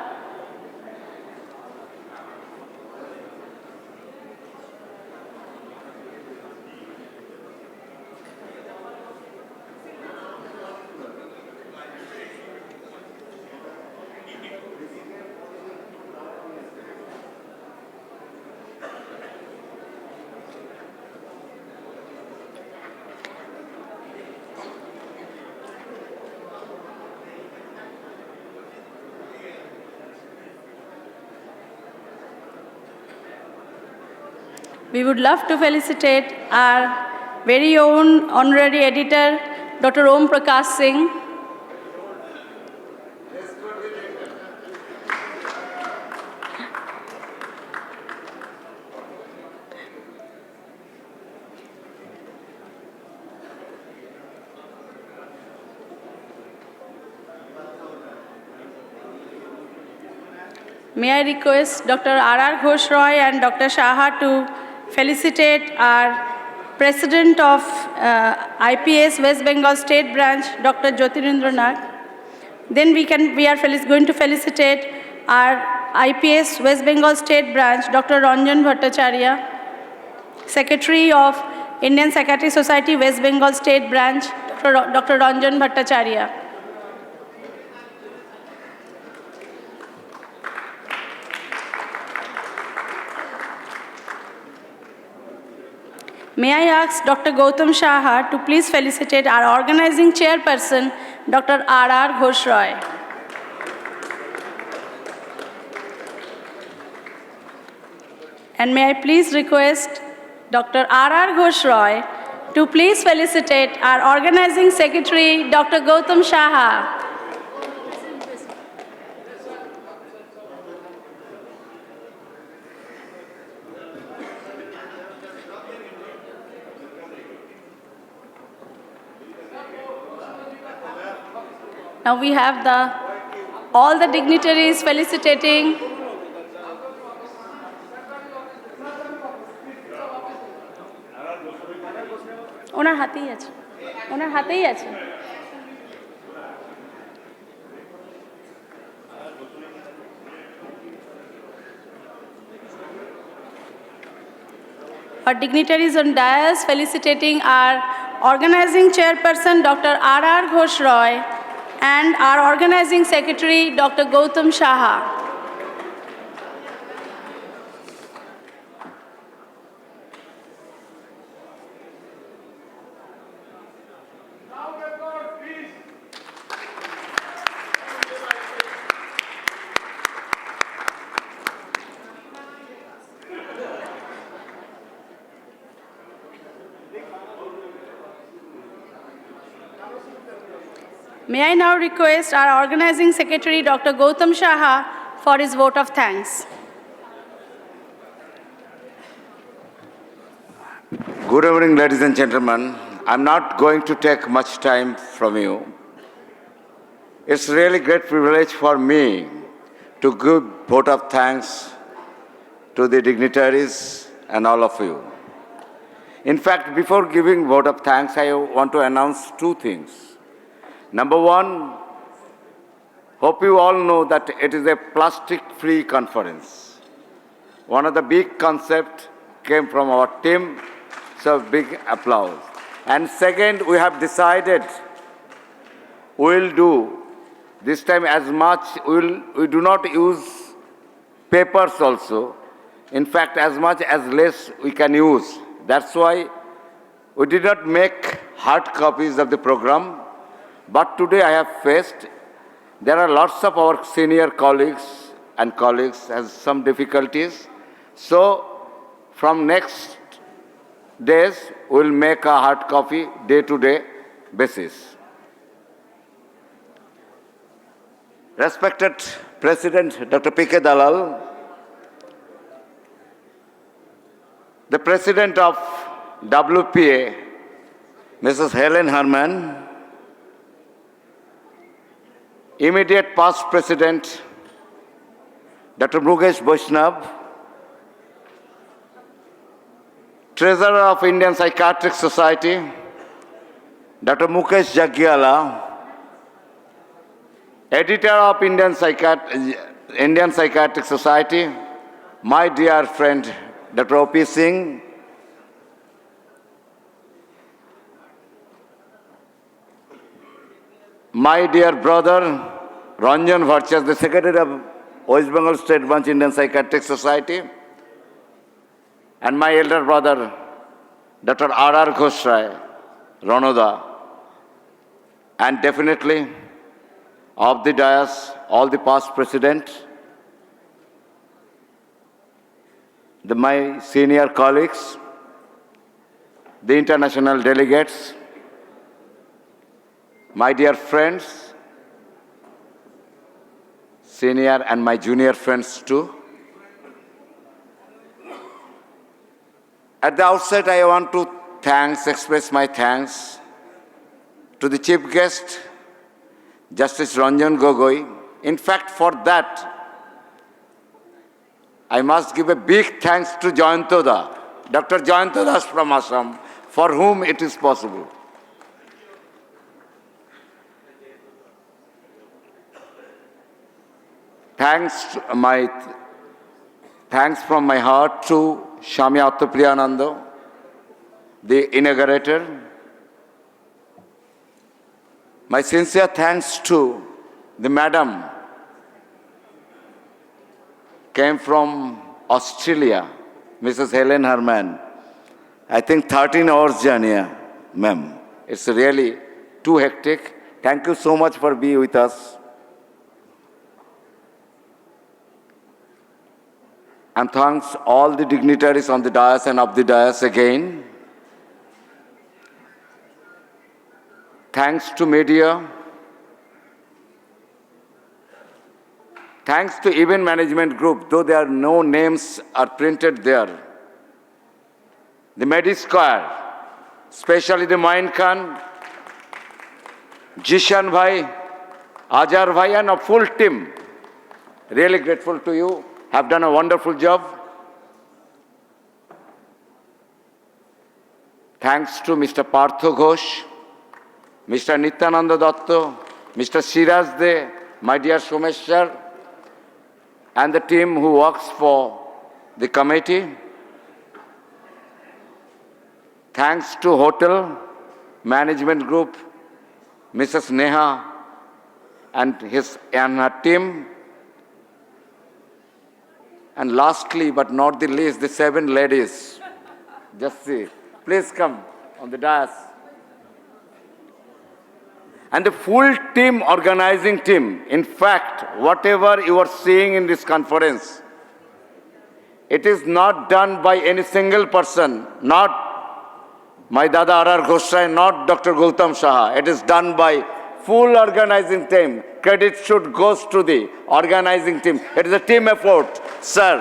We would love to felicitate our very own honorary editor, Dr. Om Prakash Singh. May I request Dr. R.R. Ghoshroy and Dr. Shaha to felicitate our President of IPS West Bengal State Branch, Dr. Jyotirendra Nag. Then we are going to felicitate our IPS West Bengal State Branch, Dr. Ranjan Bhattacharya, Secretary of Indian Psychiatric Society West Bengal State Branch, Dr. Ranjan Bhattacharya. May I ask Dr. Gautam Shaha to please felicitate our organizing chairperson, Dr. R.R. Ghoshroy. And may I please request Dr. R.R. Ghoshroy to please felicitate our organizing secretary, Dr. Gautam Shaha. Now we have all the dignitaries felicitating. ওনার হাতেই আছে, ওনার হাতেই আছে। Our dignitaries on dais felicitating our organizing chairperson, Dr. R.R. Ghoshroy, and our organizing secretary, Dr. Gautam Shaha. May I now request our organizing secretary, Dr. Gautam Shaha, for his vote of thanks. Good evening, ladies and gentlemen. I'm not going to take much time from you. It's really great privilege for me to give vote of thanks to the dignitaries and all of you. In fact, before giving vote of thanks, I want to announce two things. Number one, hope you all know that it is a plastic-free conference. One of the big concepts came from our team, so big applause. And second, we have decided we'll do this time as much, we do not use papers also. In fact, as much as less we can use. That's why we did not make hard copies of the program. But today I have faced, there are lots of our senior colleagues has some difficulties. So from next days, we'll make a hard copy day-to-day basis. Respected President Dr. P.K. Dalal, the President of WPA, Mrs. Helen Herman, immediate past President, Dr. Mukesh Vaishnav, Treasurer of Indian Psychiatric Society, Dr. Mukesh Jaggiala, Editor of Indian Psychiatric Society, my dear friend Dr. O.P. Singh, my dear brother Ranjan Bhattacharya, the Secretary of West Bengal State Branch Indian Psychiatric Society, and my elder brother Dr. R.R. Ghosrai, Ranoda, and definitely of the dais, all the past presidents, my senior colleagues, the international delegates, my dear friends, senior and my junior friends too. At the outset, I want to express my thanks to the chief guest, Justice Ranjan Gogoi. In fact, for that, I must give a big thanks to Jayantoda, Dr. Jayantoda from Assam, for whom it is possible. Thanks from my heart to Shamya Priyananda, the inaugurator. My sincere thanks to the madam, came from Australia, Mrs. Helen Herman. I think 13 hours journey, ma'am. It's really too hectic. Thank you so much for being with us. And thanks all the dignitaries on the dais and of the dais again. Thanks to media. Thanks to event management group, though there are no names are printed there. The Medi Square, especially the Main Khan, Jishan Bhai, Ajar Bhai, and a full team. Really grateful to you. Have done a wonderful job. Thanks to Mr. Partho Ghosh, Mr. Nityananda Datta, Mr. Siraj De, my dear Someshwar, and the team who works for the committee. Thanks to hotel management group, Mrs. Neha and her team. And lastly, but not the least, the 7 ladies. Just see. Please come on the dais. And the full team, organizing team. In fact, whatever you are seeing in this conference, it is not done by any single person, not my Dada R.R. Ghosrai, not Dr. Gultam Shah. It is done by full organizing team. Credit should go to the organizing team. It is a team effort, sir.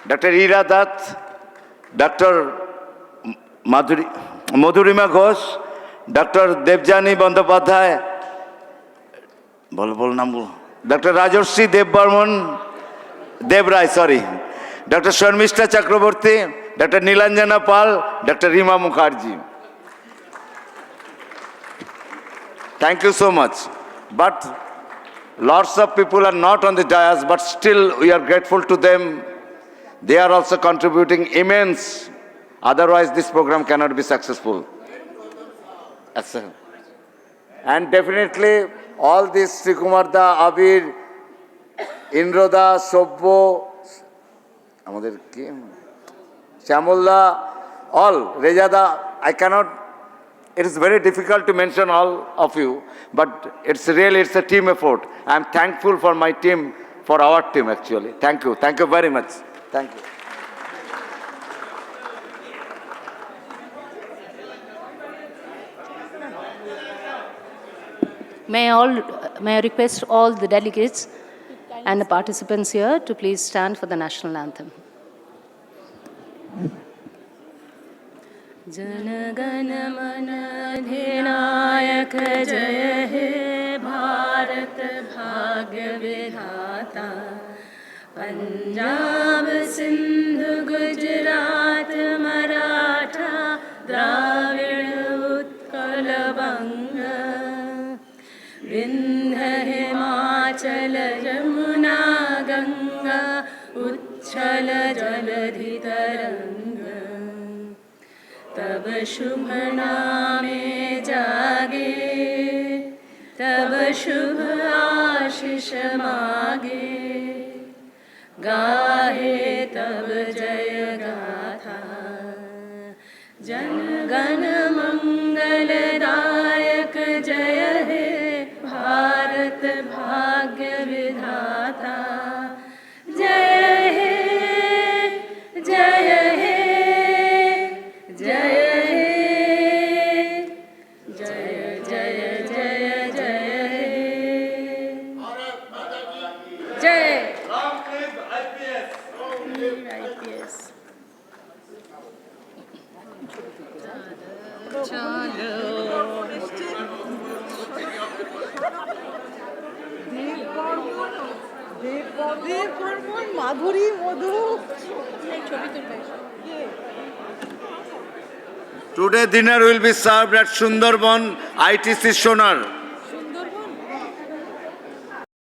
Dr. Ira Dutt, Dr. Madhurima Ghosh, Dr. Devjani Bandyopadhyay, Dr. Rajarshi Devrai, sorry, Dr. Sharmishta Chakraborty, Dr. Nilanjana Pal, Dr. Rima Mukherjee. Thank you so much. But lots of people are not on the dais, but still we are grateful to them. They are also contributing immense. Otherwise, this program cannot be successful. And definitely, all this Srikumarda, Abir, Indroda, Sobbo, Shamulda, all, Rejada, I cannot. It is very difficult to mention all of you, but it's a team effort. I'm thankful for my team, for our team actually. Thank you. Thank you very much. Thank you. May I request all the delegates and the participants here to please stand for the national anthem. जनगण मन अधिनायक जय हे भारत भाग्य विधाता पंजाब सिंध गुजरात मराठा द्राविड़ उत्कल बंग विंध्य हिमाचल यमुना गंगा उच्छल जलधि तरंग तब शुभ नामे जागे तब शुभ आशीष मागे गाहे तब जय गाथा जन गण मंगलदायक जय हे भारत भाग्य विधाता जय हे जय हे जय हे जय जय जय जय हे जय IPS Madhuri Madhu Today dinner will be served at Sundarban ITC Sonar.